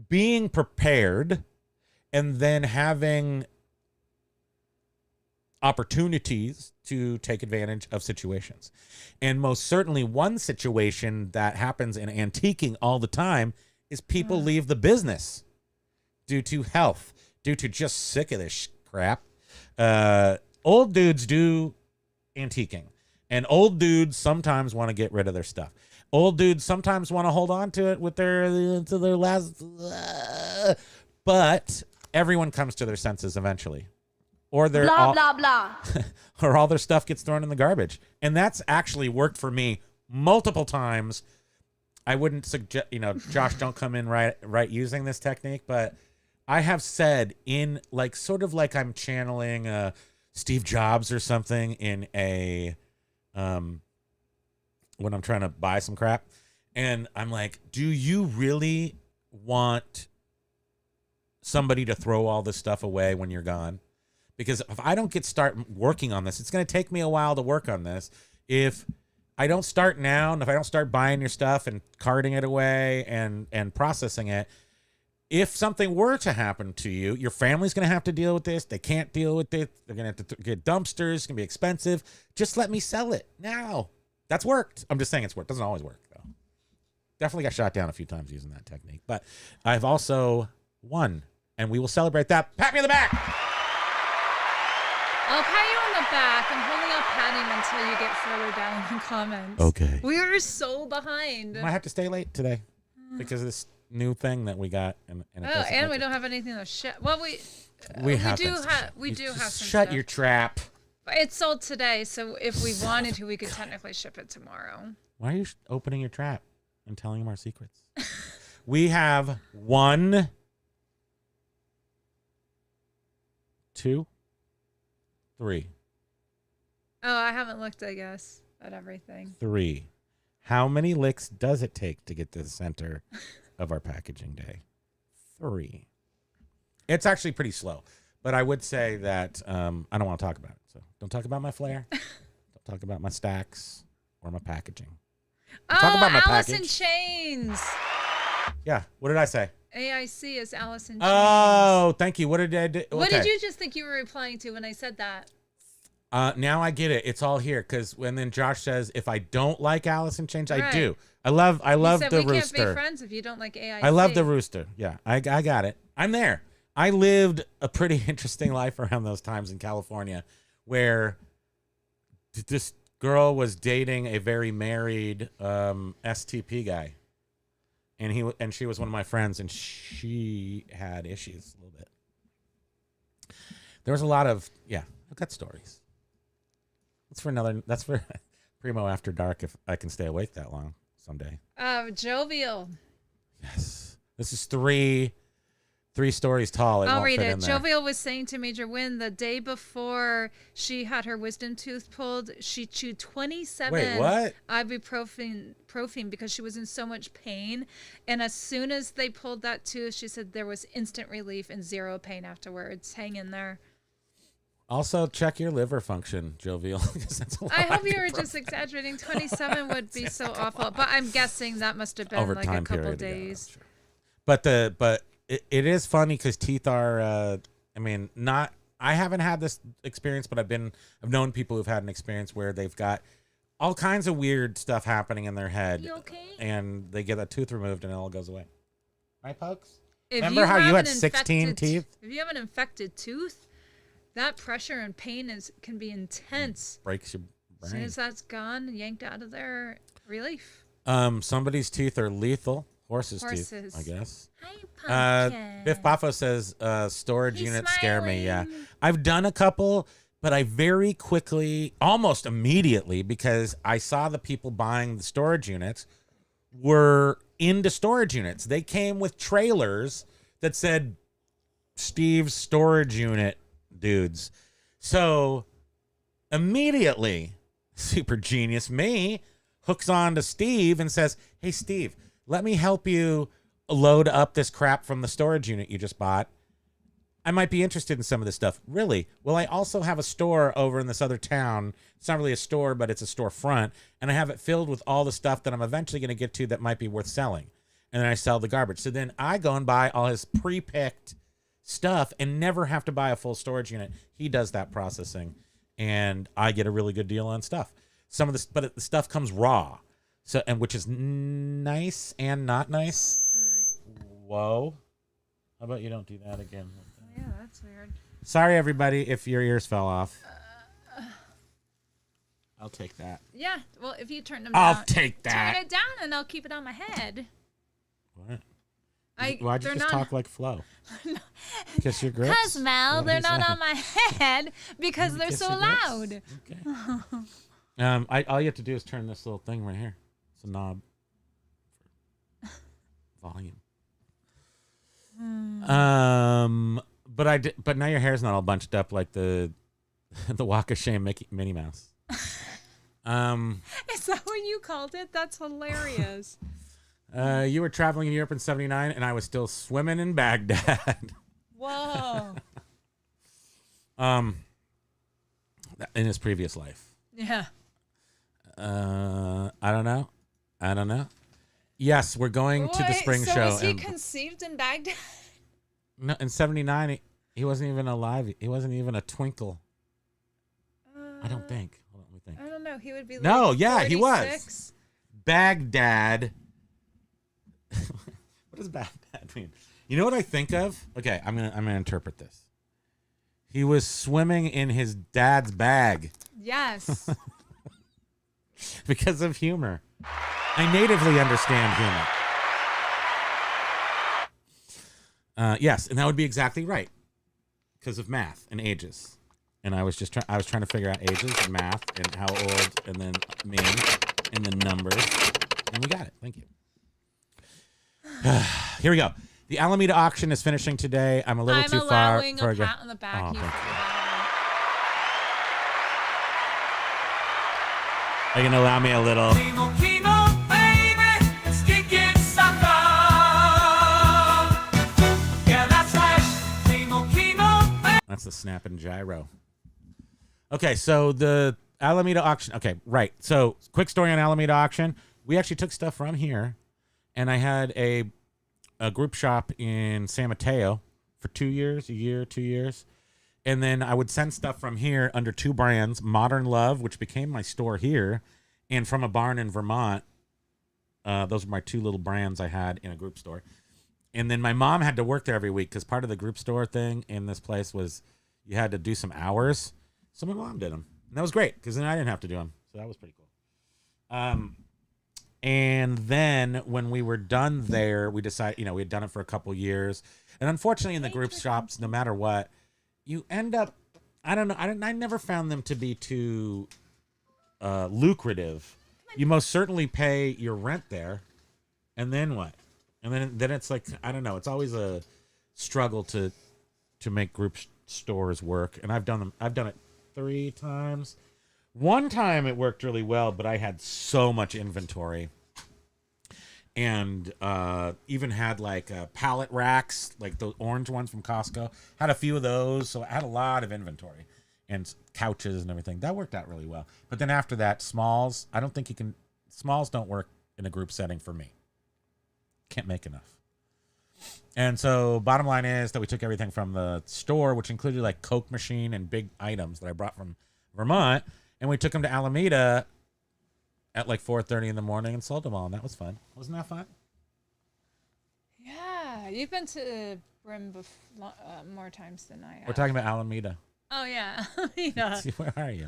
being prepared, and then having opportunities to take advantage of situations. And most certainly one situation that happens in antiquing all the time is people leave the business due to health, due to just sick of this crap. Old dudes do antiquing, and old dudes sometimes want to get rid of their stuff. Old dudes sometimes want to hold on to it with their last, but everyone comes to their senses eventually. Or they're blah blah. or all their stuff gets thrown in the garbage. And that's actually worked for me multiple times I wouldn't suggest, Josh, don't come in right using this technique, but I have said in like sort of like I'm channeling Steve Jobs or something in a when I'm trying to buy some crap, and I'm like, do you really want somebody to throw all this stuff away when you're gone? Because if I don't start working on this, it's going to take me a while to work on this. If I don't start now, and if I don't start buying your stuff and carting it away and processing it, if something were to happen to you, your family's going to have to deal with this. They can't deal with it. They're going to have to get dumpsters. It's going to be expensive. Just let me sell it now. That's worked. I'm just saying it's worked. Doesn't always work, though. Definitely got shot down a few times using that technique. But I've also won, and we will celebrate that. Pat me on the back. I'll pat you on the back. I'm holding up patting until you get further down in the comments. Okay. We are so behind. Might have to stay late today because of this new thing that we got. And we don't have anything to ship. Well, we do have some Shut stuff. your trap. But it's sold today, so if we wanted to, we could technically ship it tomorrow. Why are you opening your trap and telling them our secrets? We have 1, 2, 3. Oh, I haven't looked, I guess, at everything. 3. How many licks does it take to get to the center of our packaging day? 3. It's actually pretty slow, but I would say that I don't want to talk about it. So don't talk about my flair. Don't talk about my stacks or my packaging. Talk about my Alice in package. Chains. Yeah. What did I say? AIC is Alice in Chains. Oh, thank you. What did I do? What did you just think you were replying to when I said that? Now I get it. It's all here because when then Josh says if I don't like Alice in Chains, I Right. do. I love You said the we rooster. can't be friends if you don't like AIC. I love the rooster. Yeah, I got it. I'm there. I lived a pretty interesting life around those times in California where this girl was dating a very married STP guy. And she was one of my friends, and she had issues a little bit. There was a lot of, I've got stories. That's for Primo After Dark if I can stay awake that long someday. Jovial. Yes. This is three stories tall. I'll read it. Jovial was saying to Major Win the day before she had her wisdom tooth pulled, she chewed 27 ibuprofen because she was in so much pain. And as soon as they pulled that tooth, she said there was instant relief and zero pain afterwards. Hang in there. Also, check your liver function, Jovial. That's a lot I hope you were just exaggerating. 27 would be so awful. But I'm guessing that must have been over like time a couple period days. Ago, but it is funny because teeth are. I haven't had this experience, but I've known people who've had an experience where they've got all kinds of weird stuff happening in their head. You okay? And they get a tooth removed and it all goes away. Right, Pokes? If Remember how you had 16 teeth? If you have an infected tooth, that pressure and pain can be intense. Breaks your As soon brain. as that's gone, yanked out of there, relief. Somebody's teeth are lethal. Horses' teeth, I guess. Hi, Pumpkin. Biff Baffo says storage He's units scare me. Yeah, smiling. I've done a couple, but I very quickly, almost immediately, because I saw the people buying the storage units were into storage units. They came with trailers that said Steve's storage unit dudes. So immediately, super genius me hooks on to Steve and says, "Hey, Steve, let me help you load up this crap from the storage unit you just bought. I might be interested in some of this stuff." Really? Well, I also have a store over in this other town. It's not really a store, but it's a storefront. And I have it filled with all the stuff that I'm eventually going to get to that might be worth selling. And then I sell the garbage. So then I go and buy all his pre-picked stuff and never have to buy a full storage unit. He does that processing. And I get a really good deal on stuff. Some of this, but the stuff comes raw. So, and which is nice and not nice. Whoa. How about you don't do that again? Yeah, that's weird. Sorry, everybody, if your ears fell off. I'll take that. Yeah, well, if you turn them I'll down. take that. Turn it down and I'll keep it on my head. What? Why'd Why'd you just talk like Flo? Kiss your grits? Because, Mel, What they're is not that? on my head because they're Kiss so your grits? loud. Okay. All you have to do is turn this little thing right here. It's a knob volume. But now your hair's not all bunched up like the Walk of Shame Minnie Mouse. Is that what you called it? That's hilarious. You were traveling in Europe in '79, and I was still swimming in Baghdad. Whoa. In his previous life. Yeah. I don't know. Yes, we're going to the spring show. Was he conceived in Baghdad? No, in '79, he wasn't even alive. He wasn't even a twinkle. I don't think. Hold on, let me think. I don't know. He would be. No, like yeah, 46? he was. Baghdad. What does Baghdad mean? You know what I think of? Okay, I'm gonna interpret this. He was swimming in his dad's bag. Yes. Because of humor. I natively understand humor. Yes, and that would be exactly right. Because of math and ages. And I was trying to figure out ages and math and how old and then me and then numbers. And we got it. Thank you. Here we go. The Alameda auction is finishing today. I'm a little too far. I'm allowing a pat on the back. Oh, you thank for you. that. Are you going to allow me a little? That's the snap and gyro. Okay, so the Alameda auction. Okay, right. So quick story on Alameda auction. We actually took stuff from here, and I had a group shop in San Mateo for 2 years, 2 years. And then I would send stuff from here under two brands, Modern Love, which became my store here, and From a Barn in Vermont. Those were my two little brands I had in a group store. And then my mom had to work there every week because part of the group store thing in this place was you had to do some hours. So my mom did them. And that was great because then I didn't have to do them. So that was pretty cool. And then when we were done there, we decided, we had done it for a couple years. And unfortunately in the group shops, no matter what, you end up, I don't know, I never found them to be too lucrative. You most certainly pay your rent there. And then what? And then it's like, I don't know. It's always a struggle to make group stores work. And I've done it 3 times. One time it worked really well, but I had so much inventory. And even had like pallet racks, like those orange ones from Costco. Had a few of those. So I had a lot of inventory and couches and everything. That worked out really well. But then after that, smalls, I don't think smalls don't work in a group setting for me. Can't make enough. And so bottom line is that we took everything from the store, which included like Coke machine and big items that I brought from Vermont, and we took them to Alameda at like 4:30 in the morning and sold them all, and that was fun. Wasn't that fun? Yeah, you've been to Brim more times than I have. We're talking about Alameda. Oh yeah, yeah. See, where are you?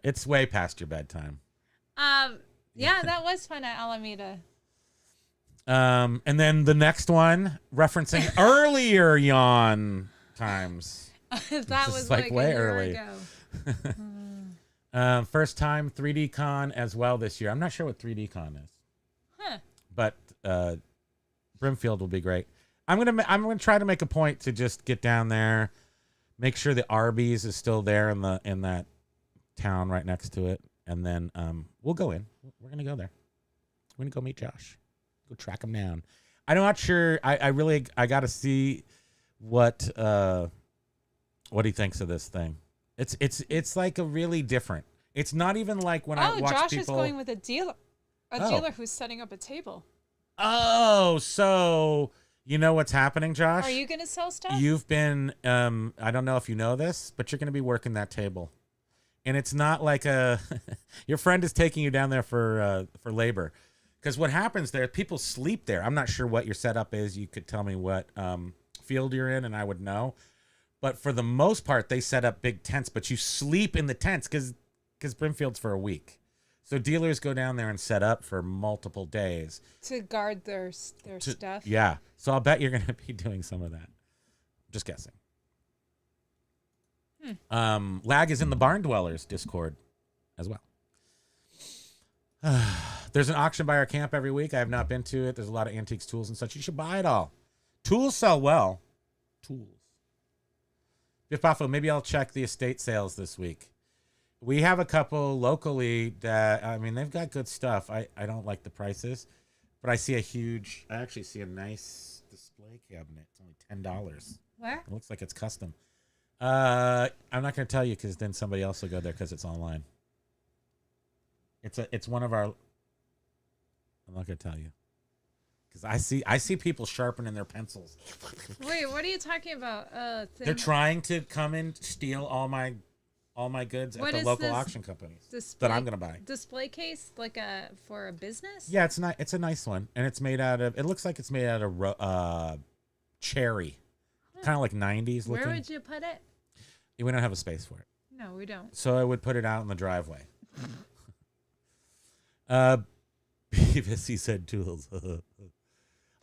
It's way past your bedtime. Yeah, that was fun at Alameda. And then the next one, referencing earlier yawn times. That was like way a year early. ago. First time 3D Con as well this year. I'm not sure what 3D Con is. Huh. But Brimfield will be great. I'm gonna try to make a point to just get down there, make sure the Arby's is still there in that town right next to it, and then we'll go in. We're gonna go there. We're gonna go meet Josh. Go track him down. I'm not sure. I got to see what he thinks of this thing. It's like a really different. It's not even like when I watch Josh people. is going with a dealer. Dealer who's setting up a table. Oh, so you know what's happening, Josh? Are you going to sell stuff? You've been. I don't know if you know this, but you're going to be working that table, and it's not like your friend is taking you down there for labor. Because what happens there, people sleep there. I'm not sure what your setup is. You could tell me what field you're in, and I would know. But for the most part, they set up big tents, but you sleep in the tents because Brimfield's for a week. So dealers go down there and set up for multiple days. To guard their stuff? Yeah. So I'll bet you're going to be doing some of that. Just guessing. Lag is in the Barn Dwellers Discord as well. There's an auction by our camp every week. I have not been to it. There's a lot of antiques, tools, and such. You should buy it all. Tools sell well. Tools. Biff Buffalo, maybe I'll check the estate sales this week. We have a couple locally that, I mean, they've got good stuff. I don't like the prices, but I actually see a nice display cabinet. It's only $10. Where? It looks like it's custom. I'm not going to tell you because then somebody else will go there because it's online. It's one of our. I'm not going to tell you because I see people sharpening their pencils. Wait, what are you talking about? They're trying to come and steal all my goods at the local auction companies that I'm going to buy. Display case, for a business? Yeah, it's a nice one, and it's made out of. It looks like it's made out of cherry, kind of like 90s looking. Where would you put it? We don't have a space for it. No, we don't. So I would put it out in the driveway. Beavis, he said tools.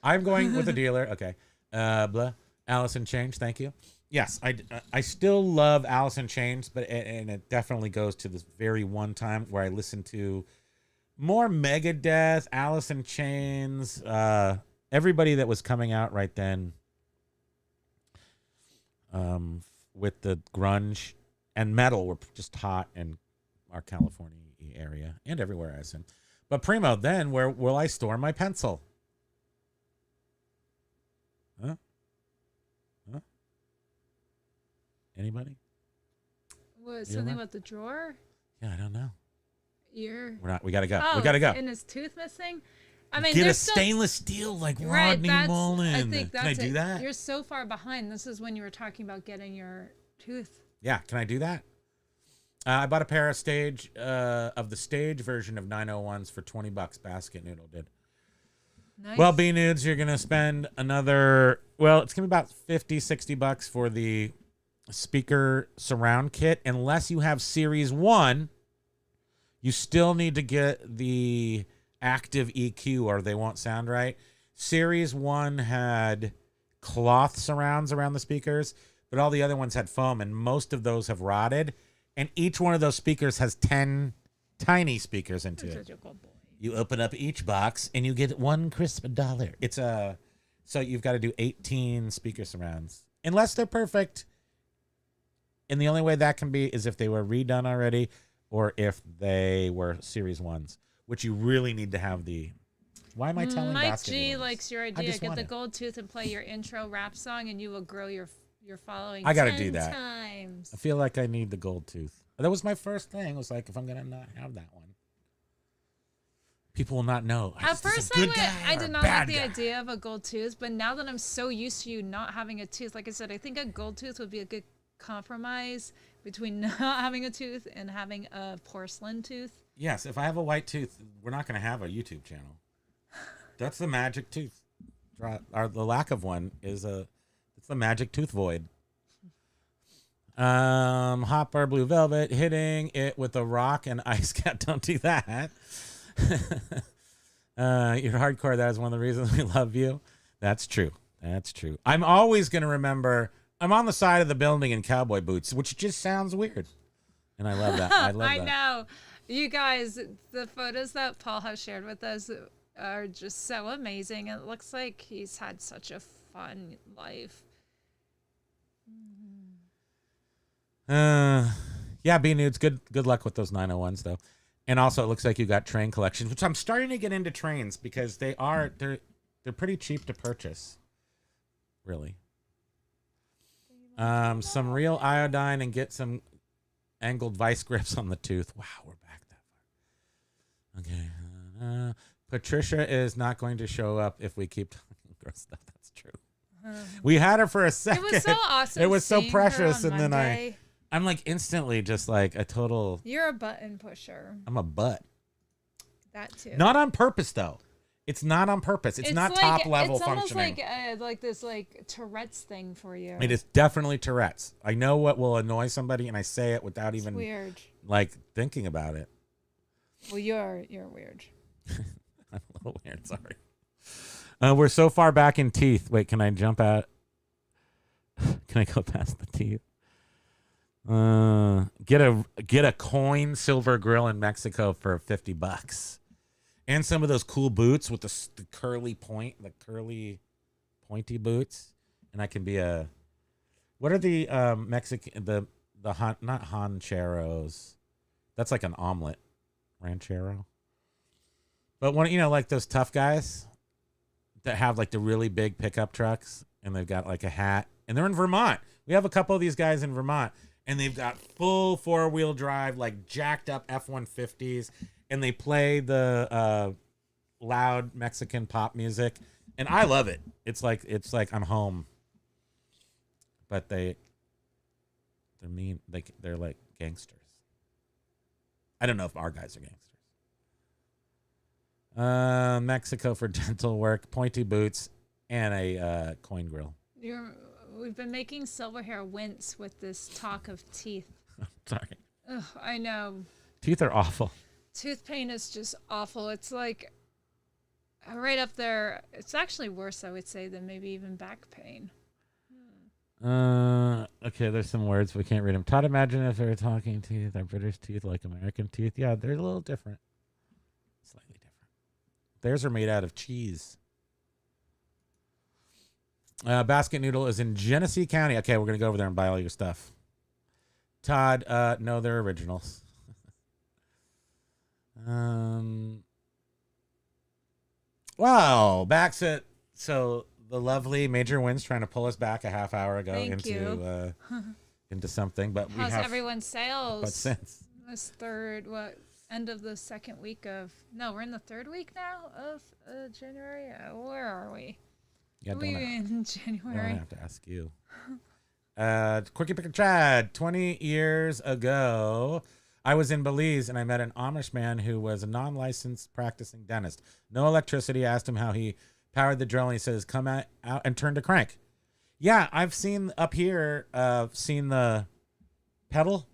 I'm going with a dealer. Okay. Blah. Allison Change, thank you. Yes, I still love Allison Chains, but and it definitely goes to this very one time where I listened to more Megadeth, Allison Chains, everybody that was coming out right then, with the grunge and metal were just hot in our California area and everywhere I was in. But Primo, then where will I store my pencil? Huh? Anybody? What, something about the drawer? Yeah, I don't know. We gotta go. Oh, we gotta go. And his tooth missing? I mean, get a stainless steel like Rodney Mullen. I think can I do that? You're so far behind. This is when you were talking about getting your tooth. Yeah, can I do that? I bought a pair of the stage version of 901s for $20. Basket Noodle did. Nice. Well, B Nudes, you're gonna spend another. Well, it's gonna be about $50-$60 for the speaker surround kit. Unless you have Series 1, you still need to get the active EQ or they won't sound right. Series 1 had cloth surrounds around the speakers, but all the other ones had foam, and most of those have rotted. And each one of those speakers has 10 tiny speakers into it. Such a good boy. You open up each box and you get one crisp $1. So you've got to do 18 speaker surrounds. Unless they're perfect. And the only way that can be is if they were redone already or if they were Series 1s, which you really need to have the... Why am I telling Mike Basket G Noodles? likes your idea. Get the gold tooth and play your intro rap song and you will grow your following. I got to 10 do that. times. I feel like I need the gold tooth. That was my first thing. It was like, if I'm going to not have that one, people will not know. At first, I did not like the idea of a gold tooth, but now that I'm so used to you not having a tooth, like I said, I think a gold tooth would be a good compromise between not having a tooth and having a porcelain tooth. Yes, if I have a white tooth, we're not going to have a YouTube channel. That's the magic tooth. The lack of one is it's the magic tooth void. Hot Bar Blue Velvet, hitting it with a rock and ice cap. Don't do that. You're hardcore. That is one of the reasons we love you. That's true. That's true. I'm always going to remember I'm on the side of the building in cowboy boots, which just sounds weird. And I love that. I love that. I know. You guys, the photos that Paul has shared with us are just so amazing. It looks like he's had such a fun life. Yeah, B Nudes, good luck with those 901s though. And also it looks like you got train collections, which I'm starting to get into trains because they're pretty cheap to purchase. Really. Some real iodine and get some angled vice grips on the tooth. Wow, we're back that far. Okay. Patricia is not going to show up if we keep talking gross stuff. That's true. We had her for a second. It was so awesome. It was so seeing precious, her on and Monday. then I'm like instantly just like a total. You're a button pusher. I'm a butt. That too. Not on purpose though. It's not on purpose. It's not like, top level it's functioning. It's almost like this Tourette's thing for you. It is definitely Tourette's. I know what will annoy somebody, and I say it without even weird. Like thinking about it. Well, you're weird. I'm a little weird. Sorry. We're so far back in teeth. Wait, can I jump out? Can I go past the teeth? Get a coin silver grill in Mexico for $50. And some of those cool boots with the curly pointy boots. And I can be what are the Mexican, not rancheros. That's like an omelet. Ranchero. But one, like those tough guys that have like the really big pickup trucks and they've got like a hat and they're in Vermont. We have a couple of these guys in Vermont and they've got full 4-wheel drive, like jacked up F-150s, and they play the loud Mexican pop music, and I love it. It's like I'm home. But they're mean. They're like gangsters. I don't know if our guys are gangsters. Mexico for dental work, pointy boots, and a coin grill. We've been making Silverhair wince with this talk of teeth. I'm sorry. Ugh, I know. Teeth are awful. Tooth pain is just awful. It's like right up there. It's actually worse, I would say, than maybe even back pain. Okay, there's some words we can't read them. Todd, imagine if they were talking teeth. Are British teeth like American teeth? Yeah, they're a little different. Slightly different. Theirs are made out of cheese. Basket Noodle is in Genesee County. Okay, we're going to go over there and buy all your stuff. Todd, no, they're originals. Wow, so the lovely Major Wins trying to pull us back a half hour ago into something, but how's everyone's sales? But since this end of the second week of we're in the third week now of January. Where are we? Yeah, are we in January? I have to ask you. Quickie Picker Chad, 20 years ago, I was in Belize and I met an Amish man who was a non-licensed practicing dentist. No electricity. Asked him how he powered the drill and he says, come out and turn to crank. Yeah, I've seen up here, seen the pedal,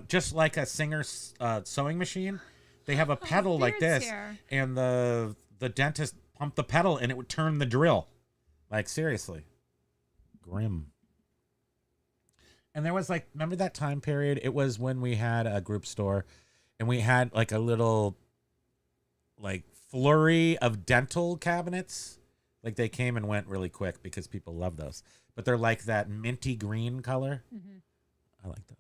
just like a Singer's sewing machine. They have a pedal like this, and the dentist pumped the pedal and it would turn the drill. Like, seriously. Grim. And there was like, remember that time period? It was when we had a group store and we had like a little like flurry of dental cabinets. Like they came and went really quick because people love those. But they're like that minty green color. Mm-hmm. I like those.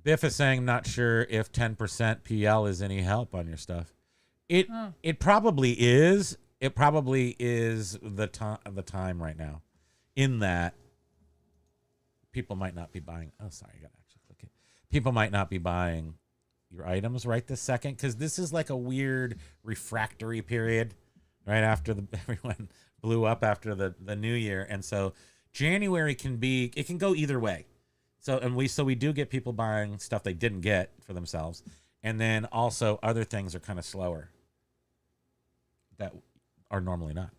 Biff is saying, not sure if 10% PL is any help on your stuff. It probably is. It probably is the time right now. In that people might not be buying. Oh, sorry, I got to actually click it. People might not be buying your items right this second because this is like a weird refractory period right after everyone blew up after the new year, and so January can go either way. So we do get people buying stuff they didn't get for themselves, and then also other things are kind of slower that are normally not.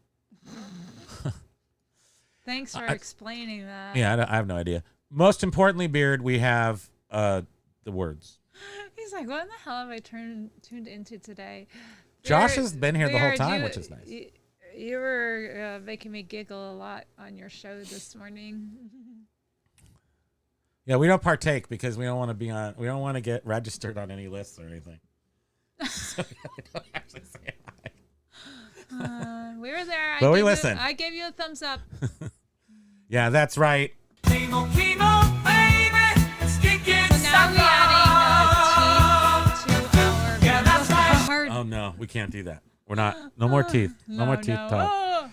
Thanks for explaining that. Yeah, I have no idea. Most importantly, Beard, we have the words. He's like, what in the hell have I tuned into today? Josh has been here the whole time, which is nice. You were making me giggle a lot on your show this morning. Yeah, we don't partake because we don't want to get registered on any lists or anything. So we don't actually say hi. We were there. But we listen. I gave you a thumbs up. Yeah, that's right. Chemo, baby. It's kicking So now we're adding teeth to our. Yeah, that's right. Oh no, we can't do that. We're not. No more teeth. No more teeth talk. Oh.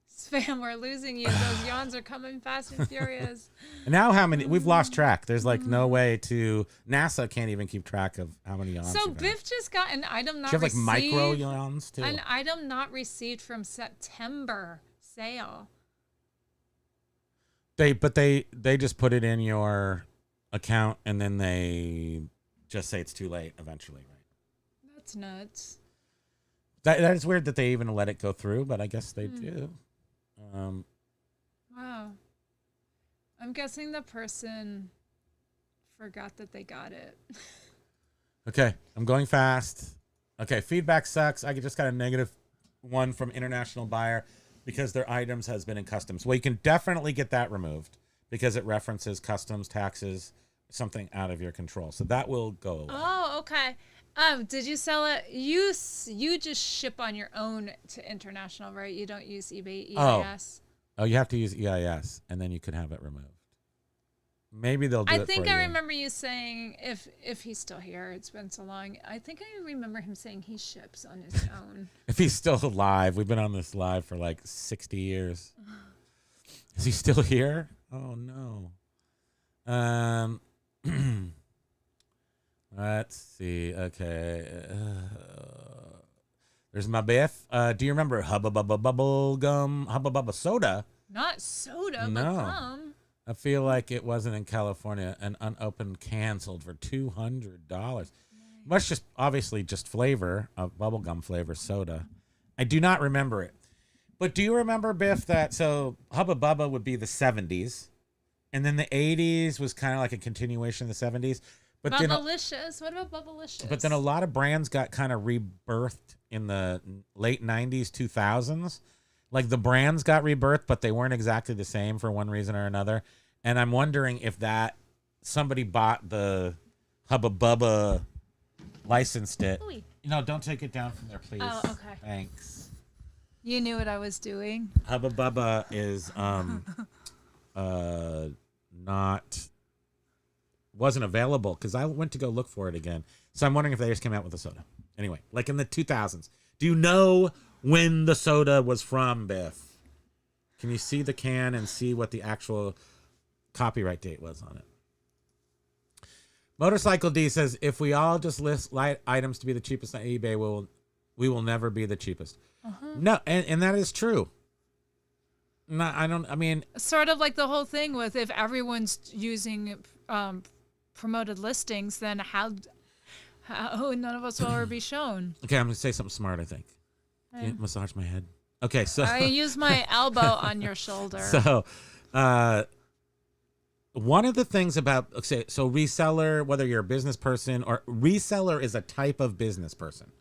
Spam, we're losing you. Those yawns are coming fast and furious. And now how many? We've lost track. There's like no way to. NASA can't even keep track of how many yawns. So Biff just got an item not received. You have like received. micro yawns too. An item not received from September sale. They just put it in your account and then they just say it's too late eventually, right? That's nuts. That is weird that they even let it go through, but I guess they do. Wow. I'm guessing the person forgot that they got it. Okay, I'm going fast. Okay, feedback sucks. I just got a -1 from international buyer because their items has been in customs. Well, you can definitely get that removed because it references customs, taxes, something out of your control. So that will go away. Oh, okay. Did you sell it? You just ship on your own to international, right? You don't use eBay EIS. Oh, you have to use EIS, and then you could have it removed. Maybe they'll do it for you. I think I remember you saying, if he's still here, it's been so long. I think I remember him saying he ships on his own. If he's still alive. We've been on this live for like 60 years. Is he still here? Oh, no. Let's see. Okay. There's my Biff. Do you remember Hubba Bubba Bubble Gum, Hubba Bubba Soda? Not soda, No. but gum. I feel like it wasn't in California. An unopened can sold for $200. Much just obviously just flavor of bubblegum flavor soda. I do not remember it. But do you remember, Biff, that so Hubba Bubba would be the 70s, and then the 80s was kind of like a continuation of the 70s. But Bubblicious. What about Bubblicious? But then a lot of brands got kind of rebirthed in the late 90s, 2000s. Like the brands got rebirthed, but they weren't exactly the same for one reason or another. And I'm wondering if that somebody bought the Hubba Bubba, licensed it. Ooh. No, don't take it down from there, please. Oh, okay. Thanks. You knew what I was doing. Hubba Bubba is wasn't available because I went to go look for it again. So I'm wondering if they just came out with a soda. Anyway, like in the 2000s. Do you know when the soda was from, Biff? Can you see the can and see what the actual copyright date was on it? Motorcycle D says, if we all just list light items to be the cheapest on eBay, we will never be the cheapest. No, and that is true. No, I mean, sort of like the whole thing with if everyone's using promoted listings, then how none of us will ever be shown. Okay, I'm going to say something smart, I think. Can you massage my head? Okay, so I use my elbow on your shoulder. So, one of the things about, so reseller, whether you're a business person or reseller is a type of business person.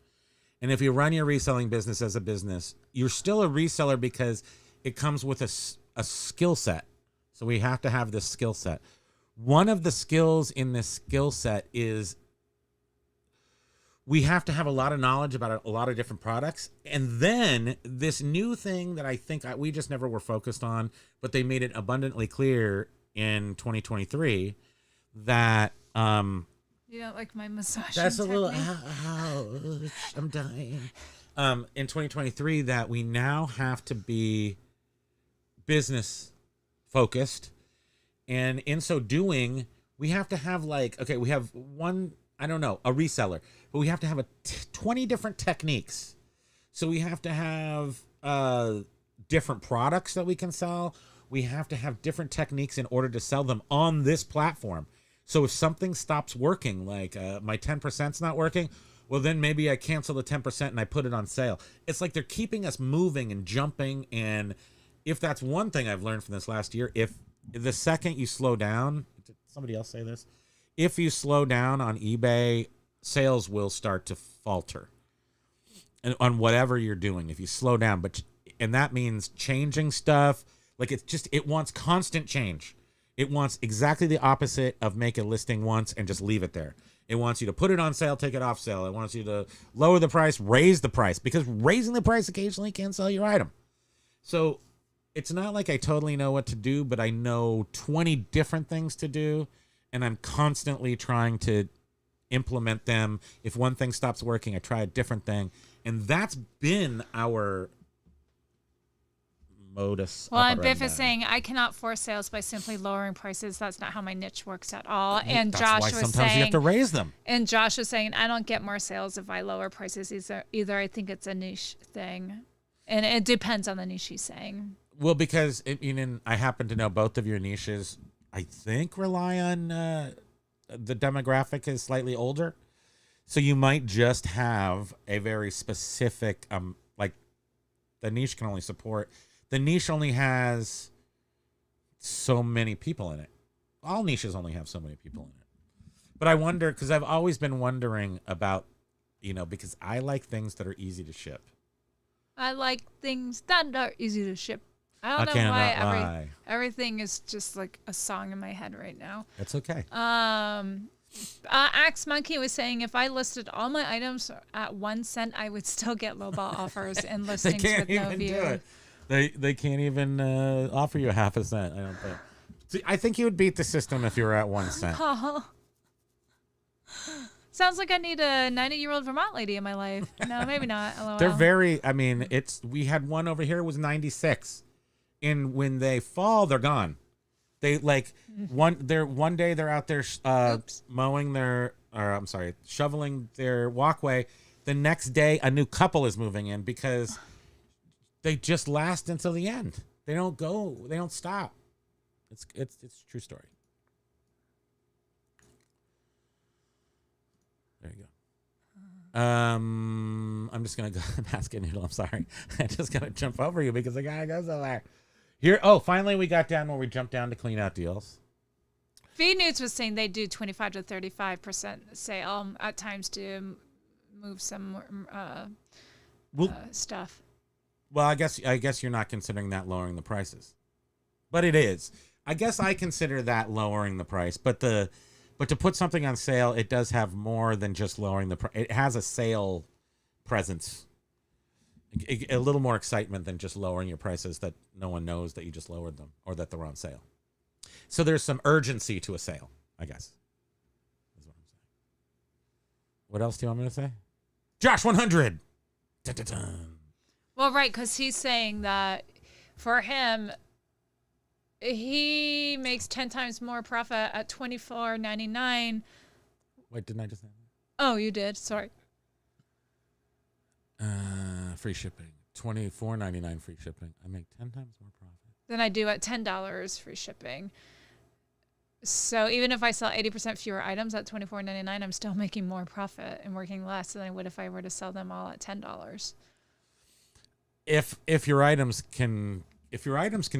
And if you run your reselling business as a business, you're still a reseller because it comes with a skill set. So we have to have this skill set. One of the skills in this skill set is we have to have a lot of knowledge about a lot of different products. And then this new thing that I think we just never were focused on, but they made it abundantly clear in 2023 that you don't like my massage. That's a little ouch, I'm dying. In 2023 that we now have to be business focused, and in so doing we have to have we have a reseller, but we have to have 20 different techniques. So we have to have different products that we can sell. We have to have different techniques in order to sell them on this platform. So if something stops working, like my 10%'s not working, well, then maybe I cancel the 10% and I put it on sale. It's like they're keeping us moving and jumping. And if that's one thing I've learned from this last year, if the second you slow down, did somebody else say this? If you slow down on eBay, sales will start to falter. And on whatever you're doing, if you slow down, and that means changing stuff. Like it wants constant change. It wants exactly the opposite of make a listing once and just leave it there. It wants you to put it on sale, take it off sale. It wants you to lower the price, raise the price, because raising the price occasionally can sell your item. So it's not like I totally know what to do, but I know 20 different things to do, and I'm constantly trying to implement them. If one thing stops working, I try a different thing. And that's been our modus Well, and operandi. Biff is saying, I cannot force sales by simply lowering prices. That's not how my niche works at all. And that's Josh why was sometimes saying, you have to raise them. And Josh was saying, I don't get more sales if I lower prices. Either I think it's a niche thing. And it depends on the niche he's saying. Well, because I happen to know both of your niches, I think, rely on the demographic is slightly older. So you might just have a very specific, the niche can only support. The niche only has so many people in it. All niches only have so many people in it. But I wonder, because I've always been wondering about, because I like things that are easy to ship. I like things that are easy to ship. I don't know cannot why lie. everything is just like a song in my head right now. It's okay. Axe Monkey was saying if I listed all my items at 1 cent, I would still get lowball offers and They listings can't with no even view. do it. They can't even offer you half a cent. I don't think. See, I think you would beat the system if you were at 1 cent. Oh. Sounds like I need a 90-year-old Vermont lady in my life. No, maybe not. LOL. They're very. I mean, we had one over here was 96, and when they fall, they're gone. They like one day they're out there mowing shoveling their walkway. The next day, a new couple is moving in because they just last until the end. They don't go. They don't stop. It's a true story. There you go. I'm just gonna go basket noodle. I'm sorry. I just gotta jump over you because I gotta go somewhere. Here. Oh, finally we got down where we jumped down to clean out deals. Feed News was saying they do 25 to 35% sale at times to move some stuff. Well, I guess you're not considering that lowering the prices, but it is. I guess I consider that lowering the price, but to put something on sale, it does have more than just lowering the price. It has a sale presence, a little more excitement than just lowering your prices that no one knows that you just lowered them or that they're on sale. So there's some urgency to a sale, I guess. Is what I'm saying. What else do you want me to say? Josh 100. Dun-dun-dun. Well, right, because he's saying that for him, he makes 10 times more profit at $24.99. Wait, didn't I just say that? Oh, you did. Sorry. Free shipping. $24.99 free shipping. I make 10 times more profit. Than I do at $10 free shipping. So even if I sell 80% fewer items at $24.99, I'm still making more profit and working less than I would if I were to sell them all at $10. If your items can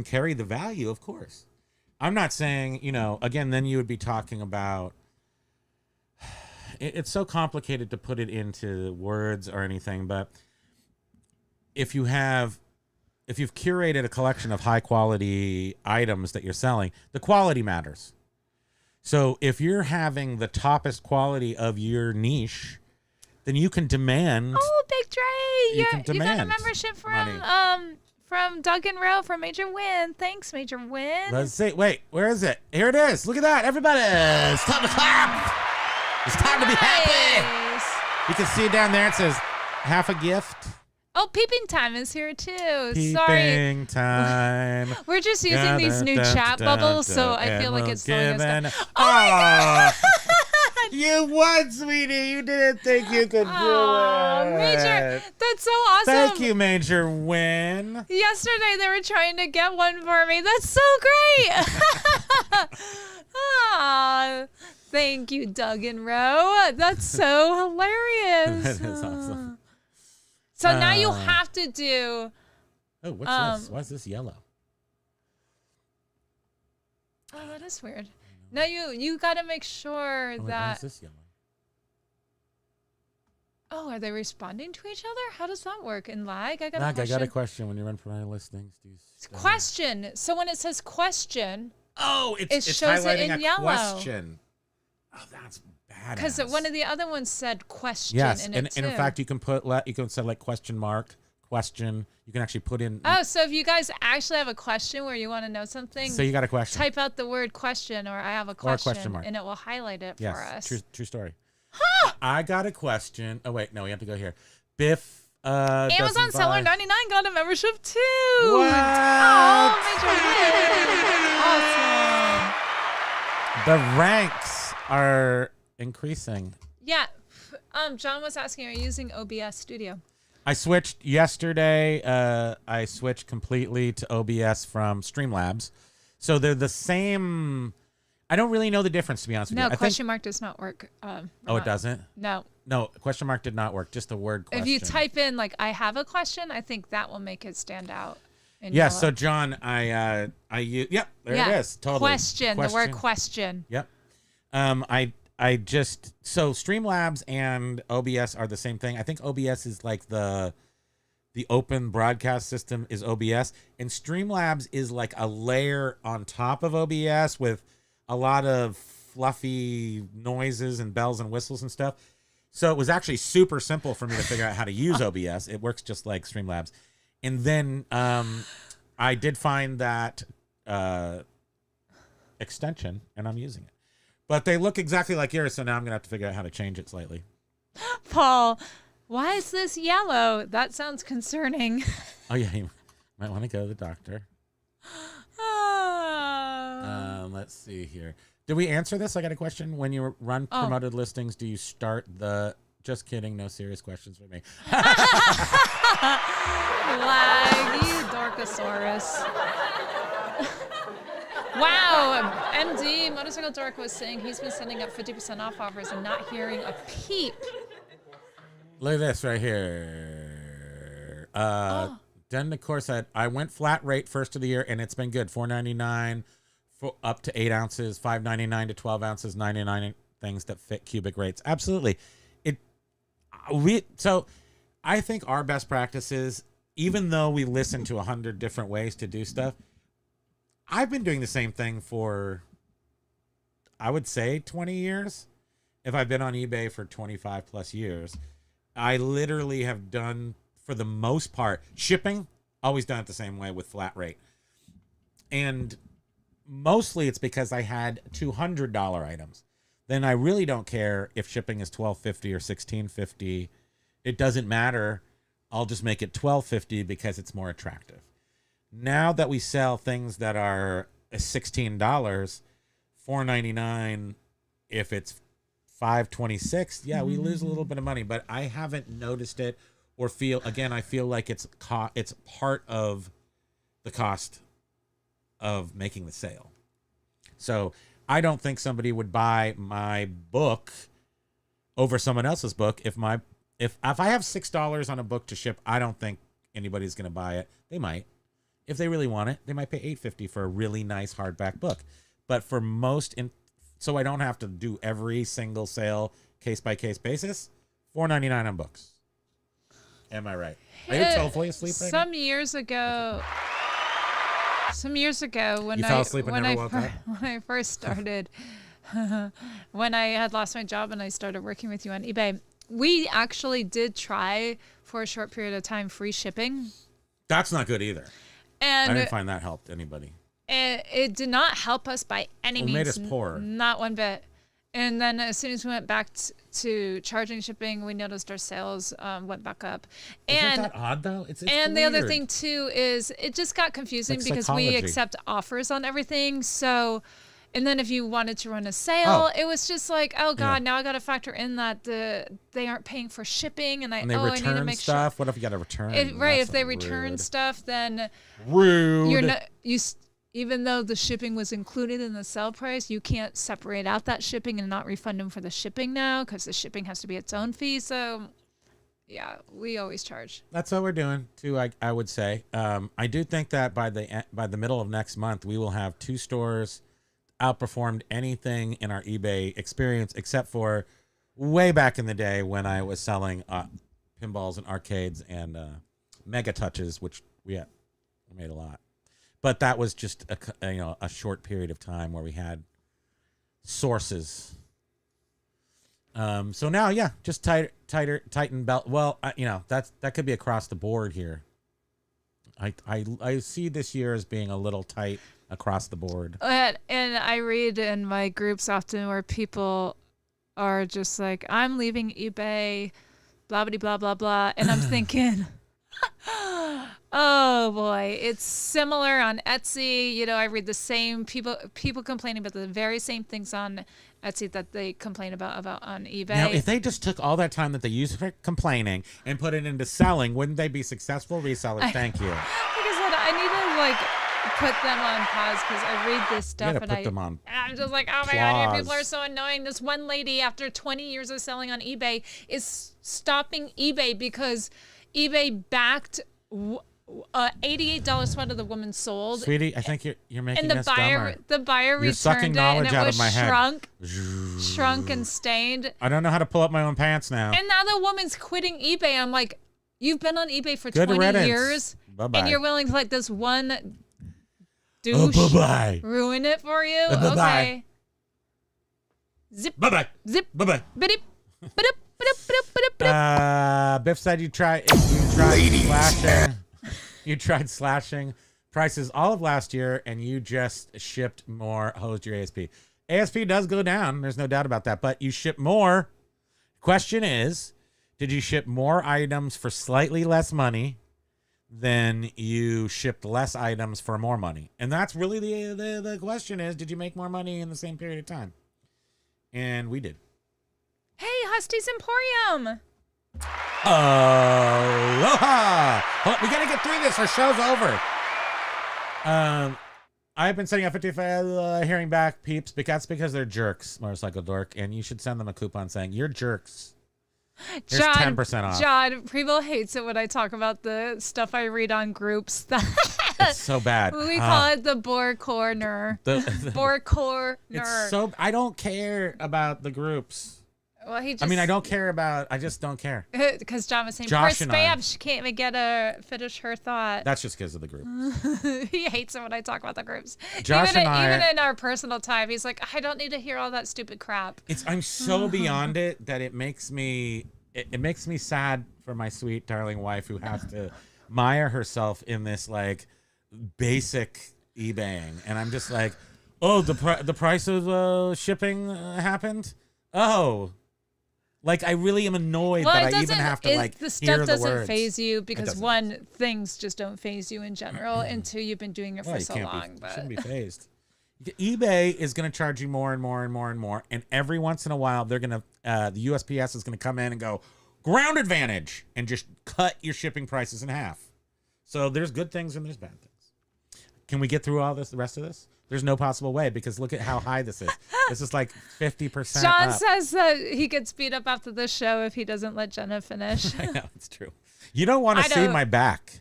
carry the value, of course. I'm not saying, again, then you would be talking about, it's so complicated to put it into words or anything, but if you've curated a collection of high quality items that you're selling, the quality matters. So if you're having the toppest quality of your niche, then you can demand. Oh, Big Dre, you got a demand membership money. from Doug and Rowe from Major Win. Thanks, Major Win. Let's see. Wait, where is it? Here it is. Look at that, everybody! It's time to clap. It's time to be happy. You can see it down there. It says half a gift. Oh, Peeping Time is here too. Peeping time. We're just using these new chat bubbles, so I feel like it's slowing us down. Oh my God! You won, sweetie. You didn't think you could do it. Major, that's so awesome. Thank you, Major Win. Yesterday they were trying to get one for me. That's so great. Thank you, Doug and Rowe. That's so hilarious. That is awesome. So now you have to do. Oh, what's this? Why is this yellow? Oh, that is weird. No, you got to make sure Why that. is this yellow? Oh, are they responding to each other? How does that work? In lag? I got a question. When you run for my listings, do you question. So when it says question, it shows it highlighting in a yellow. Question. Oh, that's badass. Because one of the other ones said question. Yes, in and it too. in fact, you can set like question mark, question. You can actually put in. Oh, so if you guys actually have a question where you want to know something, so you got a question. Type out the word question or I have a question, or a question mark. and it will highlight it for us. True story. Huh! I got a question. Oh wait, no, we have to go here. Biff. Amazon Seller 99 got a membership too. What? Oh, Major Win. Awesome. The ranks are increasing. Yeah. John was asking, are you using OBS Studio? I switched yesterday. I switched completely to OBS from Streamlabs. So they're the same. I don't really know the difference, to be honest with you. No, question mark does not work. It doesn't? No. No, question mark did not work. Just the word question. If you type in, like, I have a question, I think that will make it stand out. Yeah, yellow. so John, I use, there it is. Totally. Question, the word question. Yep. I just, so Streamlabs and OBS are the same thing. I think OBS is like the the open broadcast system is OBS, and Streamlabs is like a layer on top of OBS with a lot of fluffy noises and bells and whistles and stuff. So it was actually super simple for me to figure out how to use OBS. It works just like Streamlabs. And then I did find that extension, and I'm using it. But they look exactly like yours, so now I'm going to have to figure out how to change it slightly. Paul, why is this yellow? That sounds concerning. Oh, yeah, you might want to go to the doctor. Let's see here. Did we answer this? I got a question. When you run promoted listings, do you start the... Just kidding. No serious questions for me. Lag, you Dorkosaurus. Wow. MD, Motorcycle Dork, was saying he's been sending up 50% off offers and not hearing a peep. Look at this right here. Den Decor said, I went flat rate first of the year, and it's been good. $4.99 for up to 8 ounces, $5.99 to 12 ounces, 99 things that fit cubic rates. Absolutely. So I think our best practice is, even though we listen to 100 different ways to do stuff, I've been doing the same thing for, I would say, 20 years. If I've been on eBay for 25 plus years, I literally have done, for the most part, shipping, always done it the same way with flat rate. And mostly it's because I had $200 items. Then I really don't care if shipping is $12.50 or $16.50. It doesn't matter. I'll just make it $12.50 because it's more attractive. Now that we sell things that are $16, $4.99, if it's $5.26, yeah, we lose a little bit of money, but I haven't noticed it or feel, again, I feel like it's part of the cost of making the sale. So I don't think somebody would buy my book over someone else's book. If I have $6 on a book to ship, I don't think anybody's going to buy it. They might. If they really want it, they might pay $8.50 for a really nice hardback book. But for most, so I don't have to do every single sale case by case basis, $4.99 on books. Am I right? Are you totally asleep right now? Some years ago, when I first started, when I had lost my job and I started working with you on eBay, we actually did try for a short period of time free shipping. That's not good either. And I didn't find that helped anybody. It did not help us by any means. It made us poor. Not one bit. And then as soon as we went back to charging shipping, we noticed our sales went back up. Isn't that odd, though? It's and weird. The other thing, too, is it just got confusing because we accept offers on everything. So, and then if you wanted to run a sale, it was just like, oh, God, now I got to factor in that they aren't paying for shipping. And I need to make stuff. Sure. What if you got to return? If they return stuff, then rude. Even though the shipping was included in the sale price, you can't separate out that shipping and not refund them for the shipping now because the shipping has to be its own fee. So, yeah, we always charge. That's what we're doing, too, I would say. I do think that by the middle of next month, we will have 2 stores outperformed anything in our eBay experience, except for way back in the day when I was selling pinballs and arcades and Mega Touches, which we made a lot. But that was just a short period of time where we had sources. So now, just tighten belt. Well, that could be across the board here. I see this year as being a little tight across the board. And I read in my groups often where people are just like, I'm leaving eBay, blah, blah, blah, blah, blah. And I'm thinking... Oh boy, it's similar on Etsy. I read the same people complaining about the very same things on Etsy that they complain about on eBay. Now, if they just took all that time that they used for complaining and put it into selling, wouldn't they be successful resellers? Thank you. Like I said, I need to put them on pause because I read this stuff and I'm just like, oh my God, people are so annoying. This one lady, after 20 years of selling on eBay, is stopping eBay because eBay backed $88 sweater the woman sold. Sweetie, I think you're making us dumber. The buyer returned it and it was shrunk and stained. I don't know how to pull up my own pants now. And now the woman's quitting eBay. I'm like, You've been on eBay for Good 20 riddance. years, Bye-bye. and you're willing to let this one douche bye-bye. ruin it for you? Bye-bye. Okay. Zip. Bye-bye. Zip. Bye-bye. Bidip. Bidip. Bidip. Bidip. Bidip. Biff said you tried slashing. You tried slashing prices all of last year, and you just shipped more. Hosed your ASP. ASP does go down. There's no doubt about that. But you ship more. Question is, did you ship more items for slightly less money than you shipped less items for more money? And that's really the question is, did you make more money in the same period of time? And we did. Hey, Husty's Emporium. Aloha! We gotta get through this. Our show's over. I've been sending out 55 hearing back peeps, but that's because they're jerks, Motorcycle Dork, and you should send them a coupon saying you're jerks. There's 10% off. John, Primo hates it when I talk about the stuff I read on groups. It's so bad. We call it the Boar Corner. Boar Corner. It's so. I don't care about the groups. Well, he just. I mean, I don't care about. I just don't care. Because John was saying, Josh poor and I- spam, she can't even finish her thought. That's just because of the group. He hates it when I talk about the groups. Josh even and I- even in our personal time, he's like, I don't need to hear all that stupid crap. I'm so beyond it that it makes me. It makes me sad for my sweet darling wife who has to mire herself in this like basic eBaying, and I'm just like, oh, the price of shipping happened. Oh. Like, I really am annoyed that I even have to, like, the stuff hear the doesn't words. phase you because, doesn't. one, things just don't phase you in general until you've been doing it Well, for you so can't long. be, But shouldn't be phased. eBay is going to charge you more and more and more and more. And every once in a while, they're going to, the USPS is going to come in and go, ground advantage, and just cut your shipping prices in half. So there's good things and there's bad things. Can we get through all this, the rest of this? There's no possible way because look at how high this is. This is like 50% John up. says that he gets beat up after the show if he doesn't let Jenna finish. I know, it's true. You don't want to see my back.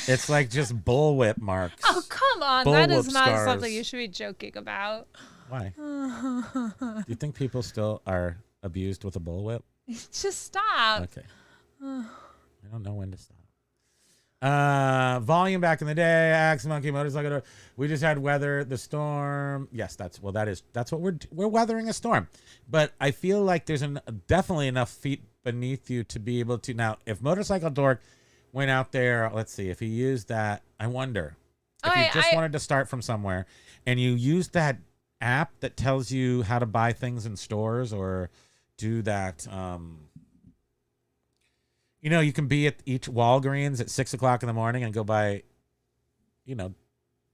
It's like just bullwhip marks. Oh, come on. That is Bullwhip not scars. something you should be joking about. Why? Do you think people still are abused with a bullwhip? Just stop. Okay. I don't know when to stop. Volume back in the day, Axe Monkey Motorcycle. We just had weather the storm. Yes, that's what we're weathering a storm. But I feel like there's definitely enough feet beneath you to be able to. Now, if Motorcycle Dork went out there, let's see, if he used that, I wonder if he just wanted to start from somewhere, and you used that app that tells you how to buy things in stores or do that. You know, you can be at each Walgreens at 6 o'clock in the morning and go buy,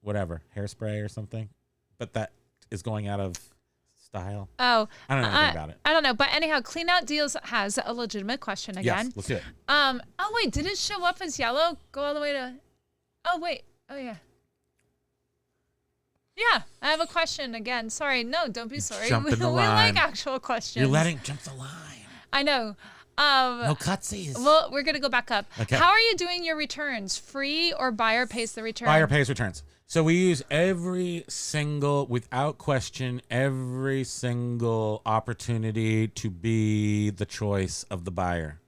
whatever, hairspray or something. But that is going out of style. Oh, I don't know anything about it. I don't know. But anyhow, Clean Out Deals has a legitimate question again. Yes, let's do it. Oh, wait. Did it show up as yellow? Go all the way to. Oh, wait. Oh, yeah. Yeah, I have a question again. Sorry. No, don't be sorry. Jumping the we line. like actual questions. You're letting jump the line. I know. No cutsies. Well, we're going to go back up. Okay. How are you doing your returns? Free or buyer pays the return? Buyer pays returns. So we use without question, every single opportunity to be the choice of the buyer.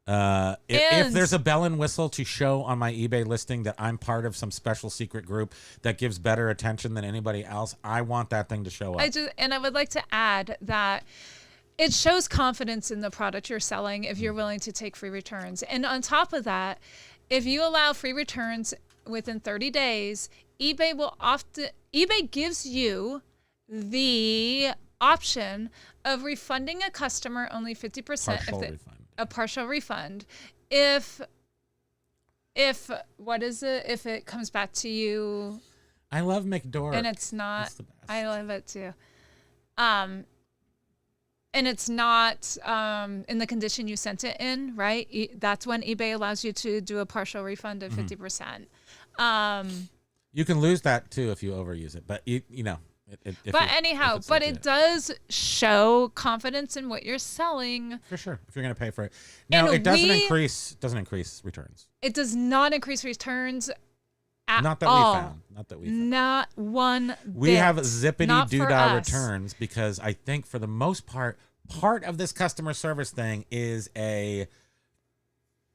If there's a bell and whistle to show on my eBay listing that I'm part of some special secret group that gives better attention than anybody else, I want that thing to show up. I would like to add that it shows confidence in the product you're selling if you're willing to take free returns. And on top of that, if you allow free returns within 30 days, eBay gives you the option of refunding a customer only 50% a partial refund if it comes back to you. I love McDork. And it's not. It's the best. I love it too. And it's not in the condition you sent it in, right? That's when eBay allows you to do a partial refund of 50%. You can lose that too if you overuse it, but it does show confidence in what you're selling. For sure, if you're going to pay for it. Now, it doesn't increase returns. It does not increase returns at Not that all. we found. Not that we found. Not one We bit. have zippity Not for doodah us. returns because I think for the most part of this customer service thing is a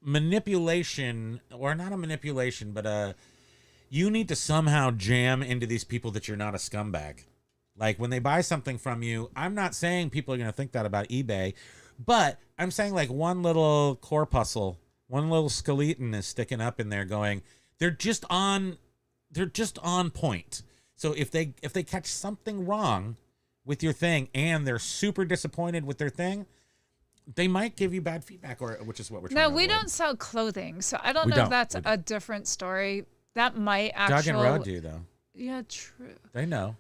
manipulation, or not a manipulation, but you need to somehow jam into these people that you're not a scumbag. Like when they buy something from you, I'm not saying people are going to think that about eBay, but I'm saying like one little corpuscle, one little skeleton is sticking up in there going, they're just on point. So if they catch something wrong with your thing and they're super disappointed with their thing, they might give you bad feedback, or which is what we're trying to No, we avoid. don't sell clothing, so I don't know if that's a different story. That might actually. Dog and Road do though. Yeah, true. They know.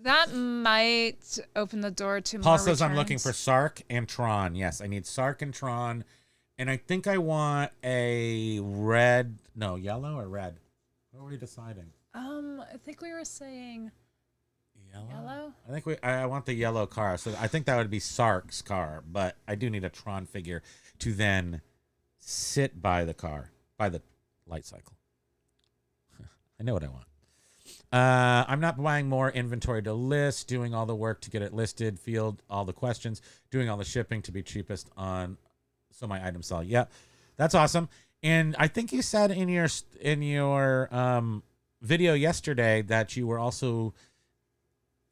That might open the door to Paul more says returns. I'm looking for Sark and Tron. Yes, I need Sark and Tron, and I think I want a yellow or red. What were we deciding? I think we were saying yellow. I think I want the yellow car, so I think that would be Sark's car. But I do need a Tron figure to then sit by the car, by the light cycle. I know what I want. I'm not buying more inventory to list, doing all the work to get it listed, field all the questions, doing all the shipping to be cheapest on, so my items sell. Yeah, that's awesome. And I think you said in your video yesterday that you were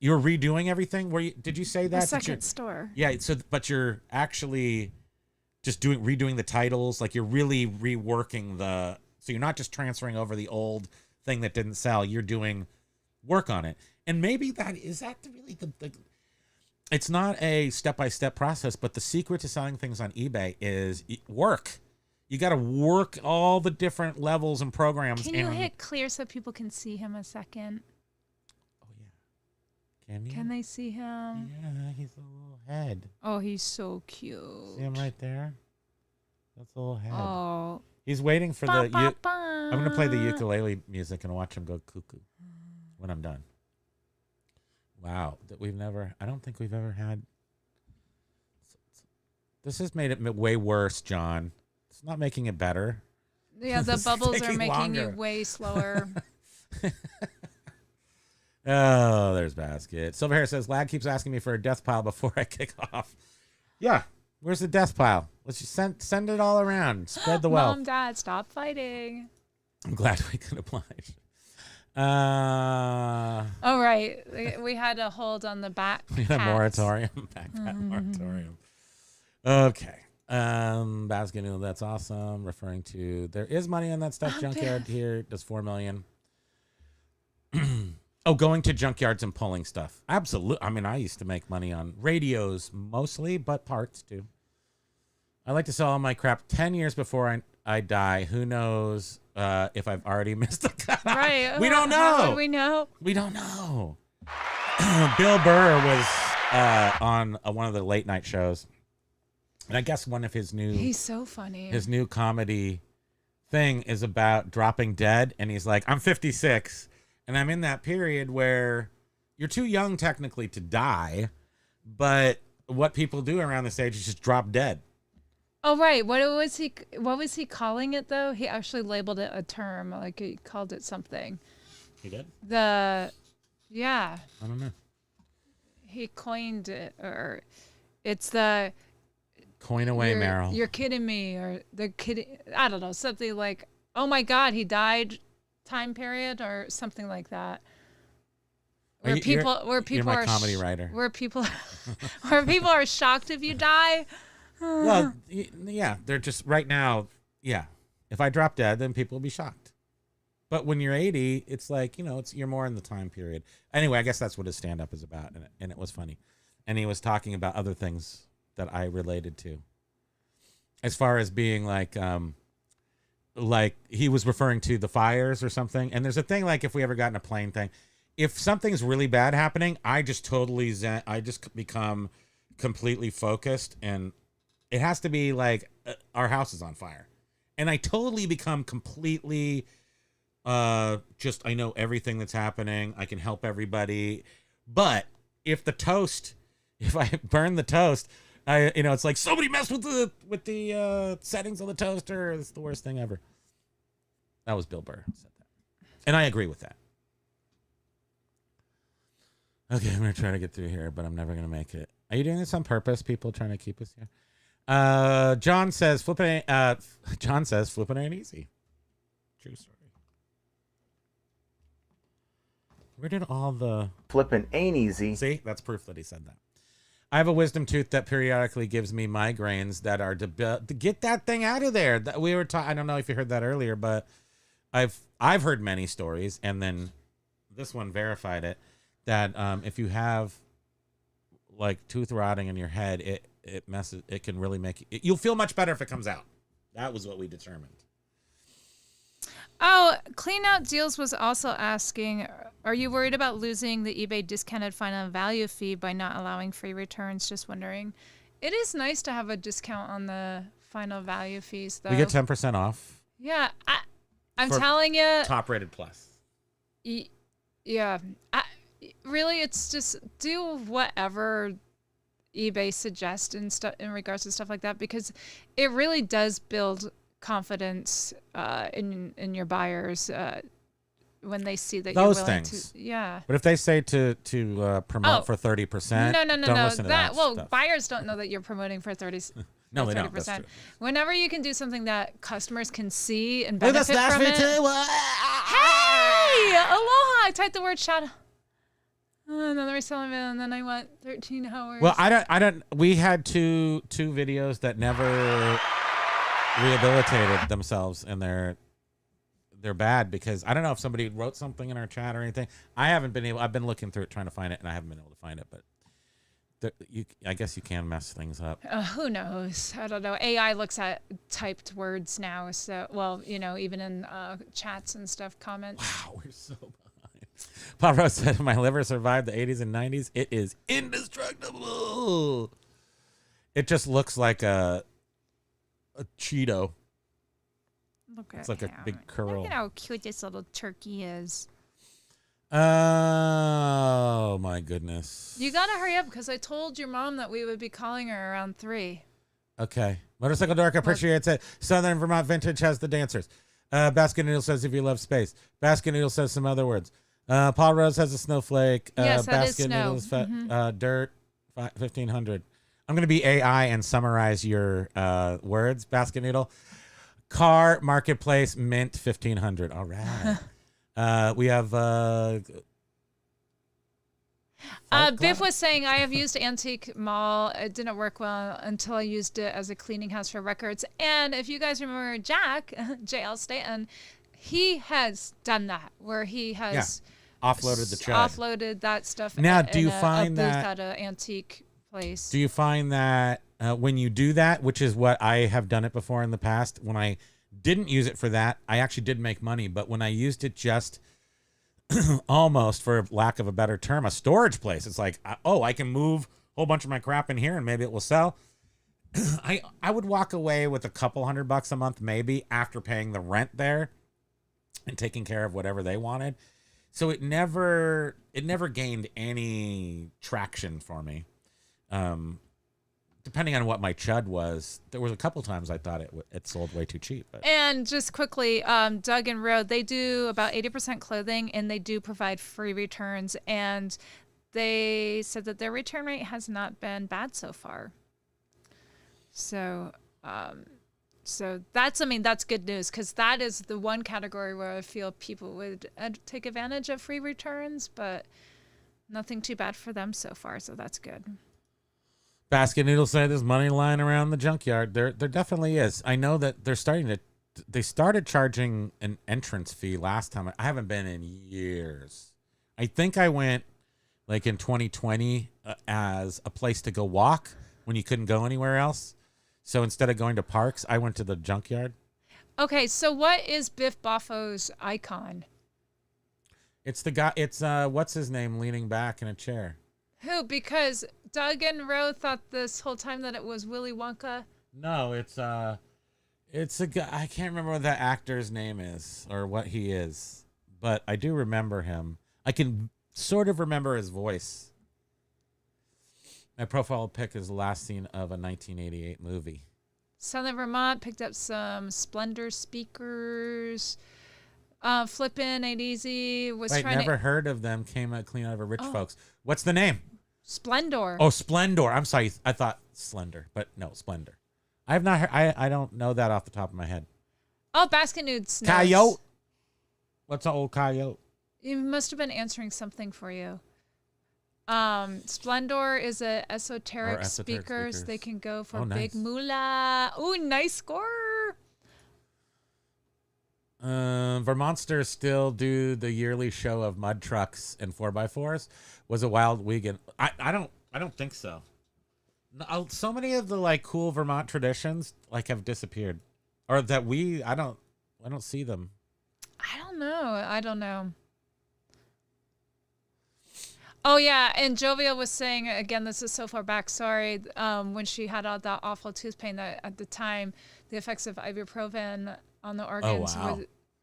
redoing everything. Did you say that? The second store. Yeah. So, but you're actually just redoing the titles. Like you're really reworking so you're not just transferring over the old thing that didn't sell. You're doing work on it. And maybe really the it's not a step-by-step process, but the secret to selling things on eBay is work. You got to work all the different levels and programs. Can you hit clear so people can see him a second? Oh, yeah. Can you? Can they see him? Yeah, he's a little head. Oh, he's so cute. See him right there? That's a little head. Oh. He's waiting for I'm going to play the ba. ukulele music and watch him go cuckoo when I'm done. Wow. I don't think we've ever had. This has made it way worse, John. It's not making it better. Yeah, the This is bubbles are taking making longer. you way slower. Oh, there's Basket. Silver Hair says, Lag keeps asking me for a death pile before I kick off. Yeah. Where's the death pile? Let's just send it all around. Spread the wealth. Mom, Dad, stop fighting. I'm glad we could oblige. Oh, right. We had a hold on the back. We had a moratorium. Backpack moratorium. Okay. Basket Noodle, that's awesome. Referring to, there is money on that stuff. Junkyard here does $4 million. Oh, going to junkyards and pulling stuff. Absolutely. I mean, I used to make money on radios mostly, but parts too. I like to sell all my crap 10 years before I die. Who knows if I've already missed a cut? Right. We don't know. How would we know? We don't know. Bill Burr was on one of the late night shows. And I guess one of his He's so funny. His new comedy thing is about dropping dead. And he's like, I'm 56. And I'm in that period where you're too young technically to die. But what people do around this age is just drop dead. Oh, right. What was he calling it, though? He actually labeled it a term. Like, he called it something. He did? Yeah. I don't know. He coined it, or it's the... Coin away, Meryl. You're kidding me, or the kid... I don't know, something like, oh, my God, he died time period, or something like that. Where people you're my are comedy writer. Where people are shocked if you die. Well, yeah, they're just right now. Yeah, if I drop dead, then people will be shocked. But when you're 80, it's like, you're more in the time period. Anyway, I guess that's what his stand-up is about, and it was funny. And he was talking about other things that I related to, as far as being like he was referring to the fires or something. And there's a thing like if we ever got in a plane thing, if something's really bad happening, I just I just become completely focused, and it has to be like our house is on fire, and I totally become completely I know everything that's happening. I can help everybody. But if I burn the toast, it's like somebody messed with the settings on the toaster. It's the worst thing ever. That was Bill Burr who said that, and I agree with that. Okay, I'm gonna try to get through here, but I'm never gonna make it. Are you doing this on purpose? People trying to keep us here. John says flipping. John says flipping ain't easy. True story. Where did all the flipping ain't easy? See, that's proof that he said that. I have a wisdom tooth that periodically gives me migraines that are to get that thing out of there. We were talking. I don't know if you heard that earlier, but I've heard many stories, and then this one verified it that if you have like tooth rotting in your head, it messes. It can really make you'll feel much better if it comes out. That was what we determined. Oh, Clean Out Deals was also asking, are you worried about losing the eBay discounted final value fee by not allowing free returns? Just wondering. It is nice to have a discount on the final value fees, though. We get 10% off. Yeah, I'm telling you. Top rated plus. Yeah. Really, it's just do whatever eBay suggests in regards to stuff like that, because it really does build confidence in your buyers when they see that those you're willing things. To. Yeah. But if they say to promote for 30%, no. don't listen to that stuff. Buyers don't know that you're promoting for 30. No, they 30%. don't. That's true. Whenever you can do something that customers can see and benefit from it. Hey, aloha! I typed the word shadow. Another reselling video, and then I went 13 hours. Well, I don't. We had two videos that never rehabilitated themselves, and they're bad because I don't know if somebody wrote something in our chat or anything. I've been looking through it trying to find it, and I haven't been able to find it. But I guess you can mess things up. Who knows? I don't know. AI looks at typed words now, so even in chats and stuff, comments. Wow, we're so behind. Paul Rose said, "My liver survived the 80s and 90s. It is indestructible. It just looks like a Cheeto. It's like a big curl. Look at how cute this little turkey is. Oh, my goodness. You got to hurry up because I told your mom that we would be calling her around 3. Okay. Motorcycle Dork appreciates it. Southern Vermont Vintage has the dancers. Basket Noodle says, if you love space. Basket Noodle says some other words. Paul Rose has a snowflake. Yes, that is Basket snow. Noodles, dirt, 1,500. I'm going to be AI and summarize your words, Basket Noodle. Car, marketplace, mint, 1,500. All right. We have... Biff was saying, I have used Antique Mall. It didn't work well until I used it as a cleaning house for records. And if you guys remember Jack, JL Stanton, he has done that, where he has offloaded the chud. Offloaded that stuff. Now, do you find that at an antique place? Do you find that when you do that, which is what I have done it before in the past, when I didn't use it for that, I actually did make money. But when I used it just almost, for lack of a better term, a storage place, it's like, I can move a whole bunch of my crap in here and maybe it will sell. I would walk away with a couple $100 a month, maybe, after paying the rent there and taking care of whatever they wanted. So it never gained any traction for me. Depending on what my chud was, there was a couple times I thought it sold way too cheap. But. And just quickly, Doug and Road, they do about 80% clothing, and they do provide free returns. And they said that their return rate has not been bad so far. So that's good news, because that is the one category where I feel people would take advantage of free returns, but nothing too bad for them so far. So that's good. Basket Noodle said there's money lying around the junkyard. There definitely is. I know that they started charging an entrance fee last time. I haven't been in years. I think I went like in 2020 as a place to go walk when you couldn't go anywhere else. So instead of going to parks, I went to the junkyard. Okay, so what is Biff Boffo's icon? It's the guy. It's what's his name, leaning back in a chair. Who? Because Doug and Ro thought this whole time that it was Willy Wonka. No, it's a guy. I can't remember what that actor's name is or what he is, but I do remember him. I can sort of remember his voice. My profile pic is the last scene of a 1988 movie. Southern Vermont picked up some Splendor speakers. Flippin' Ain't Easy was trying never heard of them. Came out clean out of a rich folks. What's the name? Splendor. Oh, Splendor. I'm sorry. I thought Slender, but no, Splendor. I have not heard, I don't know that off the top of my head. Oh, Basket Nudes. Coyote. What's an old coyote? You must have been answering something for you. Splendor is a esoteric speakers. They can go for big moolah. Ooh, nice score. Vermonsters still do the yearly show of mud trucks and 4x4s. Was a wild weekend. I don't think so. No, so many of the like cool Vermont traditions like have disappeared, or that I don't see them. I don't know. Oh yeah, and Jovial was saying again. This is so far back. Sorry, when she had all that awful tooth pain, that at the time the effects of ibuprofen on the organs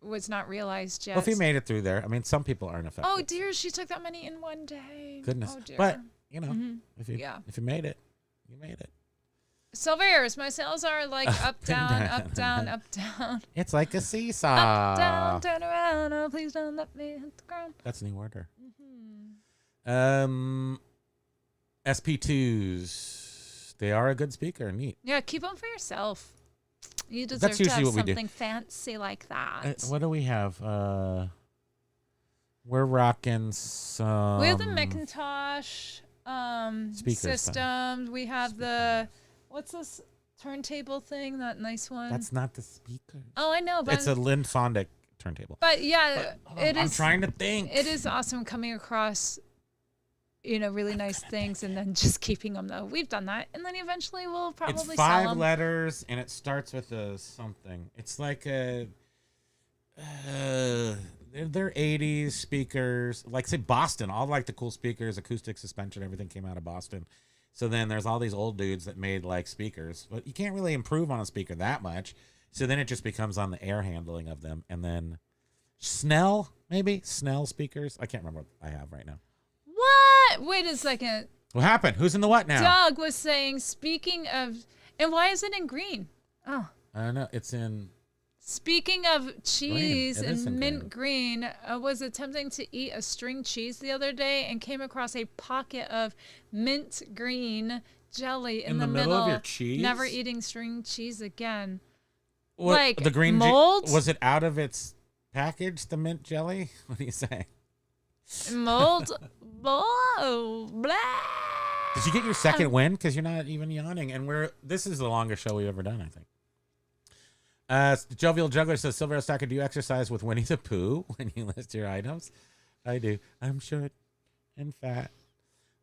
was not realized yet. Well, if you made it through there, I mean, some people aren't affected. Oh dear, she took that many in one day. Goodness, oh, dear. But you know, if you made it, you made it. Silvers, my sales are like up, down, up, down, up, down. It's like a seesaw. Up, down, turn around. Oh, please don't let me hit the ground. That's a new order. SP2s. They are a good speaker. Neat. Yeah, keep them for yourself. You deserve to have something fancy like that. What do we have? We're rocking some. We have the Macintosh systems. We have the what's this turntable thing? That nice one. That's not the speaker. Oh, I know, but it's a Lynn Fondick turntable. But yeah, I'm trying to think. It is awesome coming across, really nice things and then just keeping them though. We've done that, and then eventually we'll probably it's sell 5 letters, and it starts with a something. It's like a. They're 80s speakers, like say Boston. All like the cool speakers, acoustic suspension, everything came out of Boston. So then there's all these old dudes that made like speakers, but you can't really improve on a speaker that much. So then it just becomes on the air handling of them, and then Snell speakers. I can't remember what I have right now. What? Wait a second. What happened? Who's in the what now? Doug was saying, speaking of, and why is it in green? Oh, I don't know. It's in. Speaking of cheese and mint green, I was attempting to eat a string cheese the other day and came across a pocket of mint green jelly in the middle of your cheese. Never eating string cheese again. What, like the green mold? Was it out of its package? The mint jelly? What do you say? Mold. Blah, blah. Did you get your second win? Because you're not even yawning, and this is the longest show we've ever done, I think. Jovial Juggler says, Silver Stacker, do you exercise with Winnie the Pooh when you list your items? I do. I'm short and fat.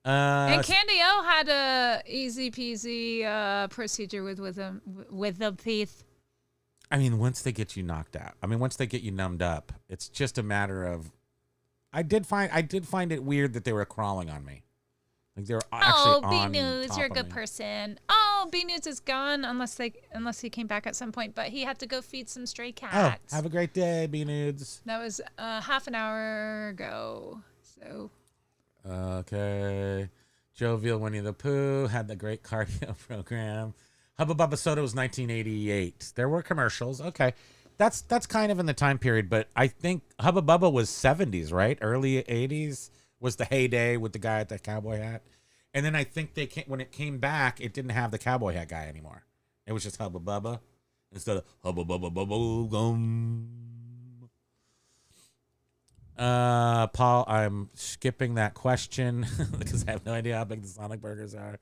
And Candy O had a easy peasy procedure with the teeth. I mean, once they get you knocked out, once they get you numbed up, it's just a matter of. I did find it weird that they were crawling on me. Like they were actually on B-Nudes, you're a good me. person. Oh, B-Nudes is gone unless he came back at some point, but he had to go feed some stray cats. Oh, have a great day, B-Nudes. That was half an hour ago. So. Okay. Jovial Winnie the Pooh had the great cardio program. Hubba Bubba Soda was 1988. There were commercials. Okay. That's kind of in the time period, but I think Hubba Bubba was 70s, right? Early 80s was the heyday with the guy at the cowboy hat. And then I think when it came back, it didn't have the cowboy hat guy anymore. It was just Hubba Bubba instead of Hubba Bubba Bubba Gum. Paul, I'm skipping that question because I have no idea how big the Sonic burgers are.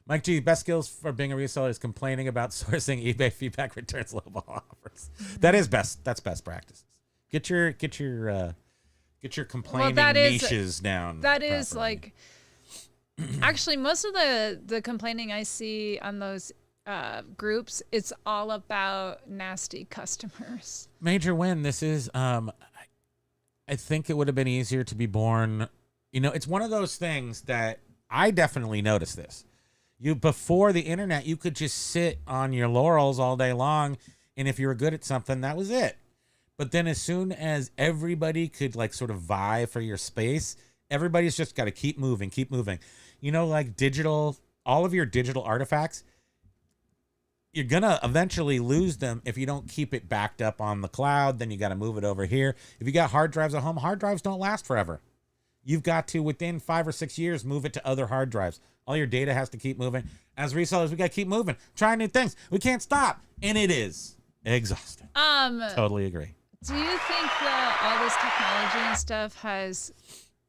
Mike G, best skills for being a reseller is complaining about sourcing eBay feedback returns lowball offers. That is best. That's best practices. Get your complaining niches down. That is like actually most of the complaining I see on those groups, it's all about nasty customers. Major win. This is I think it would have been easier to be born. It's one of those things that I definitely noticed this. Before the internet, you could just sit on your laurels all day long, and if you were good at something, that was it. But then as soon as everybody could like sort of vie for your space, everybody's just got to keep moving. Like all of your digital artifacts, you're going to eventually lose them if you don't keep it backed up on the cloud. Then you got to move it over here. If you got hard drives at home, hard drives don't last forever. You've got to, within 5 or 6 years, move it to other hard drives. All your data has to keep moving. As resellers, we got to keep moving, try new things. We can't stop. And it is exhausting. Totally agree. Do you think that all this technology and stuff has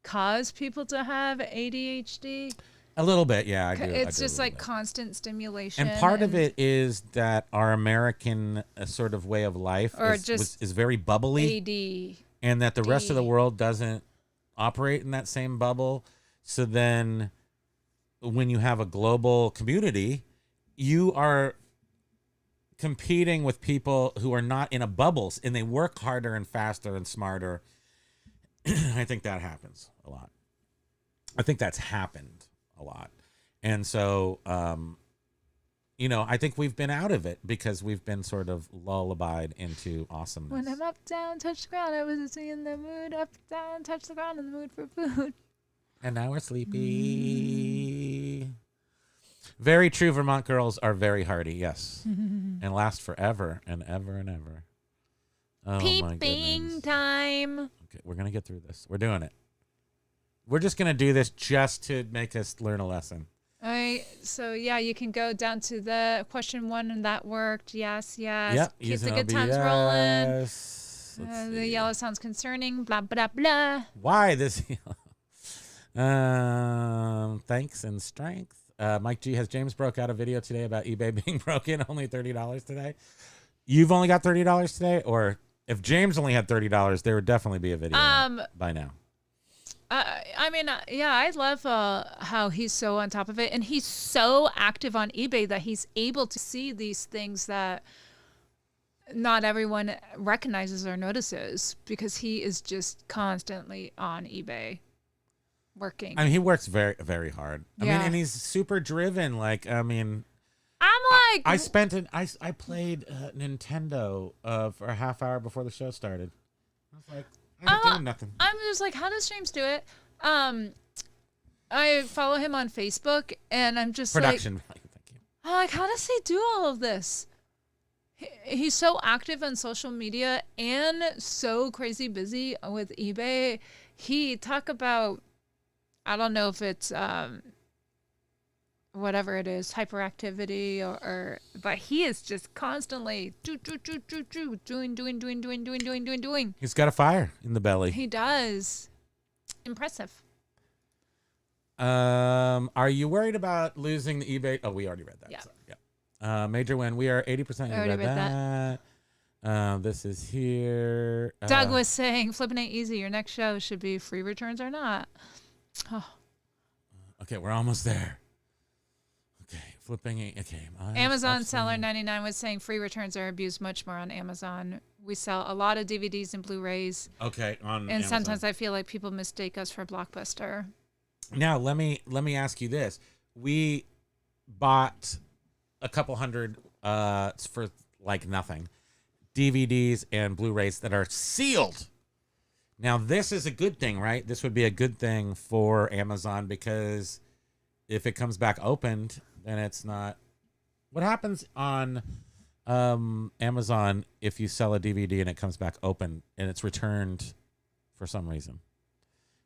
caused people to have ADHD? A little bit, yeah. I do. It's just like constant stimulation. And part of it is that our American sort of way of life is very bubbly. AD. And that the rest of the world doesn't operate in that same bubble. So then when you have a global community, you are competing with people who are not in a bubble, and they work harder and faster and smarter. I think that happens a lot. I think that's happened a lot. And so, I think we've been out of it because we've been sort of lullabied into awesomeness. When I'm up, down, touch the ground, I was in the mood. Up, down, touch the ground, in the mood for food. And now we're sleepy. Very true. Vermont girls are very hardy, yes. And last forever and ever and ever. Oh, Peeping time. Okay, we're going to get through this. We're doing it. We're just going to do this just to make us learn a lesson. All right. So, yeah, you can go down to the question 1, and that worked. Yes, yes. Yep. Keep the good times rolling. The yellow sounds concerning. Blah, blah, blah. Why this yellow? Thanks and strength. Mike G, has James broke out a video today about eBay being broken? Only $30 today. You've only got $30 today? Or if James only had $30, there would definitely be a video by now. I love how he's so on top of it, and he's so active on eBay that he's able to see these things that not everyone recognizes or notices, because he is just constantly on eBay working. I mean, he works very, very hard. I mean, and he's super driven. I played Nintendo for a half hour before the show started. I was like, I'm doing nothing. I'm just like, how does James do it? I follow him on Facebook, and I'm just production. Thank you. I'm like, how does he do all of this? He's so active on social media and so crazy busy with eBay. He talk about, I don't know if it's whatever it is, hyperactivity or but he is just constantly doing. He's got a fire in the belly. He does. Impressive. Are you worried about losing the eBay? Oh, we already read that. Yeah. So, yeah. Major win. We are 80%. I already read that. This is here. Doug was saying, flipping ain't easy. Your next show should be free returns or not. Oh. Okay, we're almost there. Okay, flipping ain't okay. Amazon seller 99 was saying free returns are abused much more on Amazon. We sell a lot of DVDs and Blu-rays. Okay, on and Amazon. Sometimes I feel like people mistake us for Blockbuster. Now let me ask you this: we bought a couple hundred for like nothing DVDs and Blu-rays that are sealed. Now this is a good thing, right? This would be a good thing for Amazon, because if it comes back opened, then it's not. What happens on Amazon if you sell a DVD and it comes back open and it's returned for some reason?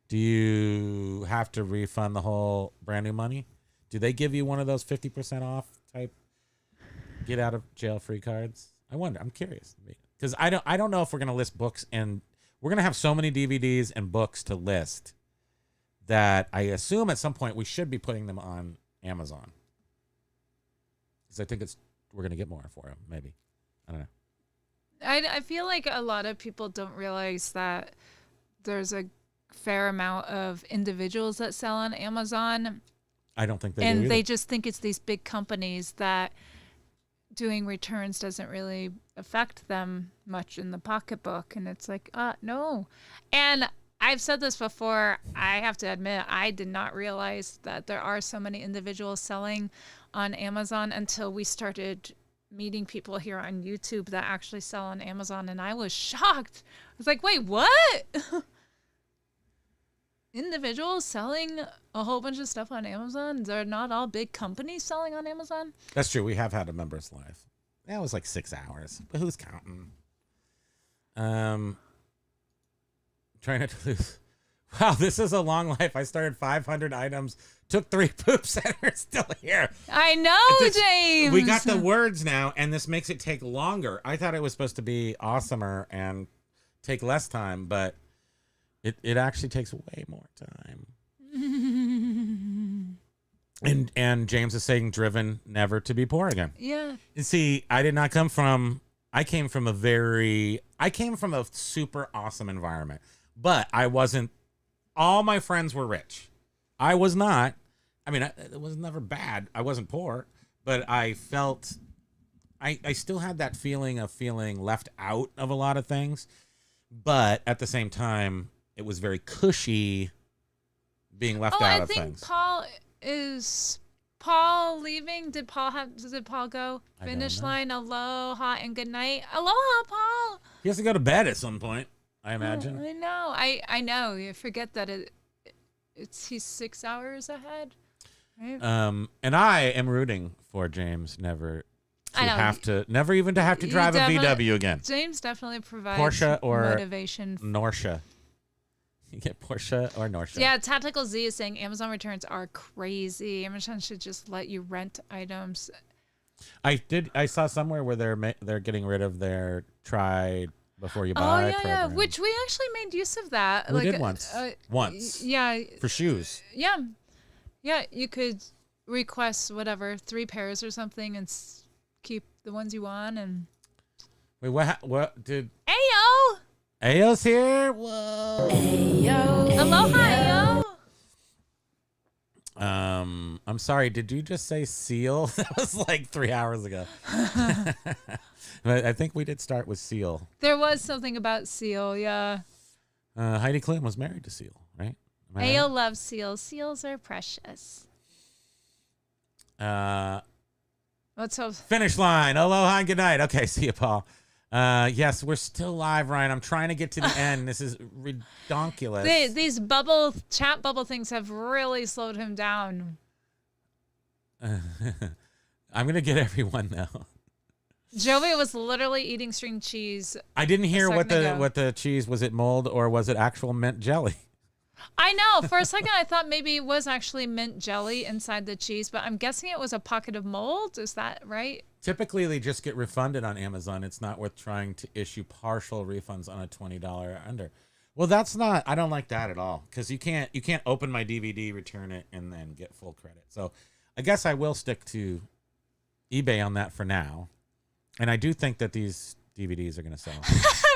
Do you have to refund the whole brand new money? Do they give you one of those 50% off type get out of jail free cards? I wonder. I'm curious, because I don't know if we're gonna list books, and we're gonna have so many DVDs and books to list that I assume at some point we should be putting them on Amazon, because I think we're gonna get more for them. Maybe, I don't know. I feel like a lot of people don't realize that there's a fair amount of individuals that sell on Amazon. I don't think they do and either. They just think it's these big companies that doing returns doesn't really affect them much in the pocketbook. And it's like, no. And I've said this before. I have to admit, I did not realize that there are so many individuals selling on Amazon until we started meeting people here on YouTube that actually sell on Amazon. And I was shocked. I was like, wait, what? Individuals selling a whole bunch of stuff on Amazon? They're not all big companies selling on Amazon? That's true. We have had a member's live. That was like 6 hours, but who's counting? Trying not to lose Wow, this is a long life. I started 500 items, took 3 poops, and we're still here. I know, James. We got the words now, and this makes it take longer. I thought it was supposed to be awesomer and take less time, but it actually takes way more time. And James is saying driven never to be poor again. Yeah. And see, I came from a super awesome environment, but I wasn't, all my friends were rich. I was not. I mean, it was never bad. I wasn't poor, but I felt, I still had that feeling of feeling left out of a lot of things. But at the same time, it was very cushy being left out of things. Is Paul leaving? Did Paul go? Finish line, aloha and good night. Aloha, Paul. He has to go to bed at some point, I imagine. I know. I know. You forget that he's 6 hours ahead. Right? And I am rooting for James never even to have to drive a VW again. James definitely provides Porsche or motivation. Norsha. You get Porsche or Norsha. Yeah, Tactical Z is saying Amazon returns are crazy. Amazon should just let you rent items. I saw somewhere where they're getting rid of their try before you buy program. Which we actually made use of that. We did once. Once. Yeah. For shoes. Yeah. Yeah, you could request whatever, 3 pairs or something and keep the ones you want. And wait, what did Ayo! Ayo's here? Whoa. Ayo. Aloha, Ayo. I'm sorry, did you just say seal? That was like 3 hours ago. But I think we did start with seal. There was something about seal, yeah. Heidi Klum was married to Seal, right? Ayo loves seals. Seals are precious. Let's hope. Finish line. Aloha and good night. Okay, see you, Paul. Yes, we're still live, Ryan. I'm trying to get to the end. This is redonkulous. These chat bubble things have really slowed him down. I'm going to get everyone now. Joey was literally eating string cheese. I didn't hear what the cheese was. It mold or was it actual mint jelly? I know. For a second, I thought maybe it was actually mint jelly inside the cheese, but I'm guessing it was a pocket of mold. Is that right? Typically, they just get refunded on Amazon. It's not worth trying to issue partial refunds on a $20 or under. Well, that's not. I don't like that at all because you can't open my DVD, return it, and then get full credit. So, I guess I will stick to eBay on that for now. And I do think that these DVDs are going to sell.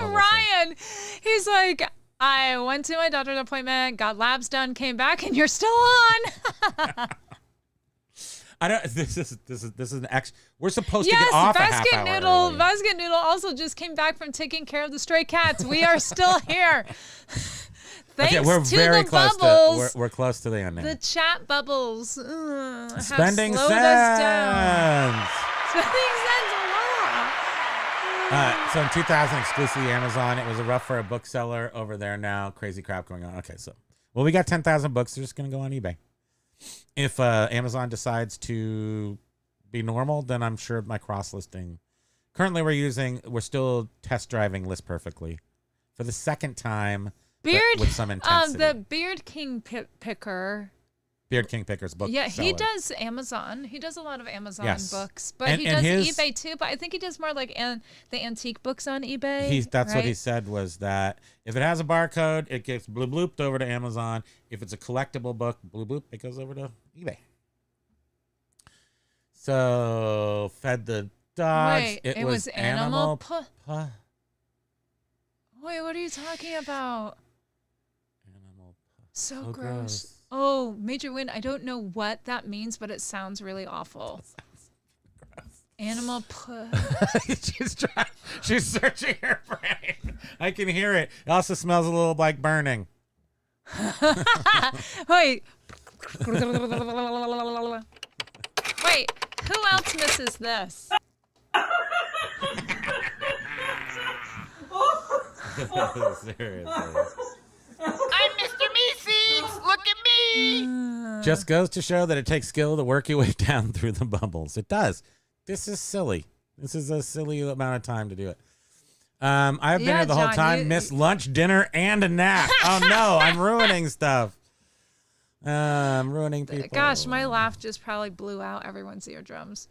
Ryan, he's like, I went to my doctor's appointment, got labs done, came back, and you're still on. I don't. This is an X. We're supposed to get off a half hour early. Basket Noodle also just came back from taking care of the stray cats. We are still here. Thanks we're to very the close bubbles. We're close to the end now. The chat bubbles Spending have slowed us down. Spending cents a lot. So in 2000, exclusively Amazon. It was rough for a bookseller over there now. Crazy crap going on. Okay, so we got 10,000 books. They're just gonna go on eBay. If Amazon decides to be normal, then I'm sure my cross listing. Currently, we're still test driving List Perfectly for the second time. With some intensity. The Beard King Picker. Beard King Picker's book. Yeah, seller. He does Amazon. He does a lot of Amazon books, but he and does eBay too. But I think he does more like the antique books on eBay. That's what he said was that if it has a barcode, it gets bloop blooped over to Amazon. If it's a collectible book, bloop bloop, it goes over to eBay. So fed the dogs. Wait, it was animal. Wait, what are you talking about? So gross. Oh, Major Win, I don't know what that means, but it sounds really awful. Animal She's searching her brain. I can hear it. It also smells a little like burning. Wait. Wait, who else misses this? Seriously. I'm Mr. Meeseeks. Look at me. Just goes to show that it takes skill to work your way down through the bubbles. It does. This is silly. This is a silly amount of time to do it. I've been Yeah, here the whole John, time. Missed lunch, dinner, and a nap. Oh no, I'm ruining stuff. I'm ruining people. Gosh, my laugh just probably blew out everyone's eardrums.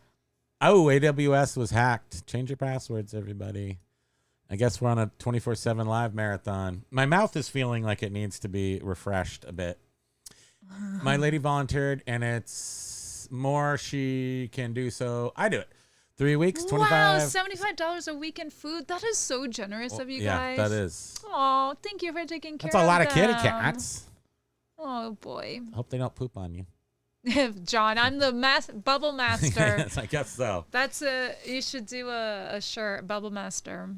Oh, AWS was hacked. Change your passwords, everybody. I guess we're on a 24/7 live marathon. My mouth is feeling like it needs to be refreshed a bit. My lady volunteered, and it's more she can do, so I do it. 3 weeks, 25. Wow, $75 a week in food. That is so generous of you guys. Yeah, that is. Oh, thank you for taking care of That's a lot of kitty them. cats. Oh boy. Hope they don't poop on you. John, I'm the bubble master. Yes, I guess so. You should do a shirt, bubble master.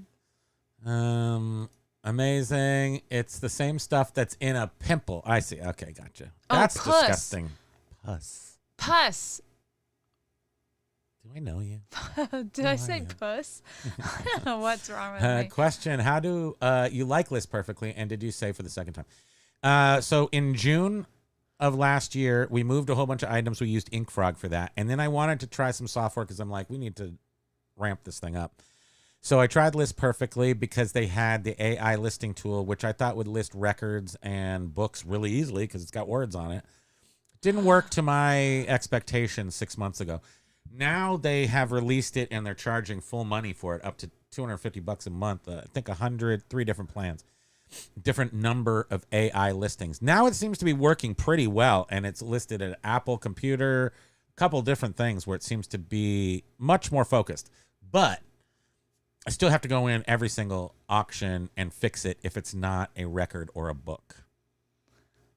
Amazing. It's the same stuff that's in a pimple. I see. Okay, gotcha. Oh, That's puss. disgusting. Puss. Puss. Do I know you? Did I say puss? What's wrong with me? Question: how do you like List Perfectly, and did you say for the second time? So in June of last year, we moved a whole bunch of items. We used InkFrog for that, and then I wanted to try some software because I'm like, we need to ramp this thing up. So I tried List Perfectly because they had the AI listing tool, which I thought would list records and books really easily because it's got words on it. Didn't work to my expectations 6 months ago. Now they have released it and they're charging full money for it, up to $250 a month. I think 3 different plans, different number of AI listings. Now it seems to be working pretty well, and it's listed at Apple Computer, a couple different things where it seems to be much more focused. But I still have to go in every single auction and fix it if it's not a record or a book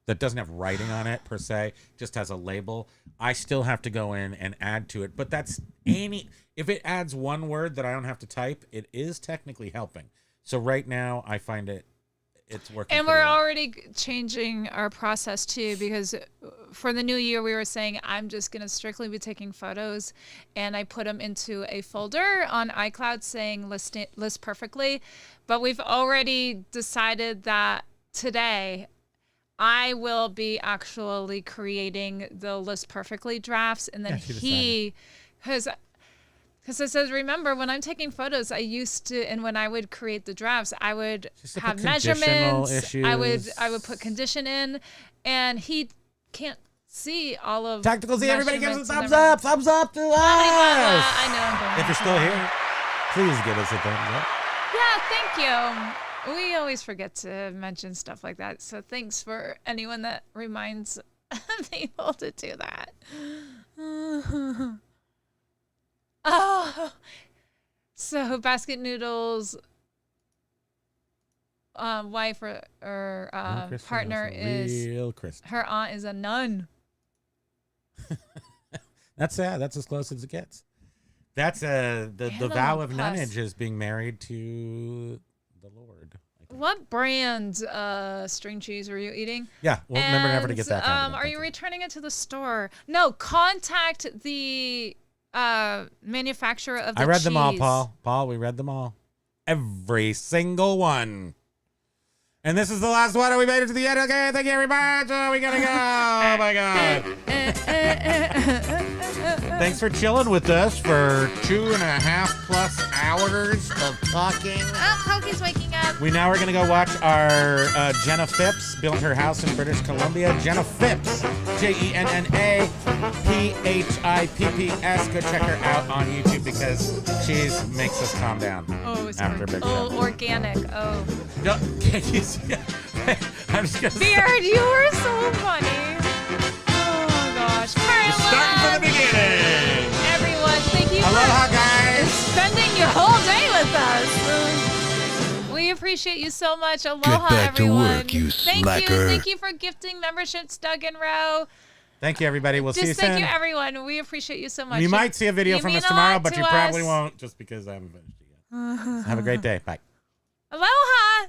that doesn't have writing on it per se, just has a label. I still have to go in and add to it. But that's if it adds one word that I don't have to type, it is technically helping. So right now I find it's working. And we're well. already changing our process too, because for the new year we were saying I'm just going to strictly be taking photos, and I put them into a folder on iCloud saying list perfectly. But we've already decided that today I will be actually creating the list perfectly drafts, and then because it says, remember, when I'm taking photos, I used to, and when I would create the drafts, I would have measurements. Issues. I would put condition in, and he can't see all of Tactical Z. Everybody gives a measurements thumbs up to us. I know I'm going If you're still here, please give us a thumbs up. Yeah, thank you. We always forget to mention stuff like that, so thanks for anyone that reminds people to do that. Oh, so Basket Noodles' wife or partner is her aunt is a nun. That's as close as it gets. That's the vow of nunnage is being married to the Lord. What brand string cheese were you eating? Yeah, well, remember never to get that. Are you returning it to the store? No, contact the manufacturer of the cheese. I read them all, Paul. Paul, we read them all. Every single one. And this is the last one. We made it to the end. Okay, thank you very much. Oh, we gotta go. Oh my God. Thanks for chilling with us for 2.5+ hours of talking. Oh, Pokey's waking up. We now are gonna go watch our Jenna Phipps build her house in British Columbia. Jenna Phipps, JennaPhipps. Go check her out on YouTube because she makes us calm down. Oh, it's after a big show. Organic. Oh. No, can you see? I'm just gonna Beard, you were so funny. Oh gosh. We're starting from the beginning. Everyone, thank you Aloha, for guys. spending your whole day with us. We appreciate you so much. Aloha, Get back everyone. to work, you slacker. Thank you for gifting memberships, Doug and Row. Thank you, everybody. We'll see you soon. Thank you, everyone. We appreciate you so much. You might see a video from us tomorrow, but you probably us. won't just because I haven't finished it yet. Have a great day. Bye. Aloha.